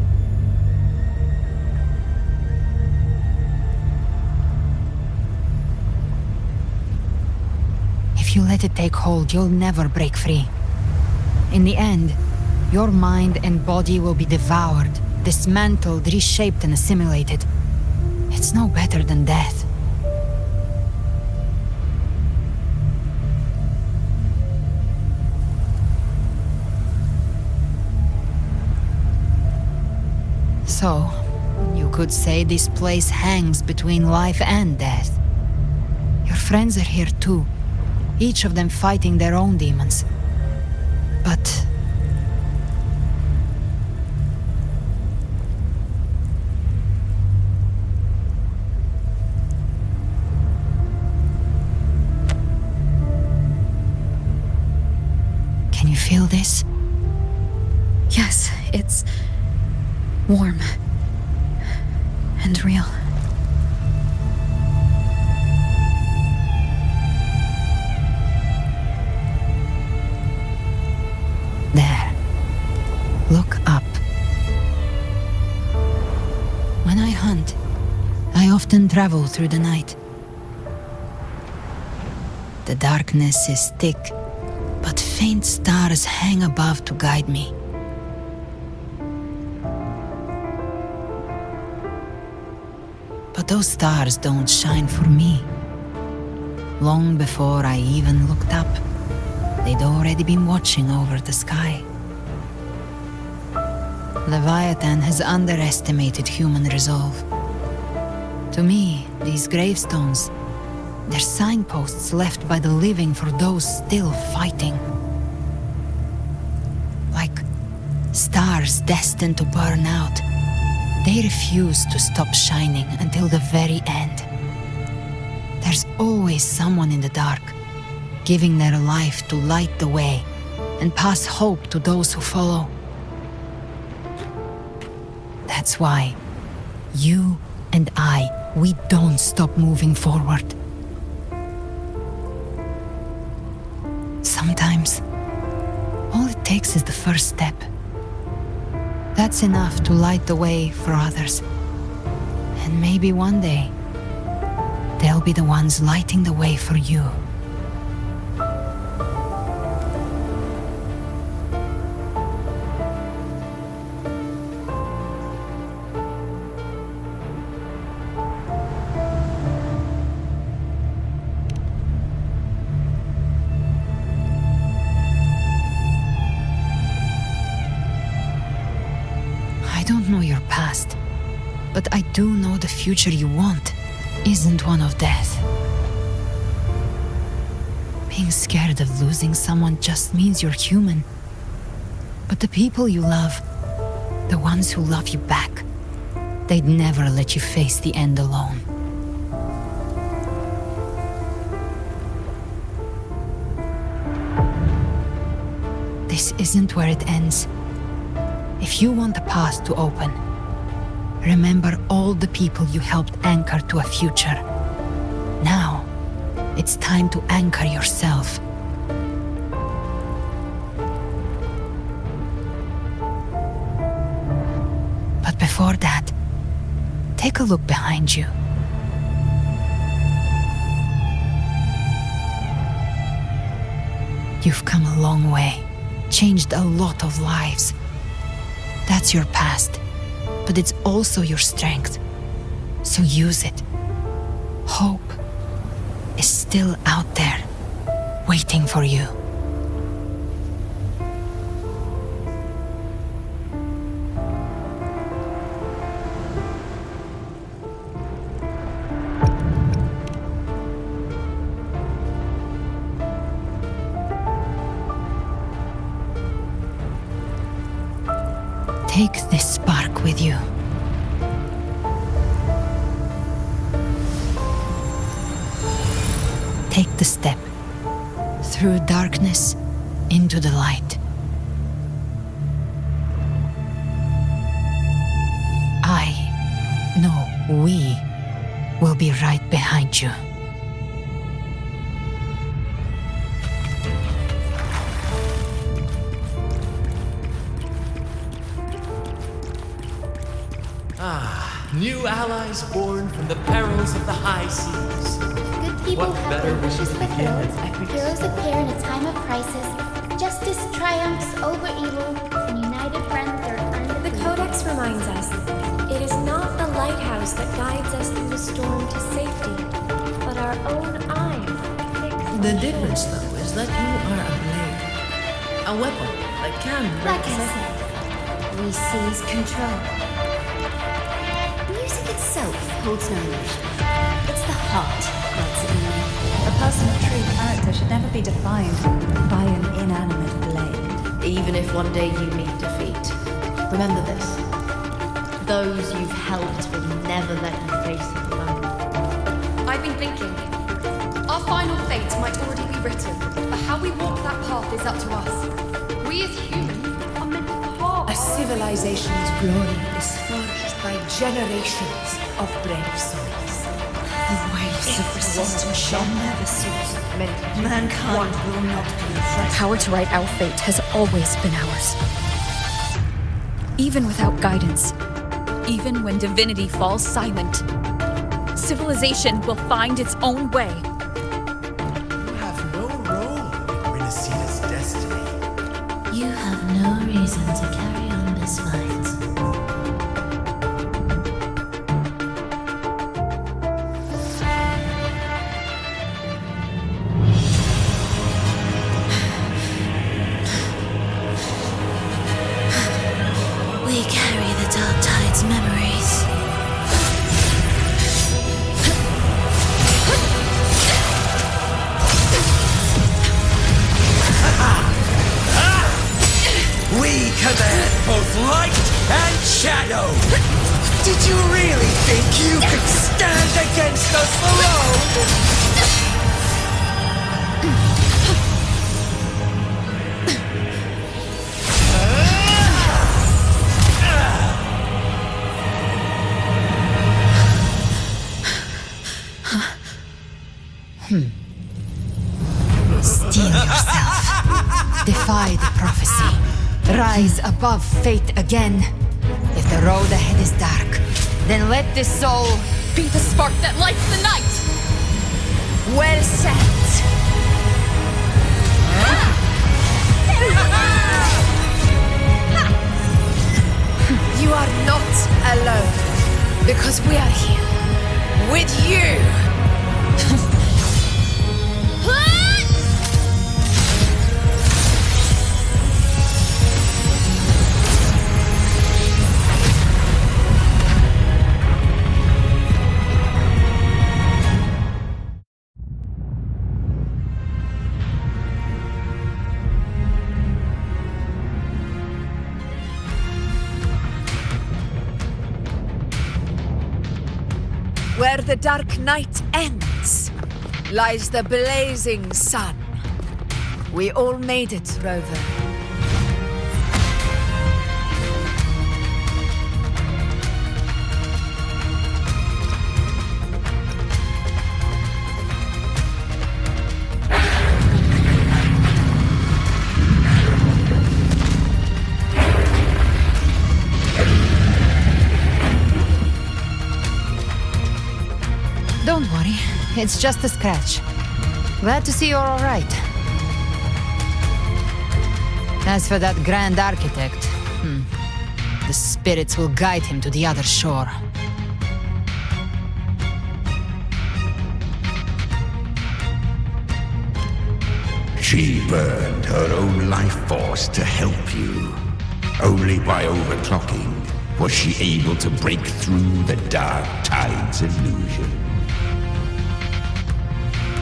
If you let it take hold, you'll never break free. In the end, your mind and body will be devoured, dismantled, reshaped, and assimilated. It's no better than death. So, you could say this place hangs between life and death. Your friends are here too. Each of them fighting their own demons. But... can you feel this? Yes, it's warm and real. There. Look up. When I hunt, I often travel through the night. The darkness is thick, but faint stars hang above to guide me. But those stars don't shine for me. Long before I even looked up, they'd already been watching over the sky. Leviathan has underestimated human resolve. To me, these gravestones, they're signposts left by the living for those still fighting. Like stars destined to burn out, they refuse to stop shining until the very end. There's always someone in the dark, giving their life to light the way and pass hope to those who follow. That's why you and I we don't stop moving forward. Sometimes, all it takes is the first step. That's enough to light the way for others. And maybe one day, they'll be the ones lighting the way for you. I don't know your past, but I do know the future you want isn't one of death. Being scared of losing someone just means you're human. But the people you love, the ones who love you back, they'd never let you face the end alone. This isn't where it ends. If you want the path to open, remember all the people you helped anchor to a future. Now, it's time to anchor yourself. But before that, take a look behind you. You've come a long way, changed a lot of lives. That's your past, but it's also your strength. So use it. Hope is still out there, waiting for you. Take this spark with you. Take the step through darkness into the light. We will be right behind you. New allies born from the perils of the high seas. Good people What have better their wishes to begin fulfilled. than epic Heroes appear in a time of crisis. Justice triumphs over evil, and united friends are undefeated. The Codex reminds us, it is not the lighthouse that guides us through the storm to safety, but our own eyes. The difference, though, is that you are a blade. A weapon that can Like I represent. said, we seize control. Music itself holds no emotion. It's the heart that's in me. A person of true character should never be defined by an inanimate blade. Even if one day you meet defeat, remember this. Those you've helped will never let you face it alone. I've been thinking. Our final fate might already be written, but how we walk that path is up to us. We as humans are meant to carve. A civilization's glory is forged by generations of brave souls. The waves of resistance shall never cease. Mankind will not be The power to write our fate has always been ours. Even without guidance, even when divinity falls silent, civilization will find its own way. You have no role in Rinascita's destiny. You have no reason to carry on this fight. We carry the Dark Tide's memories. We command both light and shadow. Did you really think you could stand against us alone? Steel yourself. Defy the prophecy. Rise above fate again. If the road ahead is dark, then let this soul Be the spark that lights the night! Well said. You are not alone, because we are here with you. Where the dark night ends, lies the blazing sun. We all made it, Rover. Don't worry, it's just a scratch. Glad to see you're all right. As for that Grand Architect, the spirits will guide him to the other shore. She burned her own life force to help you. Only by overclocking was she able to break through the dark tide's illusion.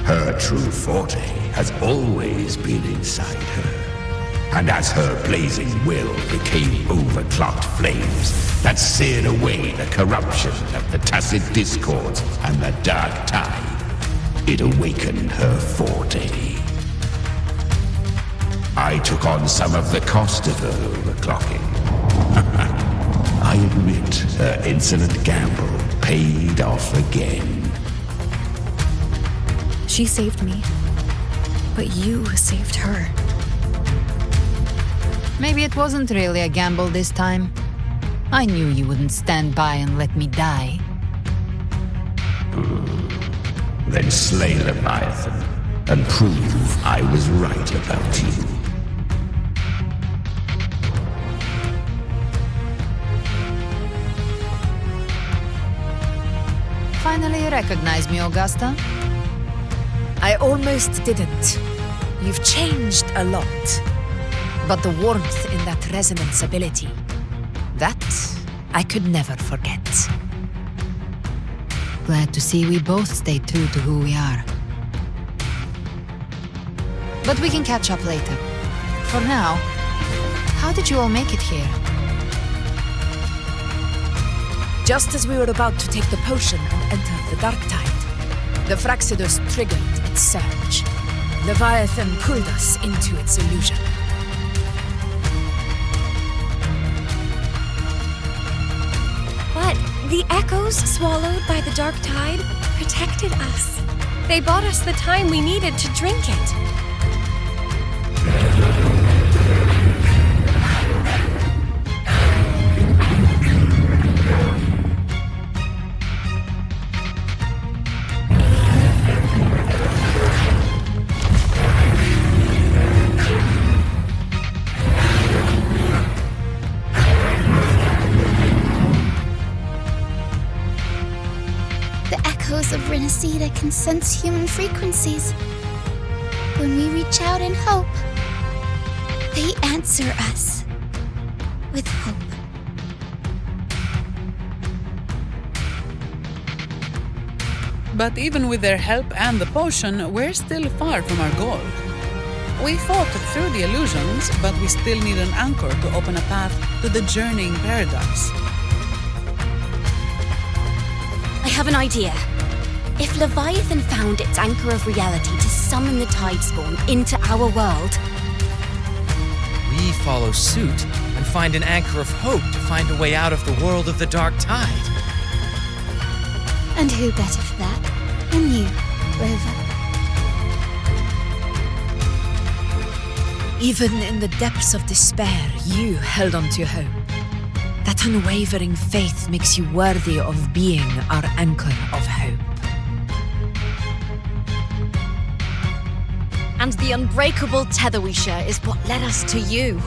Her true forte has always been inside her. And as her blazing will became overclocked flames that seared away the corruption of the tacit discords and the dark tide, it awakened her forte. I took on some of the cost of her overclocking. I admit her insolent gamble paid off again. She saved me, but you saved her. Maybe it wasn't really a gamble this time. I knew you wouldn't stand by and let me die. Then slay Leviathan and prove I was right about you. Finally you recognize me, Augusta? I almost didn't. You've changed a lot. But the warmth in that resonance ability, that I could never forget. Glad to see we both stay true to who we are. But we can catch up later. For now, how did you all make it here? Just as we were about to take the potion and enter the dark tide, the Fraxidus triggered its surge. Leviathan pulled us into its illusion. But the echoes swallowed by the dark tide protected us. They bought us the time we needed to drink it. Of Rinascita can sense human frequencies. When we reach out in hope, they answer us with hope. But even with their help and the potion, we're still far from our goal. We fought through the illusions, but we still need an anchor to open a path to the journeying paradise. I have an idea. If Leviathan found its anchor of reality to summon the tide spawn into our world, we follow suit and find an anchor of hope to find a way out of the world of the dark tide. And who better for that than you, Rover? Even in the depths of despair, you held on to hope. That unwavering faith makes you worthy of being our anchor of hope. And the unbreakable tether we share is what led us to you.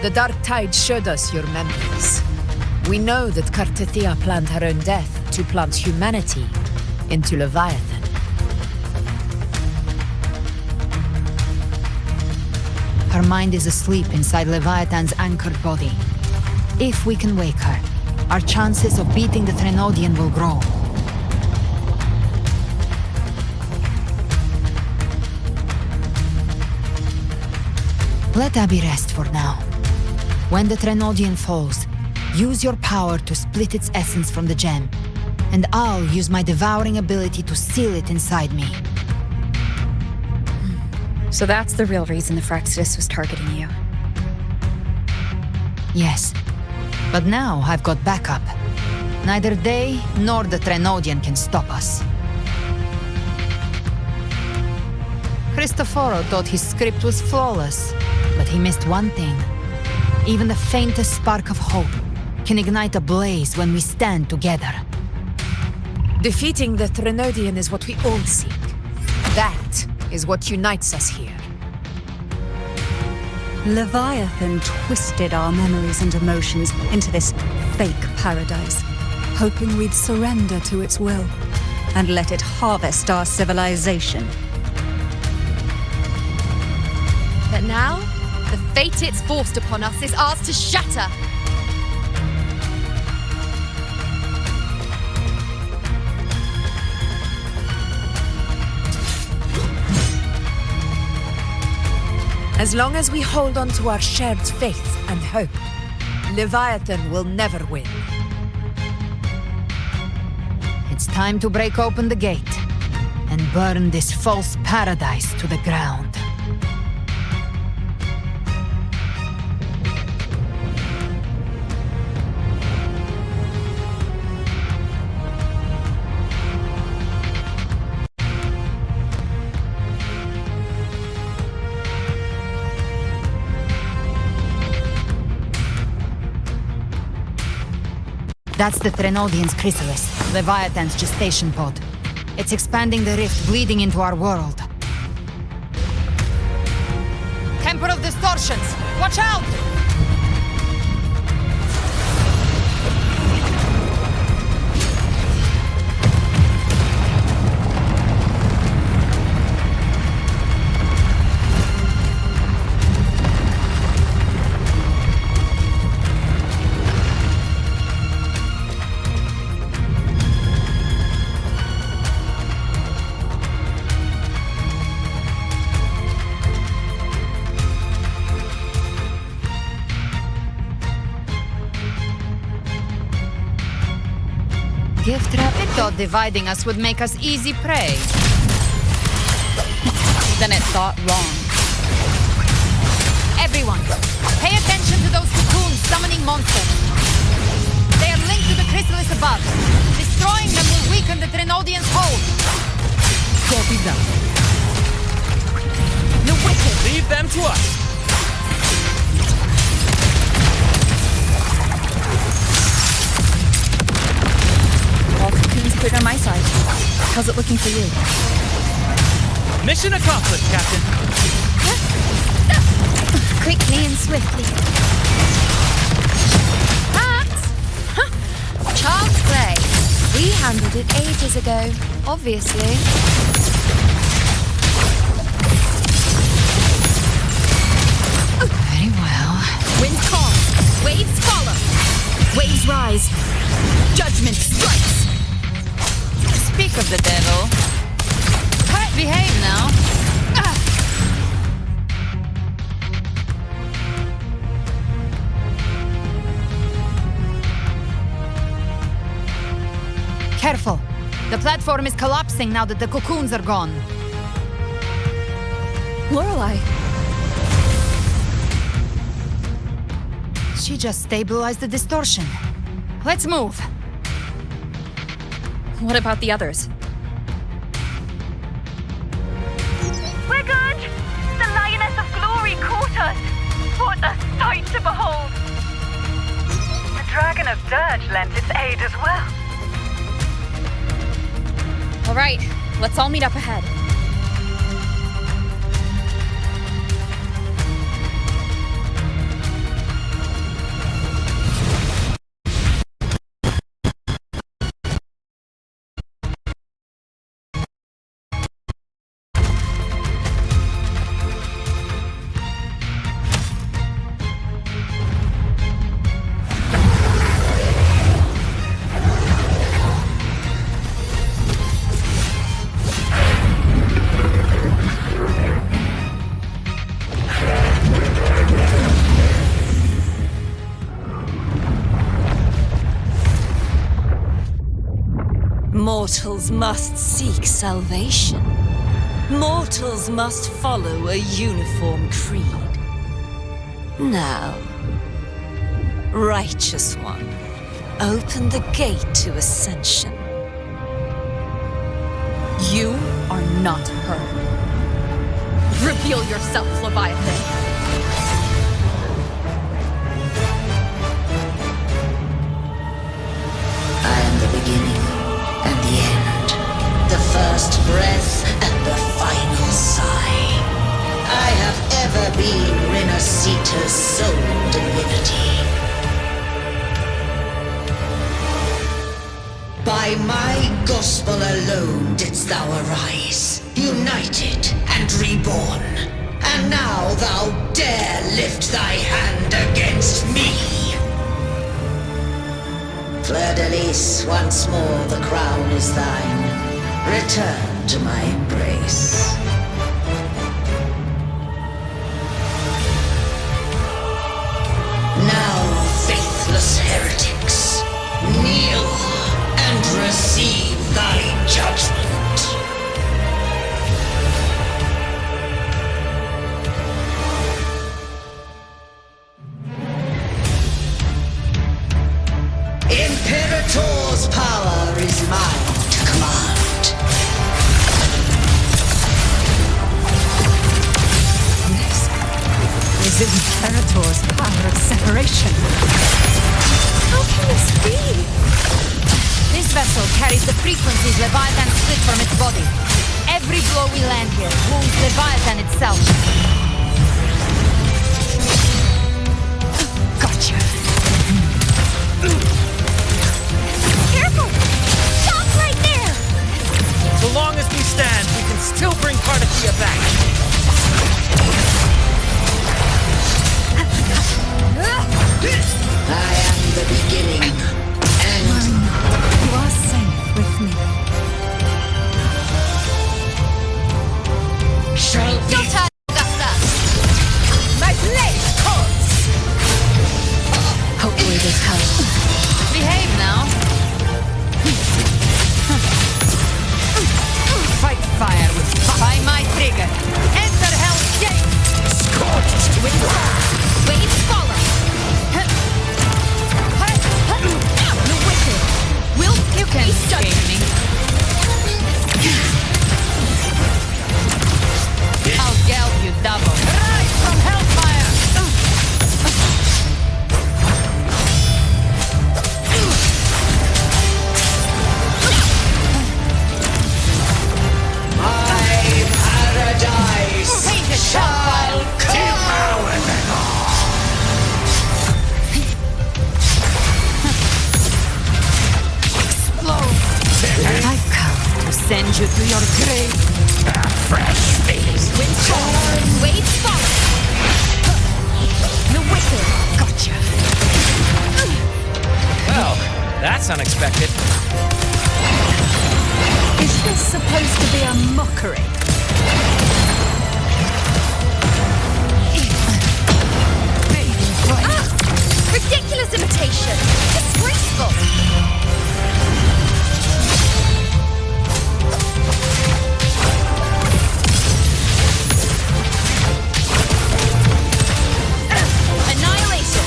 The dark tide showed us your memories. We know that Kartathea planned her own death to plant humanity into Leviathan. Her mind is asleep inside Leviathan's anchored body. If we can wake her, our chances of beating the Threnodian will grow. Let Abby rest for now. When the Threnodian falls, use your power to split its essence from the gem, and I'll use my devouring ability to seal it inside me. So that's the real reason the Fractus was targeting you. Yes, but now I've got backup. Neither they nor the Threnodian can stop us. Cristoforo thought his script was flawless, but he missed one thing. Even the faintest spark of hope can ignite a blaze when we stand together. Defeating the Threnodian is what we all seek. That is what unites us here. Leviathan twisted our memories and emotions into this fake paradise, hoping we'd surrender to its will and let it harvest our civilization. But now, the fate it's forced upon us is ours to shatter. As long as we hold on to our shared faith and hope, Leviathan will never win. It's time to break open the gate and burn this false paradise to the ground. That's the Threnodian's chrysalis, Leviathan's gestation pod. It's expanding the rift, bleeding into our world. Temper of Distortions! Watch out! Gift trap. It thought dividing us would make us easy prey. Then it thought wrong. Everyone, pay attention to those cocoons summoning monsters. They are linked to the chrysalis above. Destroying them will weaken the Threnodian's hold. Copy that. The wicked! Leave them to us! All cocoons cleared on my side. How's it looking for you? Mission accomplished, Captain. Quickly and swiftly. Child's play. We handled it ages ago, obviously. Very well. Wind calm. Waves follow. Waves rise. Judgment strikes. Speak of the devil. Behave now. Careful. The platform is collapsing now that the cocoons are gone. Lorelei. She just stabilized the distortion. Let's move. What about the others? We're good! The Lioness of Glory caught us! What a sight to behold! The Dragon of Dirge lent its aid as well. All right, let's all meet up ahead. Mortals must seek salvation. Mortals must follow a uniform creed. Now, Righteous One, open the gate to ascension. You are not her. Reveal yourself, Leviathan. I am the beginning and the end, the first breath and the final sigh. I have ever been Rinascita's sole divinity. By my gospel alone didst thou arise, united and reborn. And now thou dare lift thy hand against me. Fleur-de-lis, once more the crown is thine. Return to my embrace. Now, faithless heretics, kneel and receive thy judgment. Imperator's power is mine to command. This is Imperator's power of separation. How can this be? This vessel carries the frequencies Leviathan split from its body. Every blow we land here wounds Leviathan itself. Gotcha. Careful! Stop right there! So long as we stand, we can still bring Partakia back. I am the beginning and You are safe with me. shall be. Your turn, Augusta! My blade calls! Hopefully this helps. Behave now. Fight fire with fire. By my trigger. Enter Hell's Gate! Scorched with fire. Waves follow. The wicked. Will you can escape me. I'll gallop you double. Rise from hellfire! My paradise shall devour them all. Explode! I've come to send you to your grave. A fresh face. Wind storm, waves follow. The wicked. Gotcha. Well, that's unexpected. Is this supposed to be a mockery? Ridiculous imitation! Disgraceful! Annihilation.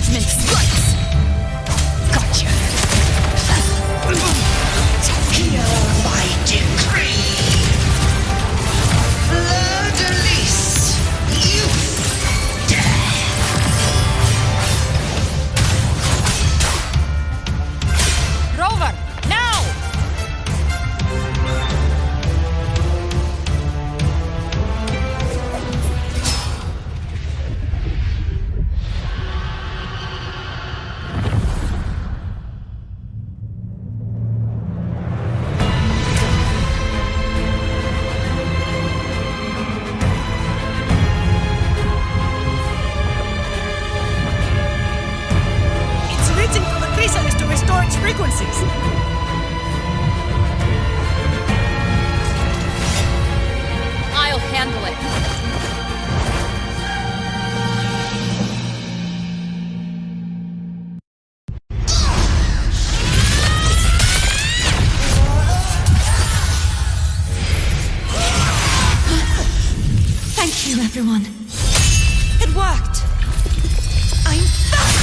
judgment strikes! Gotcha! Hear my decree! Fleur-de-lis! Youth! Death! Rover, now! It's written for the chrysalis to restore its frequencies. I'll handle it. Thank you, everyone. It worked. I'm back!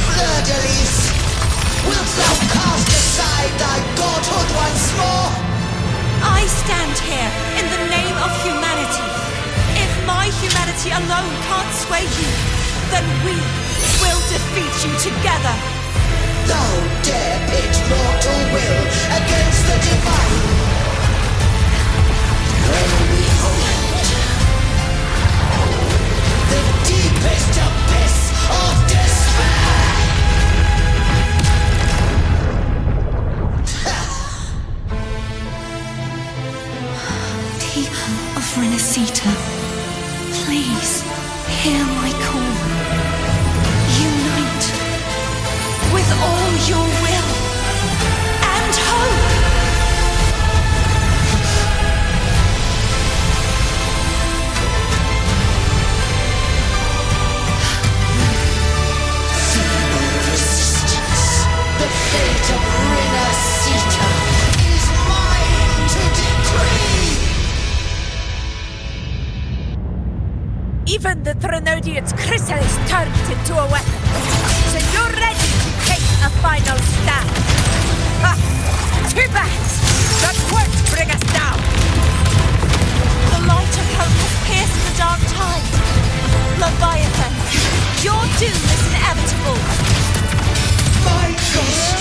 Fleur-de-lis! Wilt thou cast aside thy godhood once more? I stand here in the name of humanity. If my humanity alone can't sway you, then we will defeat you together. Thou dare pit mortal will against the divine. When we hold the deepest abyss of despair. People of Rinascita, please hear my call. Unite with all your will and hope. Resistance. The fate of Rinascita is mine to decree. Even the Trinodian's chrysalis turned it into a weapon. So you're ready to take a final stand. Ha! Too bad! That won't bring us down! The light of hope has pierced the dark tide. Leviathan, your doom is inevitable. My ghost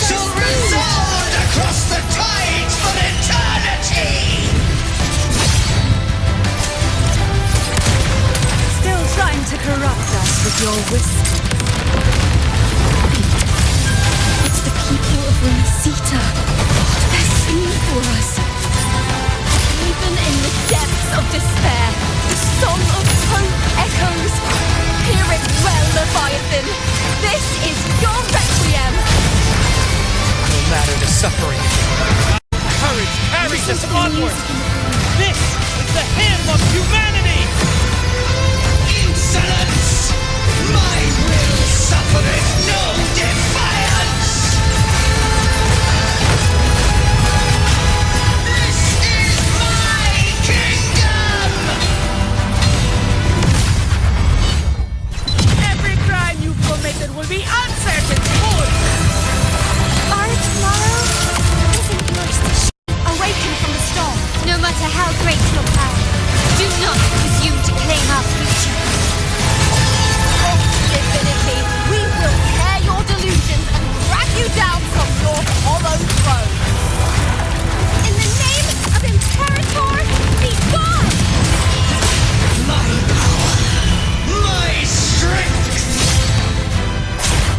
shall resound across the tides for eternity! Still trying to corrupt us with your whispers. It's the people of Rinascita. They're singing for us. Even in the depths of despair, the song of hope echoes. Hear it well, Leviathan. This is your requiem. No matter the suffering, courage carries us onward. This is the hymn of humanity. Insolence! My will suffereth no defiance! This is my kingdom! Every crime you've committed will be answered in full! Our tomorrow isn't yours to awaken from the storm. No matter how great your power, do not presume to claim our future. Divinity, we will tear your delusions and drag you down from your hollow throne! In the name of Imperator, be gone! My power! My strength!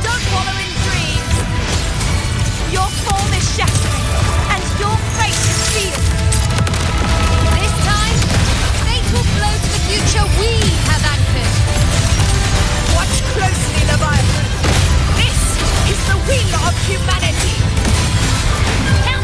Don't wallow in dreams! Your form is shattering, and your fate is sealed! This time, fate will flow to the future we have anchored. Watch closely, Leviathan! This is the will of humanity! Help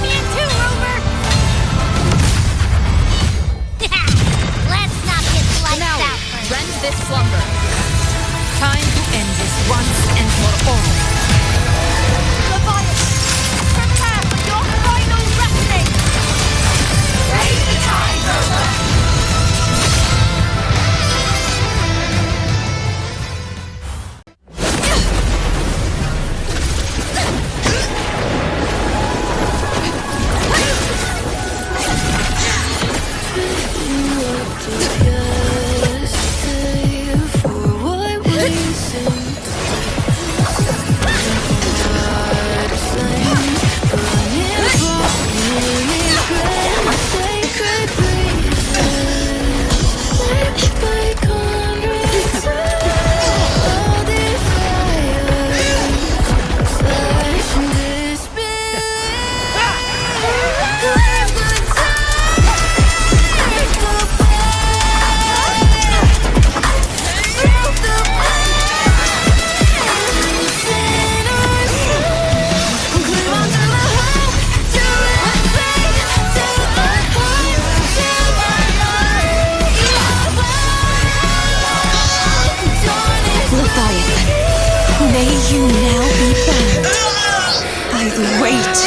May you now be bound by the weight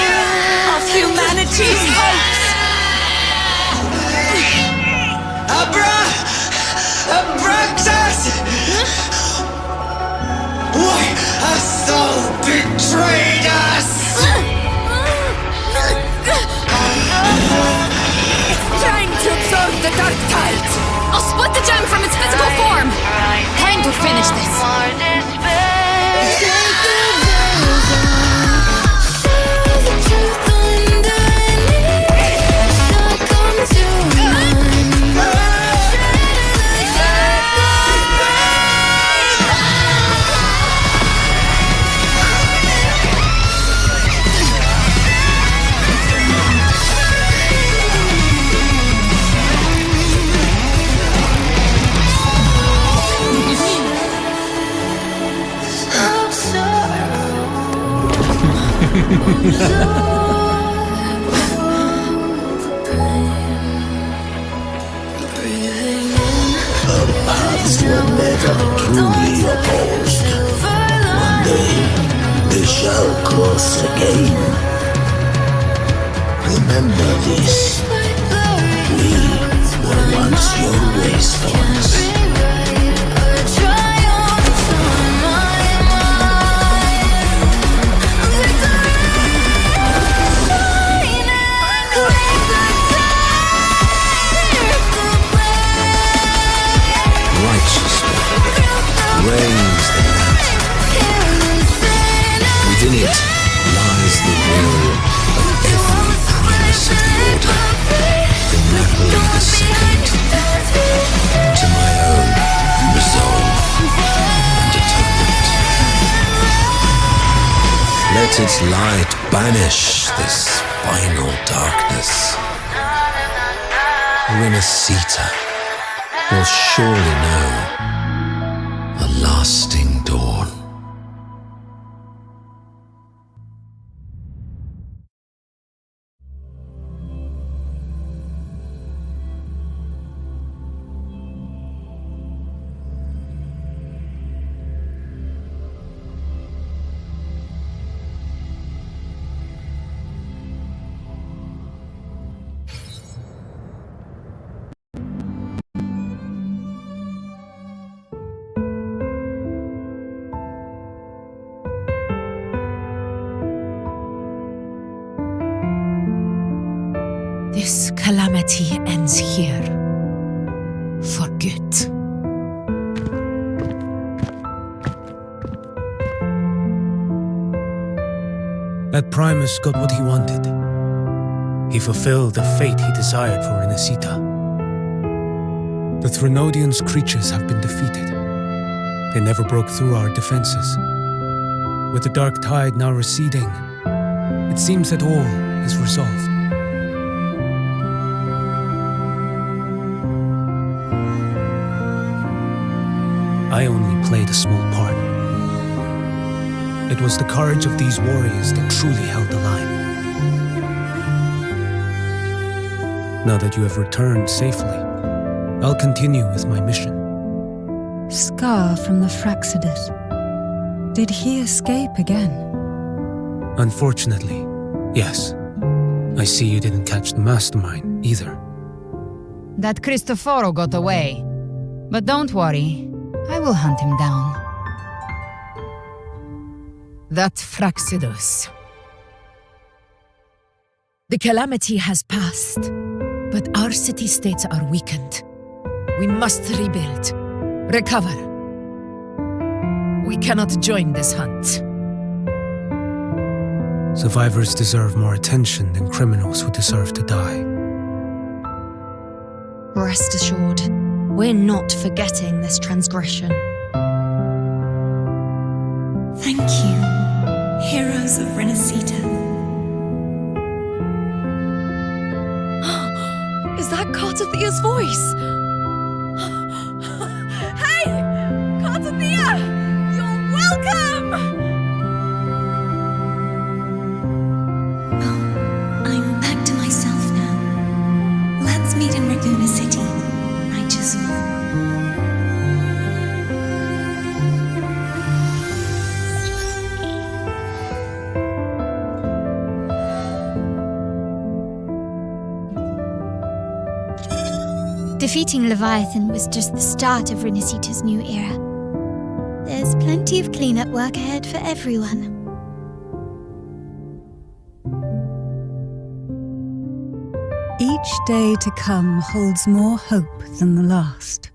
of humanity's hopes. Abraxas! Why has Sol betrayed us? It's trying to absorb the dark tide. I'll split the gem from its physical form. Time to finish this. Our paths were never truly opposed. One day, they shall cross again. Remember this. We were once your wastelands. Reigns the night. Within it lies the will of every primus of the order, from Napoli the Second to my own resolve and atonement. Let its light banish this final darkness. Rinascita will surely know a lasting dawn. This calamity ends here. For good. That Primus got what he wanted. He fulfilled the fate he desired for Rinascita. The Threnodian's creatures have been defeated. They never broke through our defenses. With the dark tide now receding, it seems that all is resolved. I only played a small part. It was the courage of these warriors that truly held the line. Now that you have returned safely, I'll continue with my mission. Scar from the Fraxidus. Did he escape again? Unfortunately, yes. I see you didn't catch the mastermind either. That Cristoforo got away. But don't worry, I will hunt him down. That Fraxidus. The calamity has passed, but our city-states are weakened. We must rebuild. Recover. We cannot join this hunt. Survivors deserve more attention than criminals who deserve to die. Rest assured, we're not forgetting this transgression. Thank you, heroes of Rinascita. Is that Cartathia's voice? Hey! Cartathia! You're welcome! I'm back to myself now. Let's meet in Raguna City, righteous one. Defeating Leviathan was just the start of Rinascita's new era. There's plenty of cleanup work ahead for everyone. Each day to come holds more hope than the last.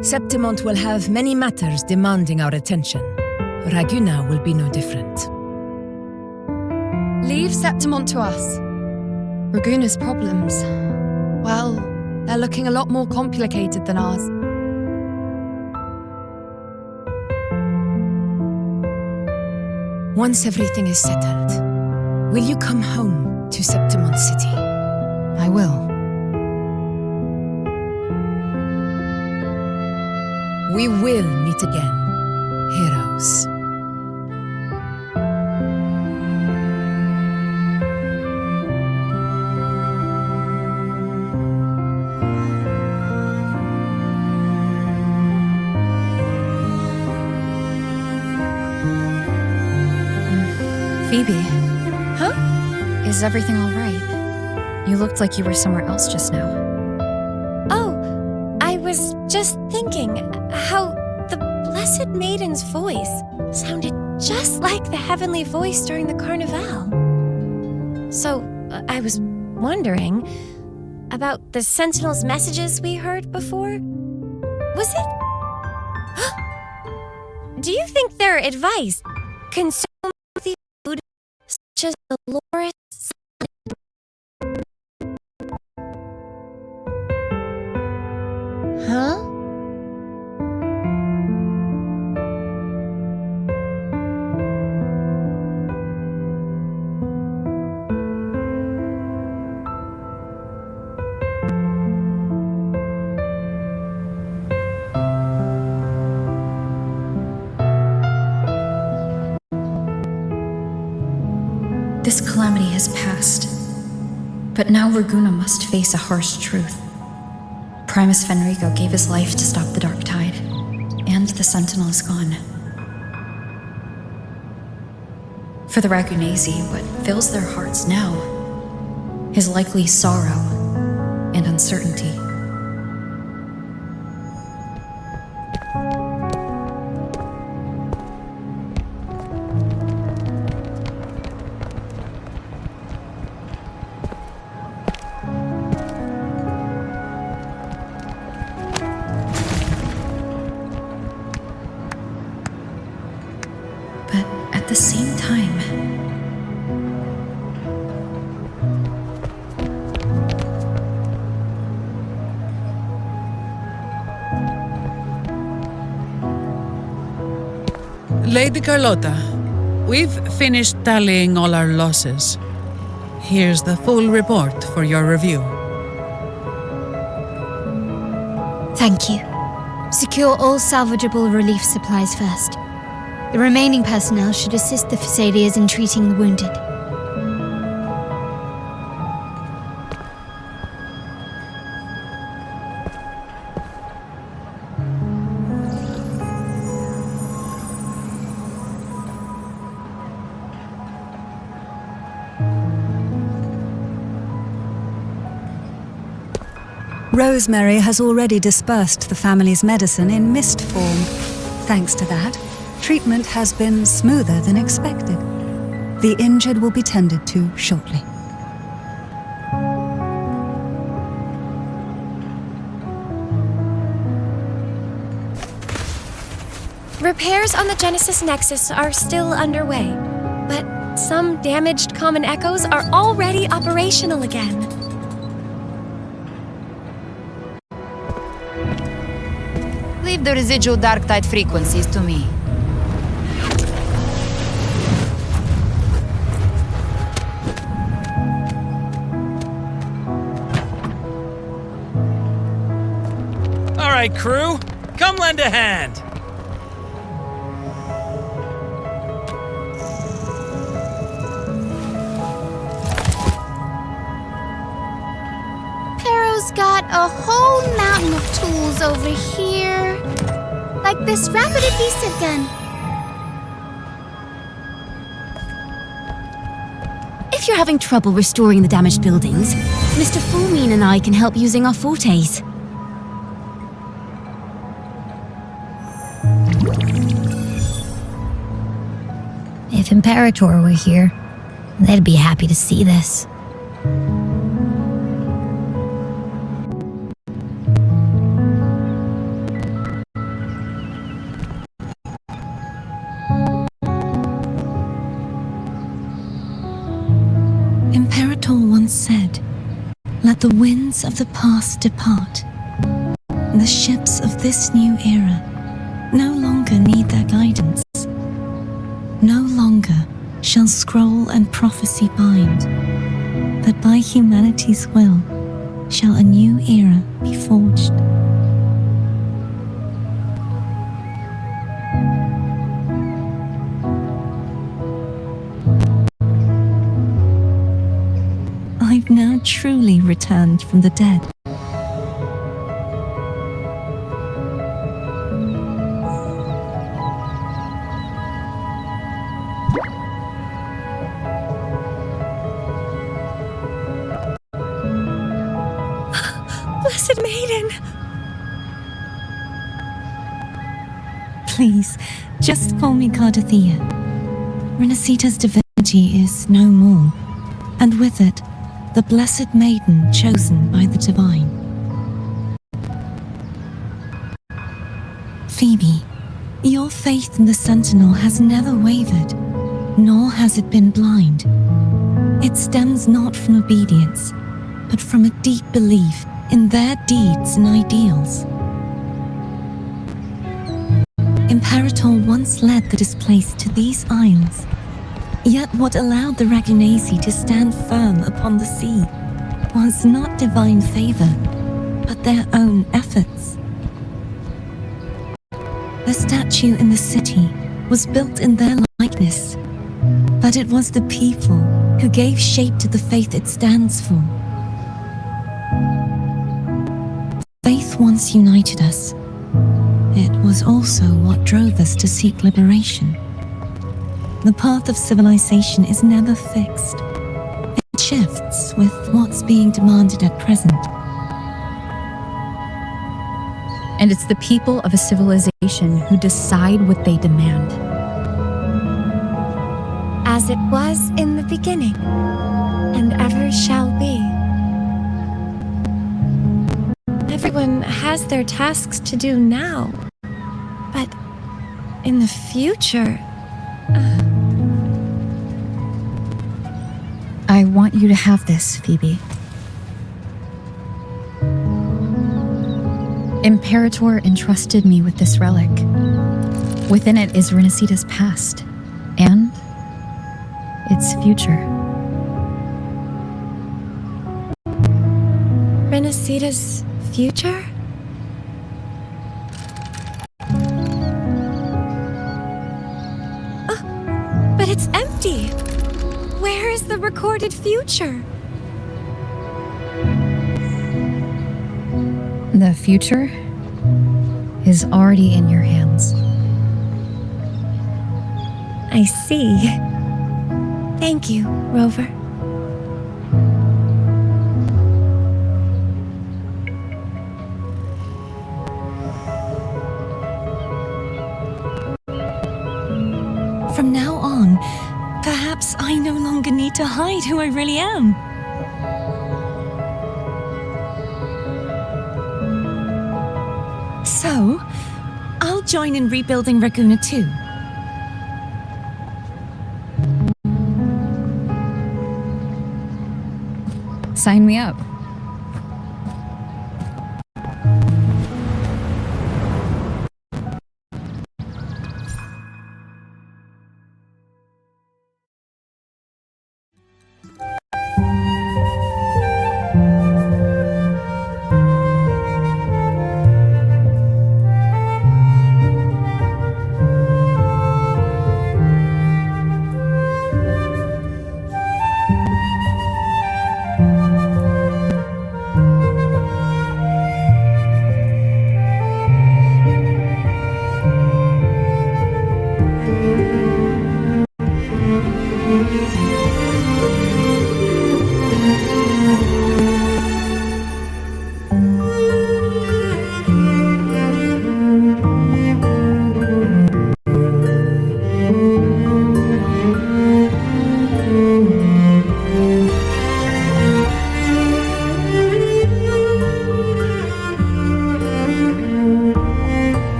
Septimont will have many matters demanding our attention. Raguna will be no different. Leave Septimont to us. Raguna's problems, well, they're looking a lot more complicated than ours. Once everything is settled, will you come home to Septimont City? I will. We will meet again, heroes. Phoebe. Huh? Is everything all right? You looked like you were somewhere else just now. Oh, I was just thinking how the Blessed Maiden's voice sounded just like the heavenly voice during the Carnival. So, I was wondering about the Sentinel's messages we heard before. Was it? Do you think their advice concerning the food such as Dolores? Huh? This calamity has passed, but now Raguna must face a harsh truth. Primus Fenrico gave his life to stop the Dark Tide, and the Sentinel is gone. For the Ragunesi, what fills their hearts now is likely sorrow and uncertainty. At the same time, Lady Carlotta, we've finished tallying all our losses. Here's the full report for your review. Thank you. Secure all salvageable relief supplies first. The remaining personnel should assist the Phasaelias in treating the wounded. Rosemary has already dispersed the family's medicine in mist form. Thanks to that, treatment has been smoother than expected. The injured will be tended to shortly. Repairs on the Genesis Nexus are still underway, but some damaged common echoes are already operational again. Leave the residual dark tide frequencies to me. All right, crew, come lend a hand. Pero's got a whole mountain of tools over here. Like this rapid adhesive gun. If you're having trouble restoring the damaged buildings, Mr. Fullmean and I can help using our fortes. If Imperator were here, they'd be happy to see this. Imperator once said, "Let the winds of the past depart. The ships of this new era no longer need their guidance. No longer shall scroll and prophecy bind, but by humanity's will shall a new era be forged." I've now truly returned from the dead. Blessed Maiden! Please, just call me Cardathea. Rinascita's divinity is no more, and with it, the Blessed Maiden chosen by the Divine. Phoebe, your faith in the Sentinel has never wavered, nor has it been blind. It stems not from obedience, but from a deep belief in their deeds and ideals. Imperator once led the displaced to these isles. Yet what allowed the Ragunasi to stand firm upon the sea was not divine favor, but their own efforts. The statue in the city was built in their likeness, but it was the people who gave shape to the faith it stands for. Faith once united us. It was also what drove us to seek liberation. The path of civilization is never fixed. It shifts with what's being demanded at present. And it's the people of a civilization who decide what they demand. As it was in the beginning, and ever shall be. Everyone has their tasks to do now, but in the future... I want you to have this, Phoebe. Imperator entrusted me with this relic. Within it is Rinascita's past, and its future. Rinascita's future? Oh, but it's empty! Where is the recorded future? The future is already in your hands. I see. Thank you, Rover. From now on, perhaps I no longer need to hide who I really am. So, I'll join in rebuilding Raguna too? Sign me up.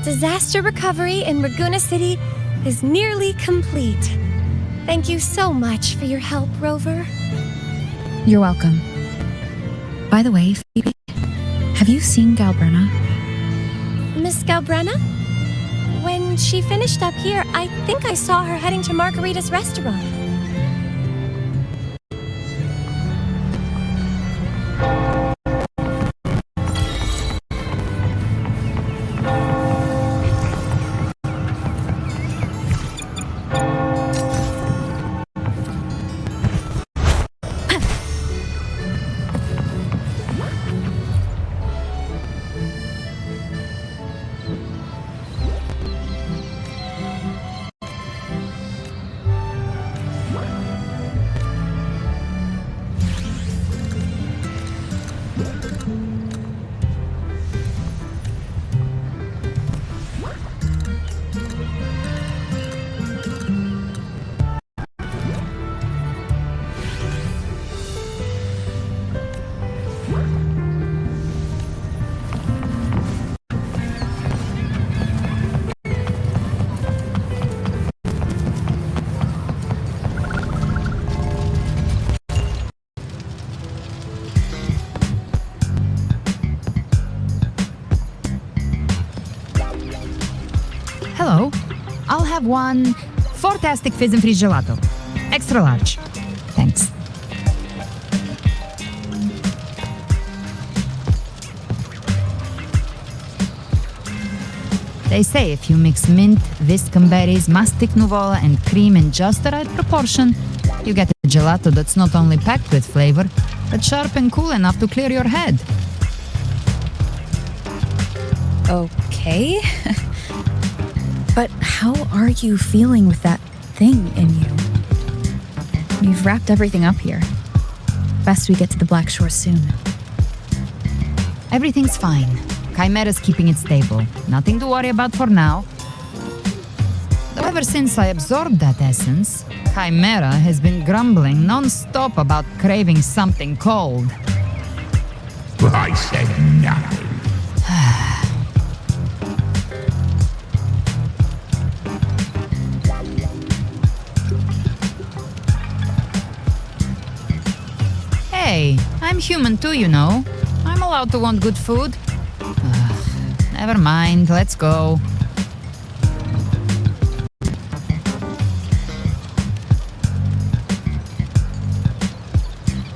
Disaster recovery in Raguna City is nearly complete. Thank you so much for your help, Rover. You're welcome. By the way, Phoebe, have you seen Galbrenna? Miss Galbrenna? When she finished up here, I think I saw her heading to Margarita's restaurant. Hello. I'll have one fantastic fizz and freeze gelato. Extra large. Thanks. They say if you mix mint, viscum berries, mastic nuvola, and cream in just the right proportion, you get a gelato that's not only packed with flavor, but sharp and cool enough to clear your head. Okay. But how are you feeling with that thing in you? We've wrapped everything up here. Best we get to the Black Shore soon. Everything's fine. Chimera's keeping it stable. Nothing to worry about for now. Though ever since I absorbed that essence, Chimera has been grumbling non-stop about craving something cold. I said nothing. Hey, I'm human too, you know. I'm allowed to want good food. Never mind, let's go.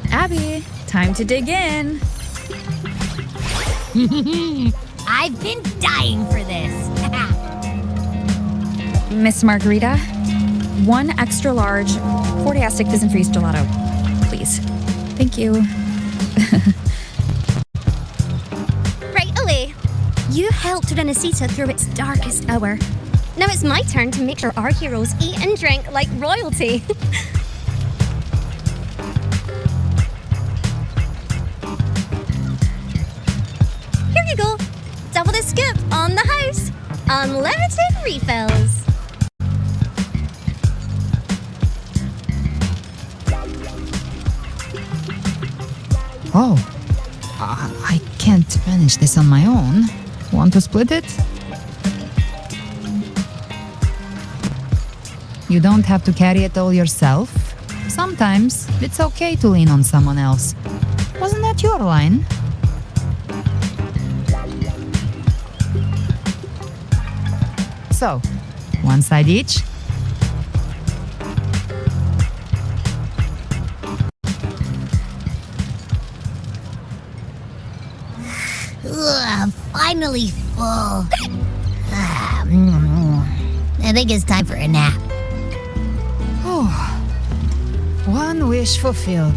Abby, time to dig in. I've been dying for this. Miss Margarita, one extra large Fortastic Fizz and Freeze gelato, please. Thank you. Right away. You helped Rinascita through its darkest hour. Now it's my turn to make sure our heroes eat and drink like royalty. Here you go. Double the scoop on the house. Unlimited refills. Oh, I can't manage this on my own. Want to split it? You don't have to carry it all yourself. Sometimes it's okay to lean on someone else. Wasn't that your line? So, one side each. Ugh, finally full. I think it's time for a nap. Oh, one wish fulfilled.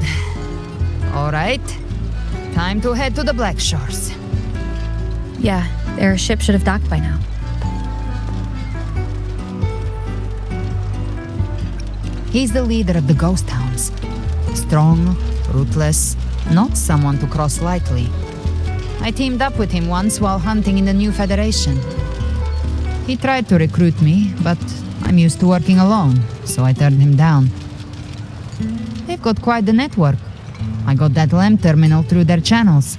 All right, time to head to the Black Shores. Yeah, their ship should have docked by now. He's the leader of the Ghost Hounds. Strong, ruthless, not someone to cross lightly. I teamed up with him once while hunting in the New Federation. He tried to recruit me, but I'm used to working alone, so I turned him down. They've got quite the network. I got that LAMP terminal through their channels.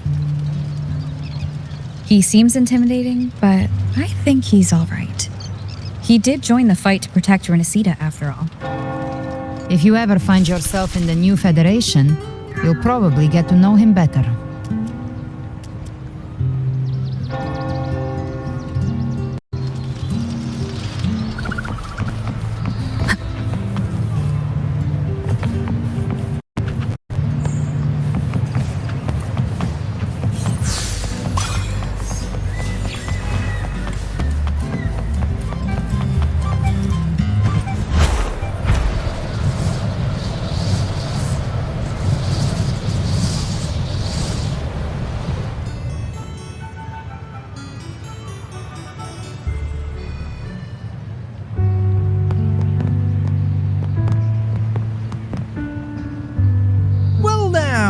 He seems intimidating, but I think he's all right. He did join the fight to protect Rinascita, after all. If you ever find yourself in the New Federation, you'll probably get to know him better.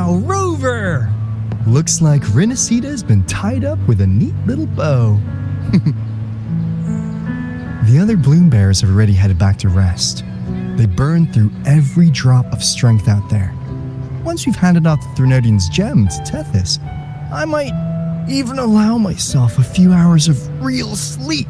Rover! Looks like Rinascita's been tied up with a neat little bow. The other bloom bearers have already headed back to rest. They burned through every drop of strength out there. Once we've handed out the Threnodian's gem to Tethys, I might even allow myself a few hours of real sleep.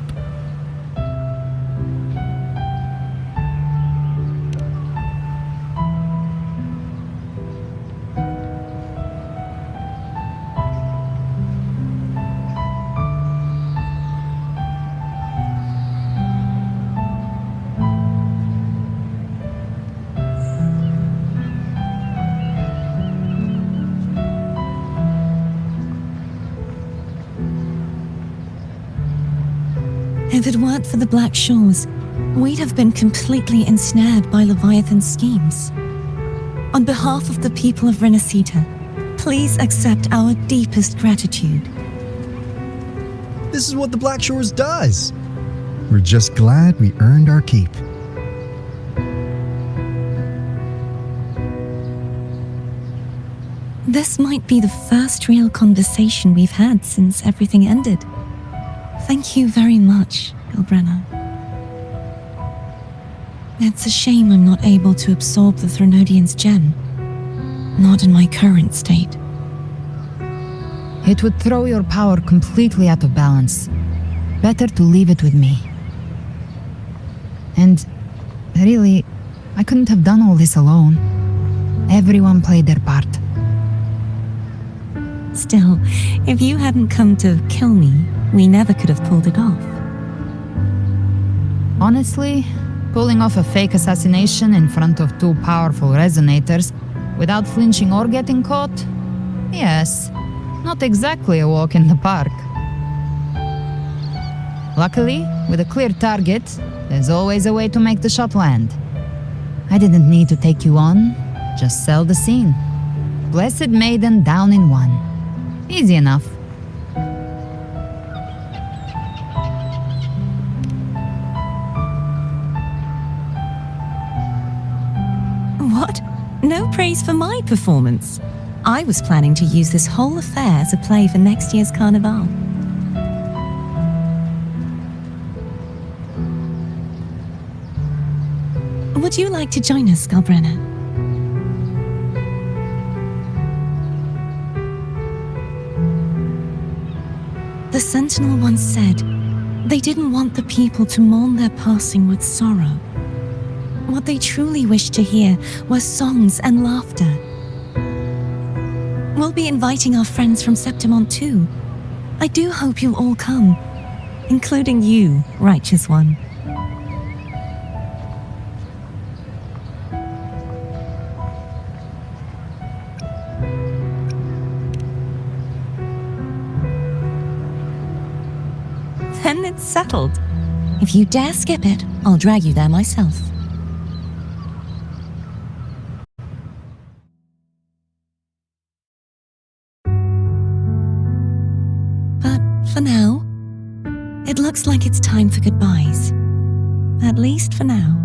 If it weren't for the Black Shores, we'd have been completely ensnared by Leviathan's schemes. On behalf of the people of Rinascita, please accept our deepest gratitude. This is what the Black Shores does. We're just glad we earned our keep. This might be the first real conversation we've had since everything ended. Thank you very much, Galbrenna. It's a shame I'm not able to absorb the Threnodian's gem. Not in my current state. It would throw your power completely out of balance. Better to leave it with me. And really, I couldn't have done all this alone. Everyone played their part. Still, if you hadn't come to kill me, we never could have pulled it off. Honestly, pulling off a fake assassination in front of two powerful resonators without flinching or getting caught? Yes, not exactly a walk in the park. Luckily, with a clear target, there's always a way to make the shot land. I didn't need to take you on, just sell the scene. Blessed Maiden down in one. Easy enough. What? No praise for my performance. I was planning to use this whole affair as a play for next year's Carnival. Would you like to join us, Galbrenna? The Sentinel once said they didn't want the people to mourn their passing with sorrow. What they truly wished to hear were songs and laughter. We'll be inviting our friends from Septimont too. I do hope you'll all come, including you, righteous one. Then it's settled. If you dare skip it, I'll drag you there myself. But for now, it looks like it's time for goodbyes. At least for now.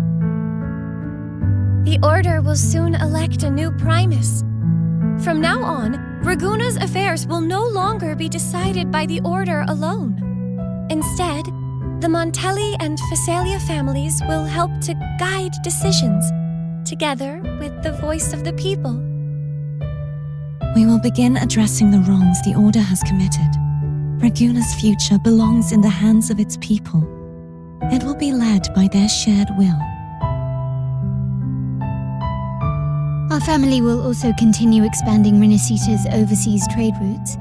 The Order will soon elect a new Primus. From now on, Raguna's affairs will no longer be decided by the Order alone. Instead, the Montelli and Phasalia families will help to guide decisions, together with the voice of the people. We will begin addressing the wrongs the Order has committed. Raguna's future belongs in the hands of its people. It will be led by their shared will. Our family will also continue expanding Rinascita's overseas trade routes.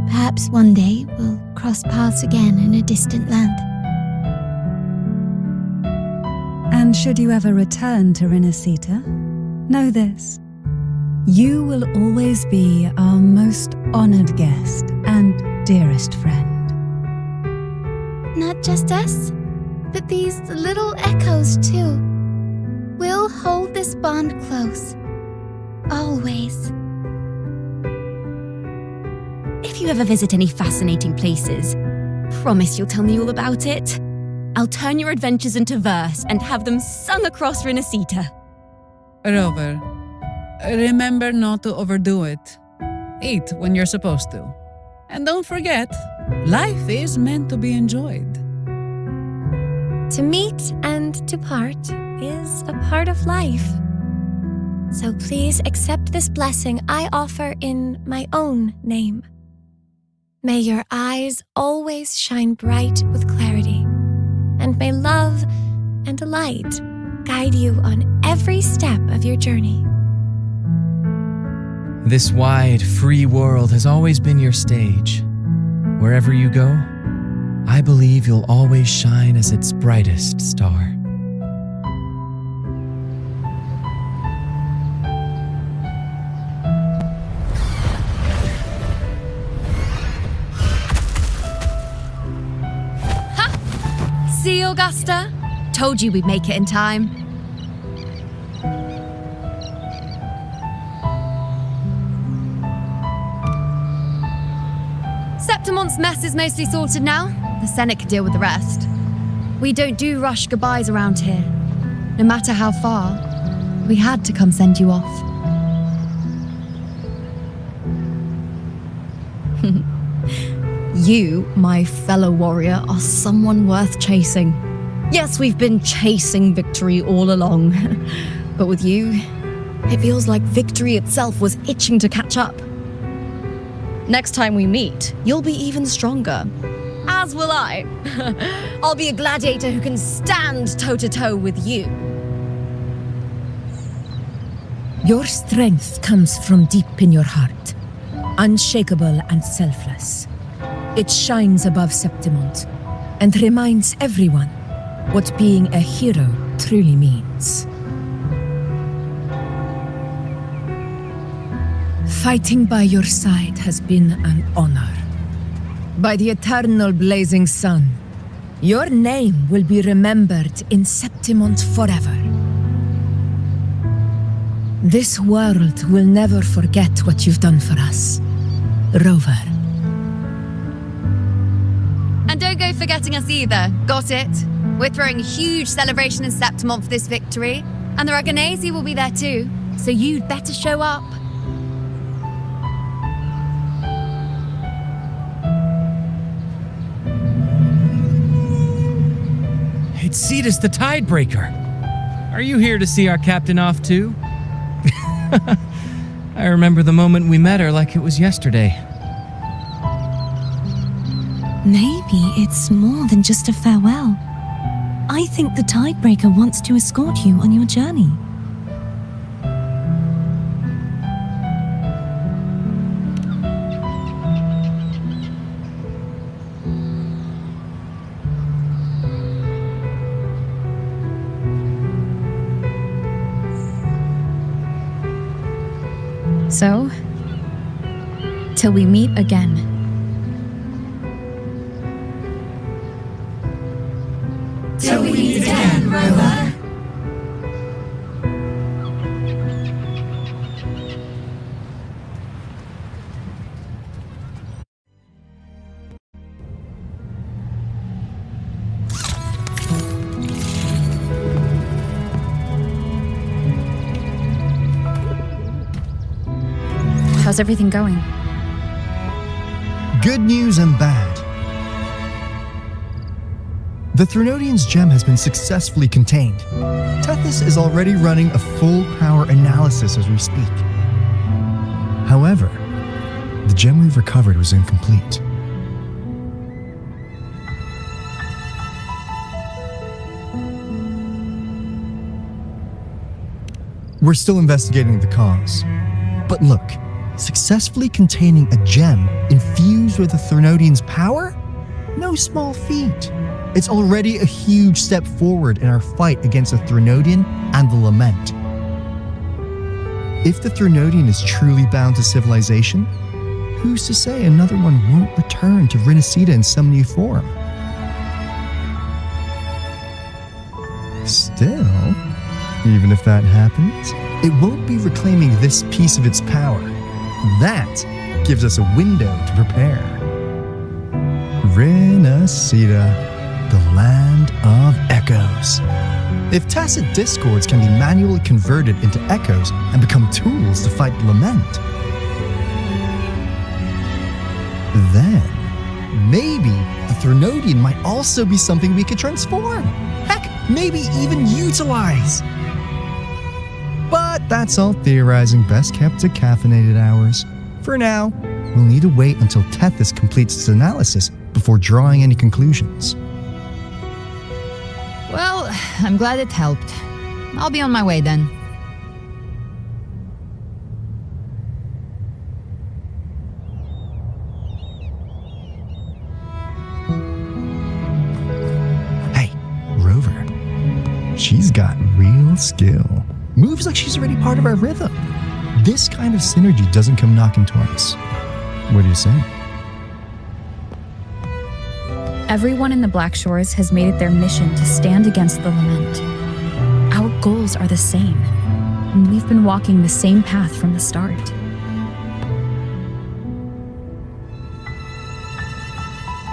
Perhaps one day we'll cross paths again in a distant land. And should you ever return to Rinascita, know this. You will always be our most honored guest and dearest friend. Not just us, but these little echoes too. We'll hold this bond close. Always. If you ever visit any fascinating places, promise you'll tell me all about it. I'll turn your adventures into verse and have them sung across Rinascita. Rover, remember not to overdo it. Eat when you're supposed to. And don't forget, life is meant to be enjoyed. To meet and to part is a part of life. So please accept this blessing I offer in my own name. May your eyes always shine bright with clarity, and may love and light guide you on every step of your journey. This wide, free world has always been your stage. Wherever you go, I believe you'll always shine as its brightest star. Augusta? Told you we'd make it in time. Septimont's mess is mostly sorted now. The Senate can deal with the rest. We don't do rush goodbyes around here. No matter how far, we had to come send you off. You, my fellow warrior, are someone worth chasing. Yes, we've been chasing victory all along. But with you, it feels like victory itself was itching to catch up. Next time we meet, you'll be even stronger. As will I. I'll be a gladiator who can stand toe-to-toe with you. Your strength comes from deep in your heart, unshakable and selfless. It shines above Septimont and reminds everyone what being a hero truly means. Fighting by your side has been an honor. By the eternal blazing sun, your name will be remembered in Septimont forever. This world will never forget what you've done for us, Rover. And don't go forgetting us either, got it? We're throwing a huge celebration in Septimont for this victory, and the Raganesi will be there too, so you'd better show up. It's Cetus the Tidebreaker. Are you here to see our captain off too? I remember the moment we met her like it was yesterday. Maybe it's more than just a farewell. I think the Tidebreaker wants to escort you on your journey. So, till we meet again. Till we meet again, Rover. How's everything going? Good news and bad. The Threnodian's gem has been successfully contained. Tethys is already running a full power analysis as we speak. However, the gem we've recovered was incomplete. We're still investigating the cause. But look, successfully containing a gem infused with the Threnodian's power? No small feat. It's already a huge step forward in our fight against the Threnodian and the Lament. If the Threnodian is truly bound to civilization, who's to say another one won't return to Rinascita in some new form? Still, even if that happens, it won't be reclaiming this piece of its power. That gives us a window to prepare. Rinascita, the land of echoes. If tacit discords can be manually converted into echoes and become tools to fight the Lament, then maybe the Threnodian might also be something we could transform. Heck, maybe even utilize. But that's all theorizing best kept to caffeinated hours. For now, we'll need to wait until Tethys completes its analysis before drawing any conclusions. Well, I'm glad it helped. I'll be on my way then. Hey, Rover. She's got real skill. Moves like she's already part of our rhythm. This kind of synergy doesn't come knocking twice. What do you say? Everyone in the Black Shores has made it their mission to stand against the lament. Our goals are the same, and we've been walking the same path from the start.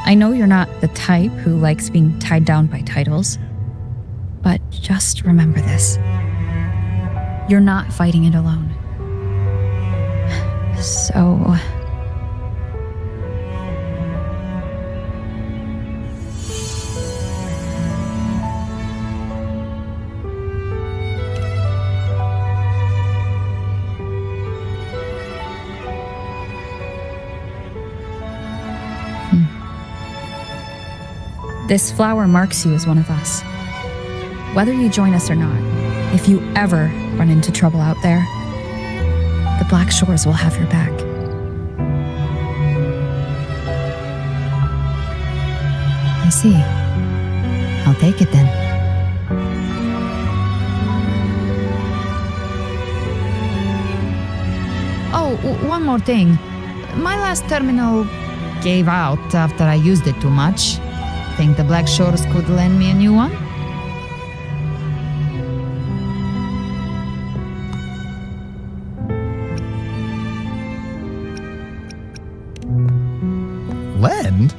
I know you're not the type who likes being tied down by titles, but just remember this. You're not fighting it alone. So... This flower marks you as one of us. Whether you join us or not, if you ever run into trouble out there, the Black Shores will have your back. I see. I'll take it then. Oh, one more thing. My last terminal gave out after I used it too much. Think the Black Shores could lend me a new one? Lend?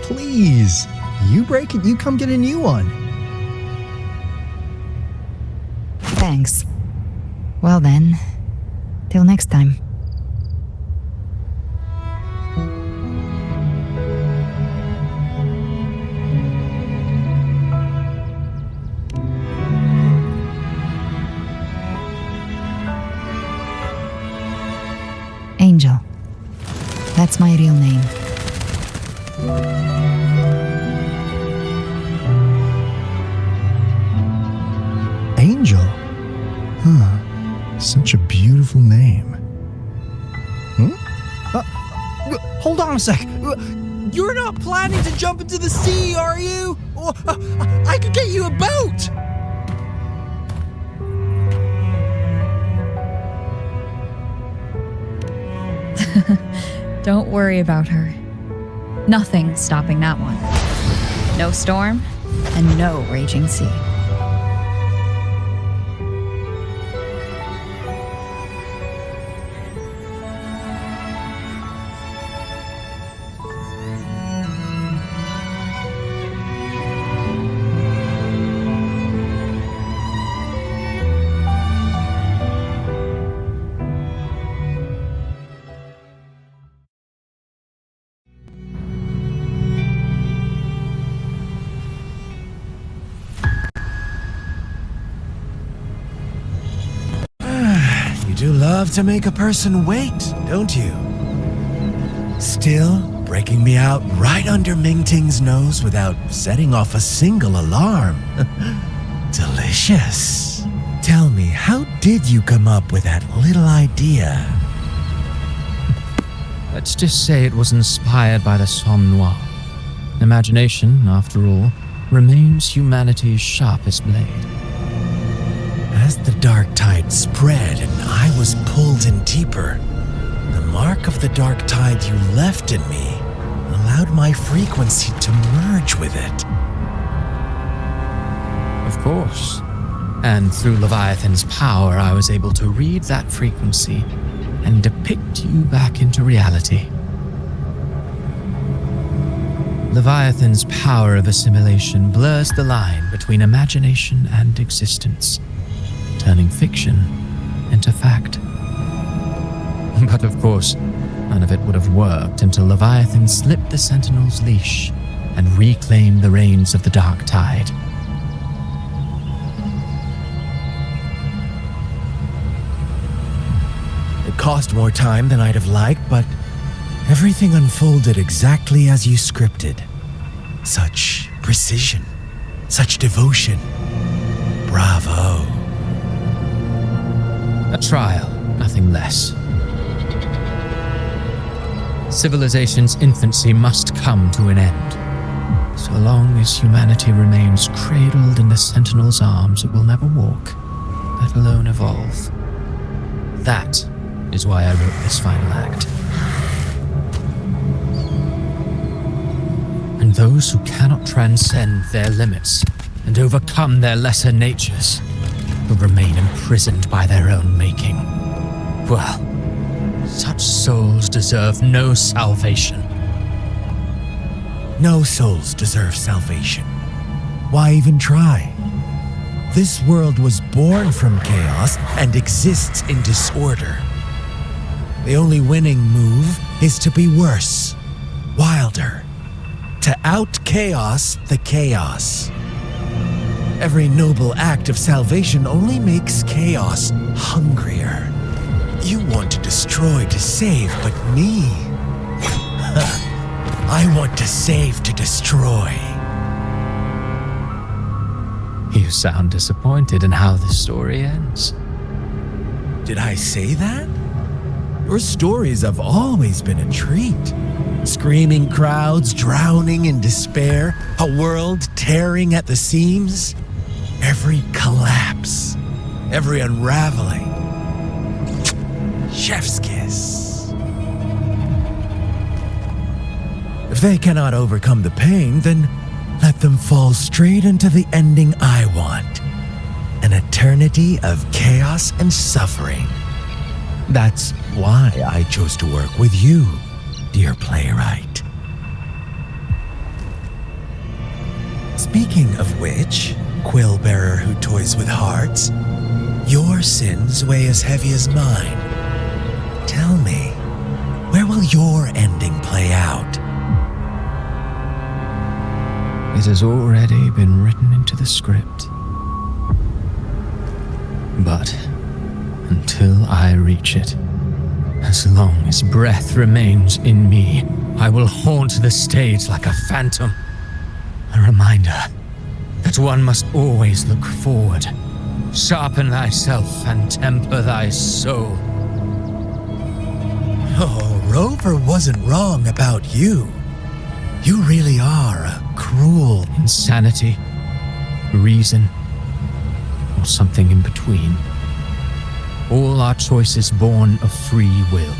Please. You break it, you come get a new one. Thanks. Well then, till next time. Angel. That's my real name. Angel? Huh. Such a beautiful name. Hold on a sec. You're not planning to jump into the sea, are you? I could get you a boat! Don't worry about her. Nothing's stopping that one. No storm and no raging sea. You do love to make a person wait, don't you? Still breaking me out right under Mingting's nose without setting off a single alarm. Delicious. Tell me, how did you come up with that little idea? Let's just say it was inspired by the Somme Noir. Imagination, after all, remains humanity's sharpest blade. As the dark tide spread and I was pulled in deeper, the mark of the dark tide you left in me allowed my frequency to merge with it. Of course. And through Leviathan's power, I was able to read that frequency and depict you back into reality. Leviathan's power of assimilation blurs the line between imagination and existence, turning fiction into fact. But of course, none of it would have worked until Leviathan slipped the Sentinel's leash and reclaimed the reins of the dark tide. It cost more time than I'd have liked, but everything unfolded exactly as you scripted. Such precision, such devotion. Bravo. A trial, nothing less. Civilization's infancy must come to an end. So long as humanity remains cradled in the Sentinel's arms, it will never walk, let alone evolve. That is why I wrote this final act. And And those who cannot transcend their limits and overcome their lesser natures will remain imprisoned by their own making. Well, such souls deserve no salvation. No souls deserve salvation. Why even try? This world was born from chaos and exists in disorder. The only winning move is to be worse, wilder, to out-chaos the chaos. Every noble act of salvation only makes chaos hungrier. You want to destroy to save, but me? I want to save to destroy. You sound disappointed in how this story ends. Did I say that? Your stories have always been a treat. Screaming crowds drowning in despair, a world tearing at the seams. Every collapse, every unraveling. Chef's kiss. If they cannot overcome the pain, then let them fall straight into the ending I want. An eternity of chaos and suffering. That's why I chose to work with you, dear playwright. Speaking of which, quill bearer who toys with hearts, your sins weigh as heavy as mine. Tell me, where will your ending play out? It has already been written into the script. But until I reach it, as long as breath remains in me, I will haunt the stage like a phantom. A reminder that one must always look forward. Sharpen thyself and temper thy soul. Oh, Rover wasn't wrong about you. You really are a cruel... Insanity, reason, or something in between. All our choices born of free will,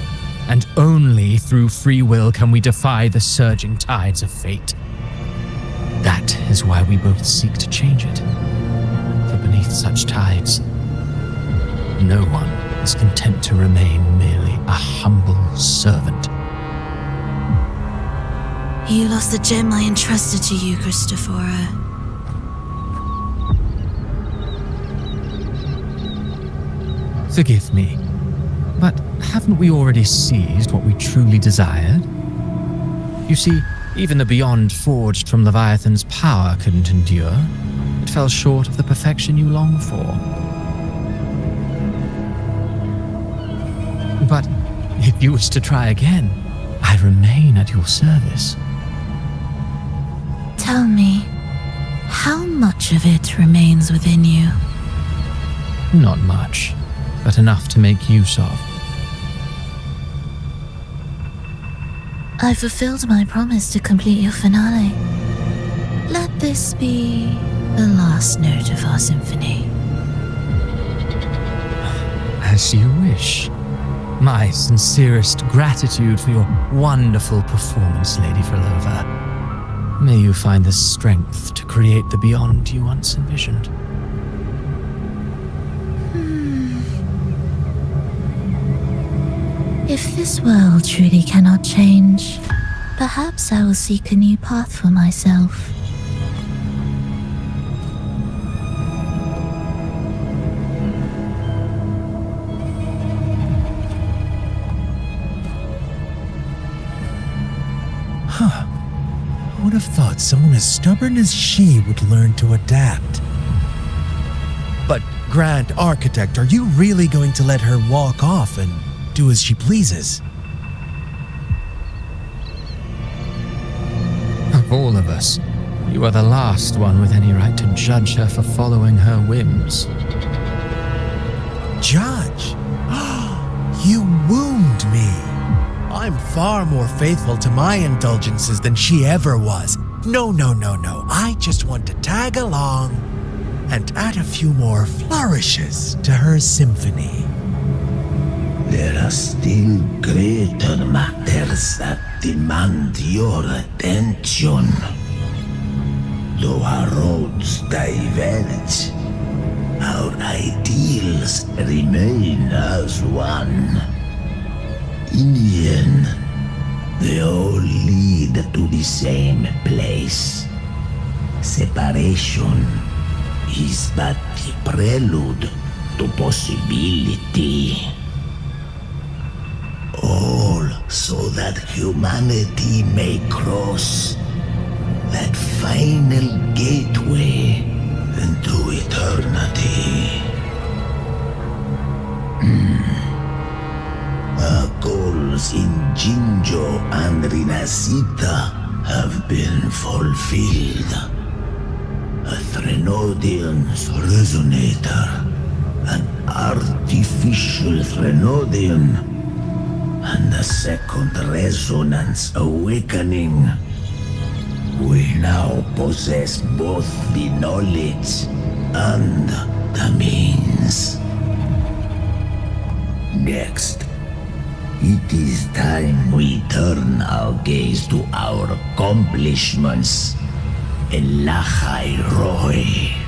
and only through free will can we defy the surging tides of fate. That is why we both seek to change it. For beneath such tides, no one is content to remain merely a humble servant. You lost the gem I entrusted to you, Christophora. Forgive me, but haven't we already seized what we truly desired? You see, even the beyond forged from Leviathan's power couldn't endure. It fell short of the perfection you long for. But if you wish to try again, I remain at your service. Tell me, how much of it remains within you? Not much, but enough to make use of. I fulfilled my promise to complete your finale. Let this be the last note of our symphony. As you wish. My sincerest gratitude for your wonderful performance, Lady Frolova. May you find the strength to create the beyond you once envisioned. If this world truly cannot change, perhaps I will seek a new path for myself. Huh. I would have thought someone as stubborn as she would learn to adapt. But, Grand Architect, are you really going to let her walk off and do as she pleases? Of all of us, you are the last one with any right to judge her for following her whims. Judge? You wound me. I'm far more faithful to my indulgences than she ever was. No. I just want to tag along and add a few more flourishes to her symphony. There are still greater matters that demand your attention. Though our roads diverge, our ideals remain as one. In the end, they all lead to the same place. Separation is but the prelude to possibility. All so that humanity may cross that final gateway into eternity. Our goals in Jinjo and Rinascita have been fulfilled. A Threnodian's resonator, an artificial Threnodian, and a second resonance awakening. We now possess both the knowledge and the means. Next, it is time we turn our gaze to our accomplishments. Elachai Roy.